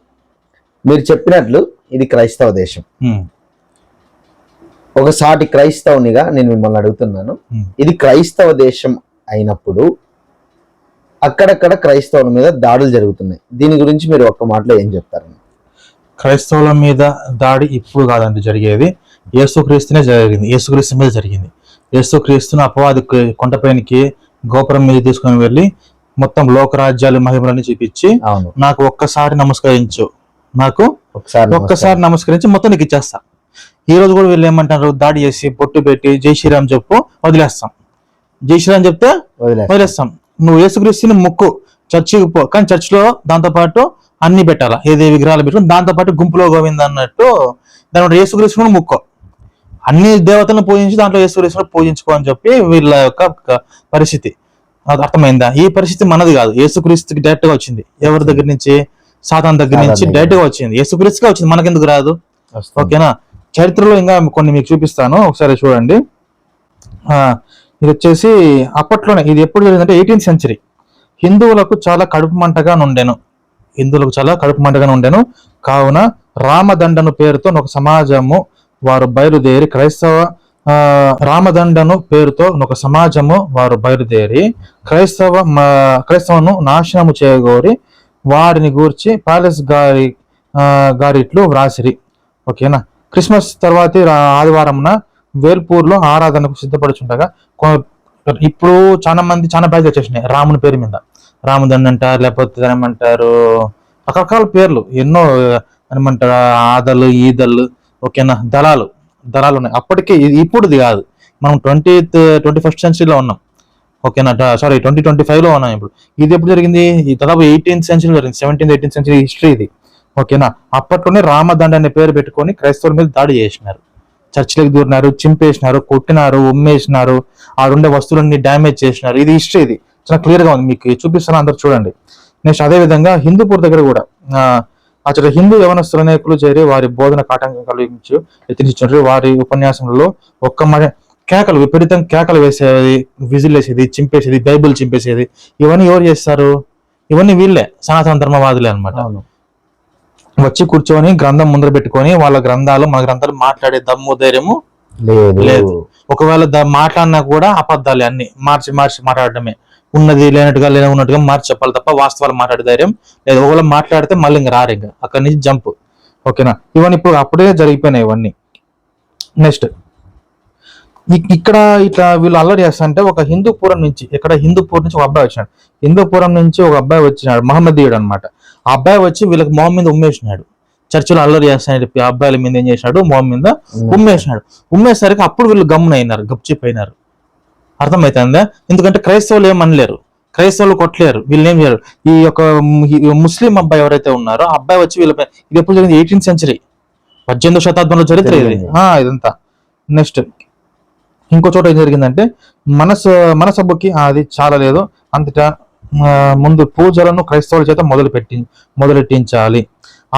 మీరు చెప్పినట్లు ఇది క్రైస్తవ దేశం, ఒక సాటి క్రైస్తవునిగా నేను మిమ్మల్ని అడుగుతున్నాను, ఇది క్రైస్తవ దేశం అయినప్పుడు అక్కడక్కడ క్రైస్తవుల మీద దాడులు జరుగుతున్నాయి. దీని గురించి మీరు ఒక్క మాటలో ఏం చెప్తారు? క్రైస్తవుల మీద దాడి ఇప్పుడు కాదండి జరిగేది, యేసుక్రీస్తునే జరిగింది. యేసుక్రీస్తు మీద జరిగింది. యేసుక్రీస్తును అపవాది కొండపైనకి గోపురం మీద తీసుకొని వెళ్ళి మొత్తం లోకరాజ్యాలు మహిమలని చూపించి, నాకు ఒక్కసారి నమస్కరించు, నాకు ఒక్కసారి నమస్కరించి మొత్తం నీకు ఇచ్చేస్తా. ఈ రోజు కూడా వీళ్ళు ఏమంటారు, దాడి చేసి బొట్టు పెట్టి జై శ్రీరామ్ చెప్పు వదిలేస్తాం, జై శ్రీరామ్ చెప్తే వదిలేస్తాం. నువ్వు యేసుక్రీస్తుని మొక్కు, చర్చికి పో, కానీ చర్చిలో దాంతో పాటు అన్ని పెట్టాలా, ఏదే విగ్రహాలు పెట్టుకుని దాంతో పాటు గుంపులో గోవింద అన్నట్టు దాని యేసుక్రీస్తుని మొక్కో, అన్ని దేవతలను పూజించి దాంట్లో యేసుక్రీస్తుని పూజించుకో అని చెప్పి వీళ్ళ యొక్క పరిస్థితి. అది అర్థమైందా? ఈ పరిస్థితి మనది కాదు, యేసుక్రీస్తుకి డైరెక్ట్ గా వచ్చింది. ఎవరి దగ్గర నుంచి? సాతాన్ దగ్గర నుంచి డైరెక్ట్ గా వచ్చింది, యేసుక్రీస్తుగా వచ్చింది, మనకెందుకు రాదు? ఓకేనా? చరిత్రలో ఇంకా కొన్ని మీకు చూపిస్తాను, ఒకసారి చూడండి. ఇది వచ్చేసి అప్పట్లోనే, ఇది ఎప్పుడు జరిగిందంటే 18th century. హిందువులకు చాలా కడుపు మంటగా నుండెను. కావున రామదండను పేరుతో ఒక సమాజము వారు బయలుదేరి క్రైస్తవను నాశనము చేయగోరి వారిని గూర్చి ప్యాలెస్ గారిట్లు వ్రాసిరి. ఓకేనా? క్రిస్మస్ తర్వాతి ఆదివారంన వేల్పూర్లో ఆరాధనకు సిద్ధపడుచుండగా ఇప్పుడు చాలా మంది చాలా బ్యాగ్ వచ్చేసినాయి రాముని పేరు మీద, రాముదండ అంటారు, లేకపోతే ఏమంటారు రకరకాల పేర్లు ఎన్నో ఏమంటారు, ఆదలు ఈదలు. ఓకేనా? దళాలు ఉన్నాయి అప్పటికే. ఇప్పుడుది కాదు, మనం 21st centuryలో ఉన్నాం. ఓకేనా? సారీ 2025లో ఉన్నాం ఇప్పుడు. ఇది ఎప్పుడు జరిగింది? దాదాపు 18th century జరిగింది, 17th 18th century హిస్టరీ ఇది. ఓకేనా? అప్పట్లోనే రామదండ అనే పేరు పెట్టుకొని క్రైస్తవుల మీద దాడి చేసినారు, చర్చిలకు దూరినారు, చింపేసినారు, కొట్టినారు, ఉమ్మేసినారు, ఆడుండే వస్తువులన్నీ డ్యామేజ్ చేసినారు. ఇది హిస్టరీ, ఇది చాలా క్లియర్ గా ఉంది, మీకు చూపిస్తాను, అందరు చూడండి. నెక్స్ట్ అదే విధంగా హిందూపూర్ దగ్గర కూడా అక్కడ హిందూ యవనస్తుల నాయకులు చేరి వారి బోధనకు ఆటంకం కలిగించు యత్నించారు. వారి ఉపన్యాసంలో విపరీతం కేకలు వేసేది, విజిల్ వేసేది, చింపేసేది, బైబిల్ చింపేసేది. ఇవన్నీ ఎవరు చేస్తారు? ఇవన్నీ వీళ్ళే, సనాతన ధర్మవాదులే అన్నమాట. వచ్చి కూర్చొని గ్రంథం ముందర పెట్టుకొని వాళ్ళ గ్రంథాలు మన గ్రంథాలు మాట్లాడే దమ్ము ధైర్యము లేదు. ఒకవేళ మాట్లాడినా కూడా అబద్ధాలే, అన్ని మార్చి మాట్లాడటమే, ఉన్నది లేనట్టుగా మార్చి చెప్పాలి తప్ప వాస్తవాలు మాట్లాడే ధైర్యం లేదు. ఒకవేళ మాట్లాడితే మళ్ళీ ఇంకా రారు, ఇంకా అక్కడి నుంచి జంప్. ఓకేనా? ఇవన్నీ ఇప్పుడు అప్పుడే జరిగిపోయినాయి ఇవన్నీ. నెక్స్ట్ ఇక్కడ ఇట్లా వీళ్ళు అల్లరి చేస్తారంటే ఒక హిందూపురం నుంచి ఒక అబ్బాయి వచ్చినాడు. హిందూపురం నుంచి ఒక అబ్బాయి వచ్చినాడు, మహమ్మదీయుడు అనమాట. ఆ అబ్బాయి వచ్చి వీళ్ళకి మొహం మీద ఉమ్మేసినాడు. చర్చిలో అల్లరి చేస్తానని చెప్పి అబ్బాయిల మీద ఏం చేసినాడు, మొహం మీద ఉమ్మేసరికి అప్పుడు వీళ్ళు గమ్మునైనారు, గప్చిపోయినారు. అర్థమవుతుందా? ఎందుకంటే క్రైస్తవులు ఏమనలేరు, క్రైస్తవులు కొట్టలేరు, వీళ్ళు ఏం చేయరు. ఈ యొక్క ముస్లిం అబ్బాయి ఎవరైతే ఉన్నారో ఆ అబ్బాయి వచ్చి వీళ్ళపై, ఇది ఎప్పుడు జరిగింది? 18th century, 18వ శతాబ్దంలో చరిత్ర ఇది ఇదంతా. నెక్స్ట్ ఇంకో చోట ఏం జరిగిందంటే మనసబ్బుకి అది చాలా లేదు, అంతటా ముందు పూజలను క్రైస్తవుల చేత మొదలెట్టించాలి.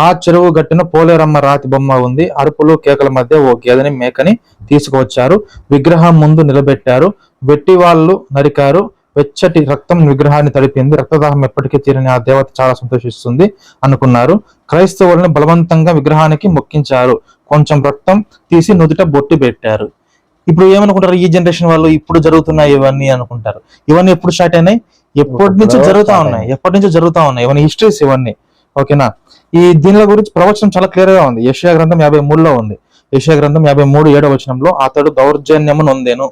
ఆ చెరువు గట్టిన పోలేరమ్మ రాతి బొమ్మ ఉంది. అరుపులు కేకల మధ్య ఓ గేదెని మేకని తీసుకువచ్చారు, విగ్రహం ముందు నిలబెట్టారు, వెట్టి వాళ్ళు నరికారు, వెచ్చటి రక్తం విగ్రహాన్ని తడిపింది. రక్తదాహం ఎప్పటికీ తీరని ఆ దేవత చాలా సంతోషిస్తుంది అనుకున్నారు. క్రైస్తవులను బలవంతంగా విగ్రహానికి మొక్కించారు, కొంచెం రక్తం తీసి నుదుట బొట్టు పెట్టారు. ఇప్పుడు ఏమనుకుంటారు ఈ జనరేషన్ వాళ్ళు, ఇప్పుడు జరుగుతున్నాయి ఇవన్నీ అనుకుంటారు. ఇవన్నీ ఎప్పుడు స్టార్ట్ అయినాయి? ఎప్పటి నుంచో జరుగుతా ఉన్నాయి ఇవన్నీ హిస్టరీస్ ఇవన్నీ. ఓకేనా? ఈ దీనిల గురించి ప్రవచనం చాలా క్లియర్ గా ఉంది. యెషయా గ్రంథం 53లో ఉంది. యెషయా గ్రంథం 53:7 అతడు దౌర్జన్యము నొందెను,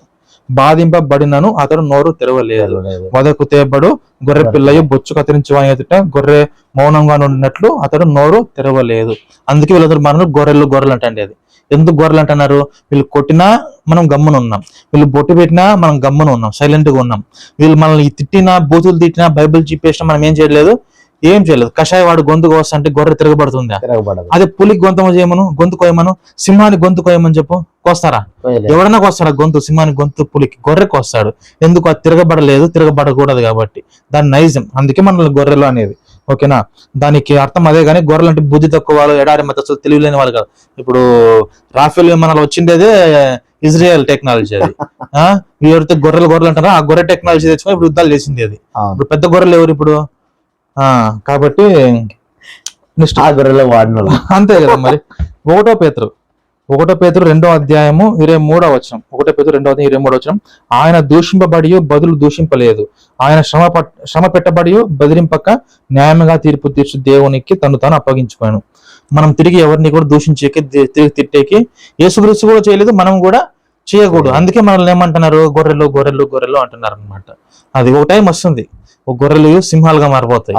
బాధింపబడినను అతడు నోరు తెరవలేదు, వదకు తేబడు గొర్రె పిల్లయు బొచ్చు కత్తిరించి వాని ఎదుట గొర్రె మౌనంగా ఉండినట్లు అతడు నోరు తెరవలేదు. అందుకే వీళ్ళందరూ మనం గొర్రెలు అంటే అది. ఎందుకు గొర్రెలు అంటున్నారు? వీళ్ళు కొట్టినా మనం గమ్మున ఉన్నాం, వీళ్ళు బొట్టు పెట్టినా మనం గమ్మున ఉన్నాం, సైలెంట్ గా ఉన్నాం. వీళ్ళు మనల్ని తిట్టినా, బూతులు తిట్టినా, బైబిల్ చెప్పేసినా మనం ఏం చేయలేదు. కషాయ వాడు గొంతు కోస్తంటే గొర్రె తిరగబడుతుంది. అదే పులికి గొంతు కోయమను, సింహాన్ని గొంతు కోయమని చెప్పు, కోస్తారా? ఎవడన్నా కోస్తాడా గొంతు? సింహానికి గొంతు, పులికి, గొర్రెకి కోస్తాడు. ఎందుకు? అది తిరగబడకూడదు కాబట్టి, దాని నైజం. అందుకే మన గొర్రెలు అనేది. ఓకేనా? దానికి అర్థం అదే. కానీ గొర్రెలు అంటే బుద్ధి తక్కువ వాళ్ళు, ఎడారి మత తెలివిలేని వాళ్ళు కాదు. ఇప్పుడు రాఫెల్ విమానాలు వచ్చిండేదే ఇజ్రాయెల్ టెక్నాలజీ అది. ఎవరైతే గొర్రెలు అంటారో ఆ గొర్రె టెక్నాలజీ తెచ్చుకొని ఇప్పుడు యుద్ధాలు చేసింది అది. ఇప్పుడు పెద్ద గొర్రెలు ఎవరు ఇప్పుడు? కాబట్టి ఆ గొర్రెలు వాడిన అంతే కదా మరి. 1 Peter 1 పేతురు 2వ అధ్యాయము 23వ వచనం. 1 పేతురు 2వ అధ్యాయం 23వ వచనం. ఆయన దూషింపబడి బదులు దూషింపలేదు, ఆయన శ్రమ పెట్టబడి బెదిరింపక న్యాయంగా తీర్పు తీర్చి దేవునికి తను తాను అప్పగించుకోను. మనం తిరిగి ఎవరిని కూడా దూషించేకి తిరిగి తిట్టేకి యేసుక్రీస్తు కూడా చేయలేదు, మనం కూడా చేయకూడదు. అందుకే మనల్ని ఏమంటున్నారు, గొర్రెలు గొర్రెలు గొర్రెలు అంటున్నారు అనమాట. అది ఒక టైం వస్తుంది, ఒక గొర్రెలు సింహాలుగా మారిపోతాయి.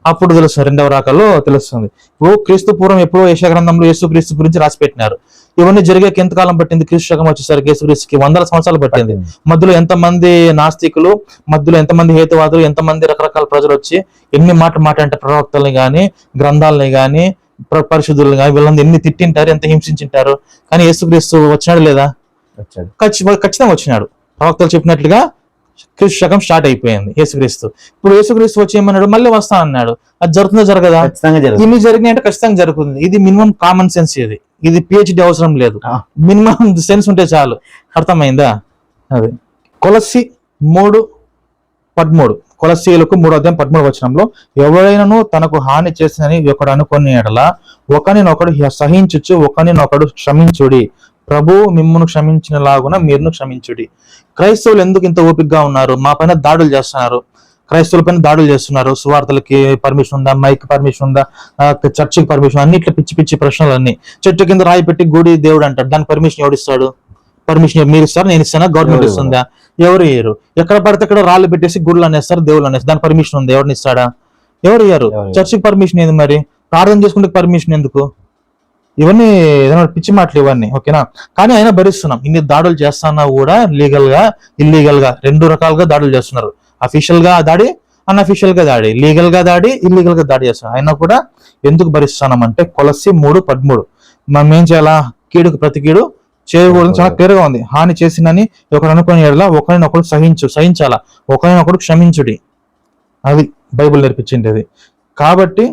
అప్పుడు తెలుస్తుంది, 2వ రాకల్లో తెలుస్తుంది. ఇప్పుడు క్రీస్తు పూర్వం ఎప్పుడో యెషయా గ్రంథంలో యేసు క్రీస్తు గురించి రాసి పెట్టినారు. ఇవన్నీ జరిగేకి ఎంతకాలం పట్టింది? క్రీస్తు శకం వచ్చేసరికి యేసుక్రీస్తుకి 100 సంవత్సరాలు పట్టింది. మధ్యలో ఎంతమంది నాస్తికులు, మధ్యలో ఎంతమంది హేతువాదులు, ఎంతమంది రకరకాల ప్రజలు వచ్చి ఎన్ని మాట్లాడంటే ప్రవక్తల్ని గాని, గ్రంథాలని గాని, పరిశుద్ధుల్ని గాని, వీళ్ళందరూ ఎన్ని తిట్టింటారు, ఎంత హింసించింటారు. కానీ యేసుక్రీస్తు వచ్చినాడు లేదా? ఖచ్చితంగా వచ్చినాడు. ప్రవక్తలు చెప్పినట్లుగా క్రీస్తు శకం స్టార్ట్ అయిపోయింది. యేసుక్రీస్తు ఇప్పుడు యేసుక్రీస్తు వచ్చి ఏమన్నాడు, మళ్ళీ వస్తా అన్నాడు. అది జరుగుతుందో జరగదా? ఇన్ని జరిగినాయి అంటే ఖచ్చితంగా జరుగుతుంది. ఇది మినిమం కామన్ సెన్స్. ఇది PhD అవసరం లేదు, మినిమం సెన్స్ ఉంటే చాలు. అర్థమైందా? అది కొలస్సీ 3:13. కొలస్సీయులకు 3వ అధ్యాయం 13వ వచనంలో, ఎవరైనాను తనకు హాని చేసినని ఒకడు అనుకుని ఎడల ఒకరినొకడు సహించుచు ఒకరినొకడు క్షమించుడి, ప్రభు మిమ్మును క్షమించినలాగున మీరును క్షమించుడి. క్రైస్తవులు ఎందుకు ఇంత ఓపికగా ఉన్నారు? మా పైన దాడులు చేస్తున్నారు, క్రైస్తవుల పైన దాడులు చేస్తున్నారు. సువార్తలకి పర్మిషన్ ఉందా, మైక్ పర్మిషన్ ఉందా, చర్చికి పర్మిషన్, అన్నిట్లో పిచ్చి పిచ్చి ప్రశ్నలు అన్ని. చెట్టు కింద రాయి పెట్టి గుడి దేవుడు అంటాడు, దానికి పర్మిషన్ ఎవడిస్తాడు? పర్మిషన్ మీరు ఇస్తారు, నేను ఇస్తానా? గవర్నమెంట్ ఇస్తుందా? ఎవరు ఇయ్యరు. ఎక్కడ పడితే అక్కడ రాళ్ళు పెట్టేసి గుళ్ళు అనేస్తారు, దేవుళ్ళు అనేస్తారు. దానికి పర్మిషన్ ఉంది, ఎవరిని ఇస్తాడా? ఎవరు ఇయ్యరు. చర్చికి పర్మిషన్ ఏది మరి? ప్రార్థన చేసుకుంటే పర్మిషన్ ఎందుకు? ఇవన్నీ ఏదైనా పిచ్చి మాటలు ఇవన్నీ, ఓకేనా? కానీ అయినా భరిస్తున్నాం. ఇన్ని దాడులు చేస్తున్నా కూడా లీగల్ గా, ఇల్లీగల్ గా, 2 రకాలుగా దాడులు చేస్తున్నారు. అఫీషియల్ గా దాడి, అన్అఫీషియల్ గా దాడి, లీగల్ గా దాడి, ఇల్లీగల్ గా దాడి చేస్తున్నారు. అయినా కూడా ఎందుకు భరిస్తున్నామంటే కొలస్సీ 3:13. మనం ఏం చేయాలా? కీడుకు ప్రతి కీడు చేయకూడదు. చాలా క్లియర్ గా ఉంది. హాని చేసినని ఒకరు అనుకుని ఎడలా ఒకరినొకరు సహించాలా, ఒకరినొకరు క్షమించుడి. అది బైబుల్ నేర్పించింది. కాబట్టి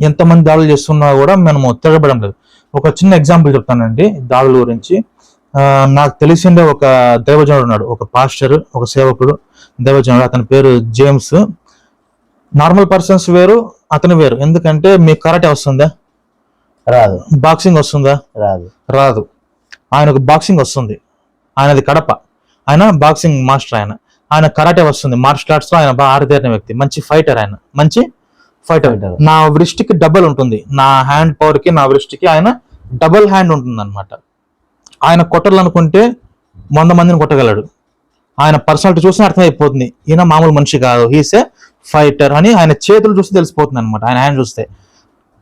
ఎంతమంది దాడులు చేస్తున్నా కూడా మనము తిరగబడం లేదు. ఒక చిన్న ఎగ్జాంపుల్ చెప్తానండి దాడుల గురించి. నాకు తెలిసిందే ఒక దైవజనుడు ఉన్నాడు, ఒక పాస్టర్, ఒక సేవకుడు, దైవజనుడు. అతని పేరు జేమ్స్. నార్మల్ పర్సన్స్ వేరు, అతను వేరు. ఎందుకంటే మీకు కరాటే వస్తుందా? రాదు. బాక్సింగ్ వస్తుందా? రాదు. ఆయనకు బాక్సింగ్ వస్తుంది. ఆయనది కడప. ఆయన బాక్సింగ్ మాస్టర్. ఆయన కరాటే వస్తుంది. మార్షల్ ఆర్ట్స్ లో ఆయన బాగా ఆరితేరిన వ్యక్తి, మంచి ఫైటర్. ఆయన మంచి ఫైటర్. నా వృష్టికి డబల్ ఉంటుంది, నా హ్యాండ్ పవర్ కి నా వృష్టికి ఆయన డబల్ హ్యాండ్ ఉంటుంది అనమాట. ఆయన కొట్టాలనుకుంటే 100 మందిని కొట్టగలడు. ఆయన పర్సనాలిటీ చూస్తే అర్థమైపోతుంది, ఈయన మామూలు మనిషి కాదు, హీస్ ఏ ఫైటర్ అని. ఆయన చేతులు చూస్తే తెలిసిపోతుంది అనమాట, ఆయన హ్యాండ్ చూస్తే.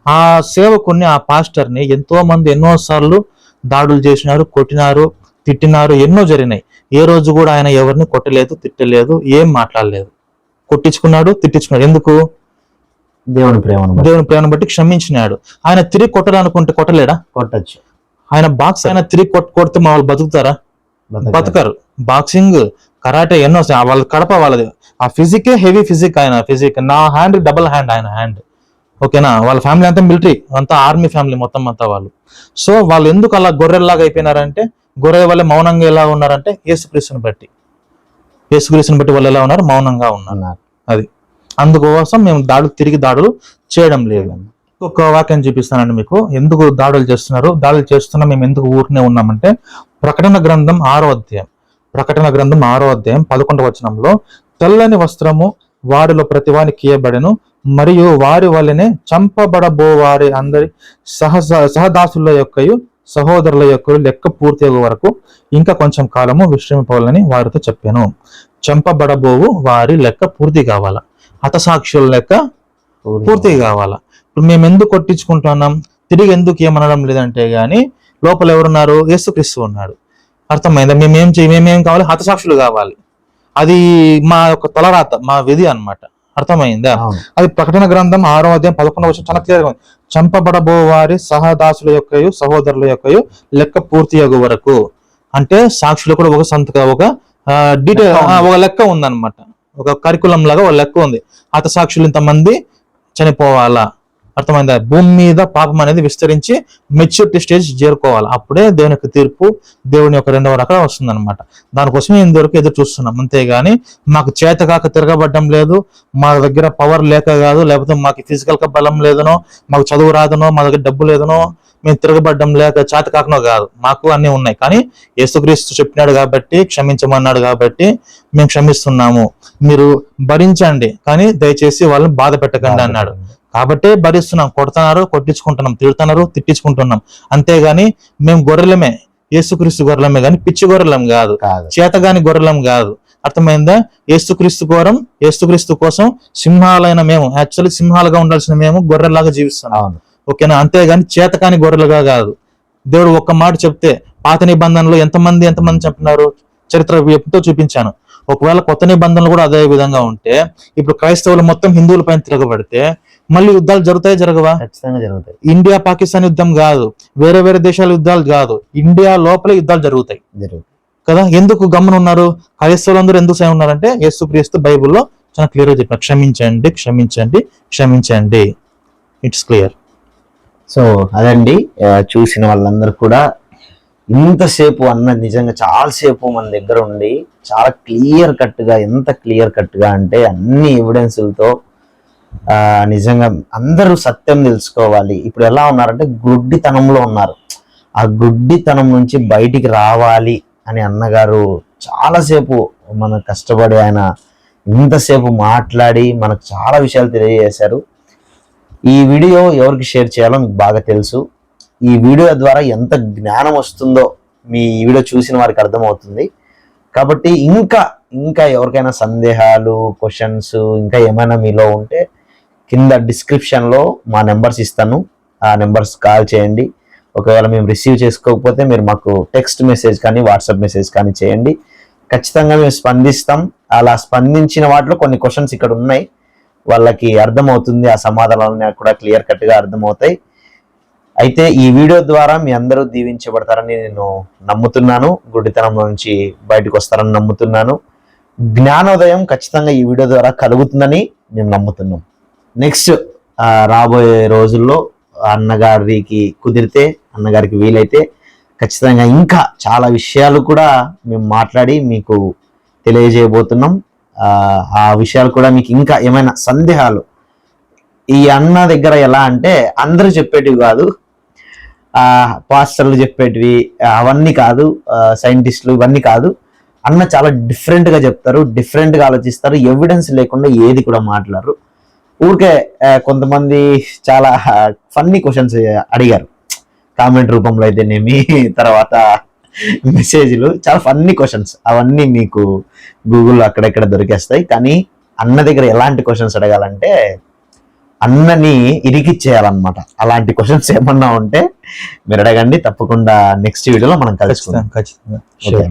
ఆ సేవకుని, ఆ పాస్టర్ని ఎంతో మంది ఎన్నోసార్లు దాడులు చేసినారు, కొట్టినారు, తిట్టినారు, ఎన్నో జరిగినాయి. ఏ రోజు కూడా ఆయన ఎవరిని కొట్టలేదు, తిట్టలేదు, ఏం మాట్లాడలేదు. కొట్టించుకున్నాడు, తిట్టించుకున్నాడు. ఎందుకు? దేవుని ప్రేమను బట్టి క్షమించినాడు. ఆయన తిరిగి కొట్టాలనుకుంటే కొట్టలేడా? కొట్టచ్చు. ఆయన ఆయన తిరిగి కొడితే మా వాళ్ళు బతుకుతారా? బతకరు. బాక్సింగ్, కరాటే ఎన్నో, వాళ్ళ కడప వాళ్ళది. ఆ ఫిజికే హెవీ ఫిజిక్. ఆయన ఫిజిక్, నా హ్యాండ్ డబల్ హ్యాండ్ ఆయన హ్యాండ్, ఓకేనా? వాళ్ళ ఫ్యామిలీ అంతా మిలిటరీ, అంతా ఆర్మీ ఫ్యామిలీ మొత్తం అంతా వాళ్ళు. సో వాళ్ళు ఎందుకు అలా గొర్రెల్లాగా అయిపోయినారంటే, గొర్రె వల్ల మౌనంగా ఎలా ఉన్నారంటే యేసుక్రీస్తుని బట్టి వాళ్ళు ఎలా ఉన్నారు? మౌనంగా ఉన్నారు. అది అందుకోసం మేము తిరిగి దాడులు చేయడం లేదు. ఒక వాక్యం చూపిస్తానండి మీకు, ఎందుకు దాడులు చేస్తున్నారు, దాడులు చేస్తున్నా మేము ఎందుకు ఊరినే ఉన్నామంటే, ప్రకటన గ్రంథం 6వ అధ్యాయం 11వ వచనంలో, తెల్లని వస్త్రము వారిలో ప్రతివానికి ఇయ్యబడెను, మరియు వారి వల్లనే చంపబడబో వారి అందరి సహదాసుల యొక్కయు సహోదరుల యొక్క లెక్క పూర్తి అయ్యే వరకు ఇంకా కొంచెం కాలము విశ్రమింపవాలని వారితో చెప్పాను. చంపబడబోవు వారి లెక్క పూర్తి కావాలా, హతసాక్షుల లెక్క పూర్తి కావాలా. ఇప్పుడు మేము ఎందుకు కొట్టించుకుంటున్నాం, తిరిగి ఎందుకు ఏమనడం లేదంటే గాని లోపల ఎవరున్నారు? యేసుక్రీస్తు ఉన్నాడు. అర్థమైందా? మేమేం కావాలి? హతసాక్షులు కావాలి. అది మా యొక్క తలరాత, మా విధి అన్నమాట. అర్థమైందా? అది ప్రకటన గ్రంథం 6వ అధ్యాయం 11వ వచనం చాలా క్లియర్ గా ఉంది. చంపబడబో వారి సహదాసుల యొక్కయు సహోదరుల యొక్కయు లెక్క పూర్తి అయ్యే వరకు. అంటే సాక్షులు కూడా ఒక ఒక డీటెయిల్, ఒక లెక్క ఉందన్నమాట. ఒక కరికులం లాగా ఒక లెక్క ఉంది. హతసాక్షులు ఇంతమంది చనిపోవాలా, అర్థమైందా? భూమి మీద పాపం అనేది విస్తరించి మెచ్యూరిటీ స్టేజ్ చేరుకోవాలి. అప్పుడే దేవుని యొక్క తీర్పు, దేవుని యొక్క రెండవ రకం వస్తుంది అనమాట. దానికోసమే ఇంతవరకు ఎదురు చూస్తున్నాం. అంతేగాని మాకు చేత కాక తిరగబడ్డం లేదు, మా దగ్గర పవర్ లేక కాదు, లేకపోతే మాకు ఫిజికల్ గా బలం లేదనో, మాకు చదువు రాదనో, మా దగ్గర డబ్బు లేదనో, మేము తిరగబడ్డం లేక చేత కాకనో కాదు. మాకు అన్ని ఉన్నాయి. కానీ యేసుక్రీస్తు చెప్పినాడు కాబట్టి, క్షమించమన్నాడు కాబట్టి మేము క్షమిస్తున్నాము. మీరు భరించండి కానీ దయచేసి వాళ్ళని బాధ పెట్టకండి అన్నాడు. కాబట్టే భరిస్తున్నాం. కొడుతున్నారు, కొట్టించుకుంటున్నాం, తిడుతున్నారు, తిట్టించుకుంటున్నాం. అంతేగాని మేము గొర్రెలమే, యేసుక్రీస్తు గొర్రెలమే కానీ పిచ్చి గొర్రెలం కాదు, చేతగాని గొర్రెలం కాదు. అర్థమైందా? యేసుక్రీస్తు కోసం సింహాలైన మేము, యాక్చువల్లీ సింహాలుగా ఉండాల్సిన మేము గొర్రెలాగా జీవిస్తున్నాం. ఓకేనా? అంతేగాని చేతకాని గొర్రెలుగా కాదు. దేవుడు ఒక్క మాట చెప్తే పాత నిబంధనలో ఎంతమంది చెప్పినారు, చరిత్ర ఎప్పుడో చూపించాను. ఒకవేళ కొత్త నిబంధనలు కూడా అదే విధంగా ఉంటే, ఇప్పుడు క్రైస్తవులు మొత్తం హిందువుల పైన తిరగబడితే మళ్ళీ యుద్ధాలు జరుగుతాయా? ఖచ్చితంగా జరుగుతాయి. ఇండియా పాకిస్తాన్ యుద్ధం కాదు, వేరే వేరే దేశాల యుద్ధాలు కాదు, ఇండియా లోపలే యుద్ధాలు జరుగుతాయి కదా. ఎందుకు గమ్మున ఉన్నారు? క్రైస్తవులందరూ ఎందుకు సై ఉన్నారంటే యేసుక్రీస్తు బైబుల్లో చాలా క్లియర్ గా చెప్పిన, క్షమించండి, క్షమించండి, క్షమించండి. It's clear. సో అదండి, చూసిన వాళ్ళందరూ కూడా ఇంతసేపు అన్న నిజంగా చాలాసేపు మన దగ్గర ఉండి చాలా క్లియర్ కట్గా, ఎంత క్లియర్ కట్గా అంటే అన్ని ఎవిడెన్సులతో నిజంగా అందరూ సత్యం తెలుసుకోవాలి. ఇప్పుడు ఎలా ఉన్నారంటే గుడ్డితనంలో ఉన్నారు. ఆ గుడ్డితనం నుంచి బయటికి రావాలి అని అన్నగారు చాలాసేపు మన కష్టపడి ఆయన ఇంతసేపు మాట్లాడి మనకు చాలా విషయాలు తెలియజేశారు. ఈ వీడియో ఎవరికి షేర్ చేయాలో మీకు బాగా తెలుసు. ఈ వీడియో ద్వారా ఎంత జ్ఞానం వస్తుందో మీ వీడియో చూసిన వారికి అర్థమవుతుంది. కాబట్టి ఇంకా ఎవరికైనా సందేహాలు, క్వశ్చన్స్ ఇంకా ఏమైనా మీలో ఉంటే కింద డిస్క్రిప్షన్లో మా నెంబర్స్ ఇస్తాను. ఆ నెంబర్స్ కాల్ చేయండి. ఒకవేళ మేము రిసీవ్ చేసుకోకపోతే మీరు మాకు టెక్స్ట్ మెసేజ్ కానీ వాట్సాప్ మెసేజ్ కానీ చేయండి. ఖచ్చితంగా మేము స్పందిస్తాం. అలా స్పందించిన వాటిలో కొన్ని క్వశ్చన్స్ ఇక్కడ ఉన్నాయి, వాళ్ళకి అర్థమవుతుంది. ఆ సమాధానాలు కూడా క్లియర్ కట్గా అర్థమవుతాయి. అయితే ఈ వీడియో ద్వారా మీ అందరూ దీవించబడతారని నేను నమ్ముతున్నాను. గుడ్డితనం నుంచి బయటకు వస్తారని నమ్ముతున్నాను. జ్ఞానోదయం ఖచ్చితంగా ఈ వీడియో ద్వారా కలుగుతుందని మేము నమ్ముతున్నాం. నెక్స్ట్ రాబోయే రోజుల్లో అన్నగారికి కుదిరితే, అన్నగారికి వీలైతే ఖచ్చితంగా ఇంకా చాలా విషయాలు కూడా మేము మాట్లాడి మీకు తెలియజేయబోతున్నాం. ఆ విషయాలు కూడా మీకు ఇంకా ఏమైనా సందేహాలు, ఈ అన్న దగ్గర ఎలా అంటే అందరూ చెప్పేటివి కాదు, పాస్టర్లు చెప్పేటివి అవన్నీ కాదు, సైంటిస్టులు ఇవన్నీ కాదు. అన్న చాలా డిఫరెంట్గా చెప్తారు, డిఫరెంట్గా ఆలోచిస్తారు. ఎవిడెన్స్ లేకుండా ఏది కూడా మాట్లాడరు. ఊరికే కొంతమంది చాలా ఫన్నీ క్వశ్చన్స్ అడిగారు కామెంట్ రూపంలో అయితేనేమి, తర్వాత మెసేజ్లు, చాలా ఫన్నీ క్వశ్చన్స్. అవన్నీ మీకు గూగుల్లో అక్కడెక్కడ దొరికేస్తాయి. కానీ అన్న దగ్గర ఎలాంటి క్వశ్చన్స్ అడగాలంటే అన్నని ఇరికిచ్చేయాలన్నమాట. అలాంటి క్వశ్చన్స్ ఏమన్నా ఉంటే మీరు అడగండి, తప్పకుండా నెక్స్ట్ వీడియోలో మనం కలుసుకుందాం. ఖచ్చితంగా.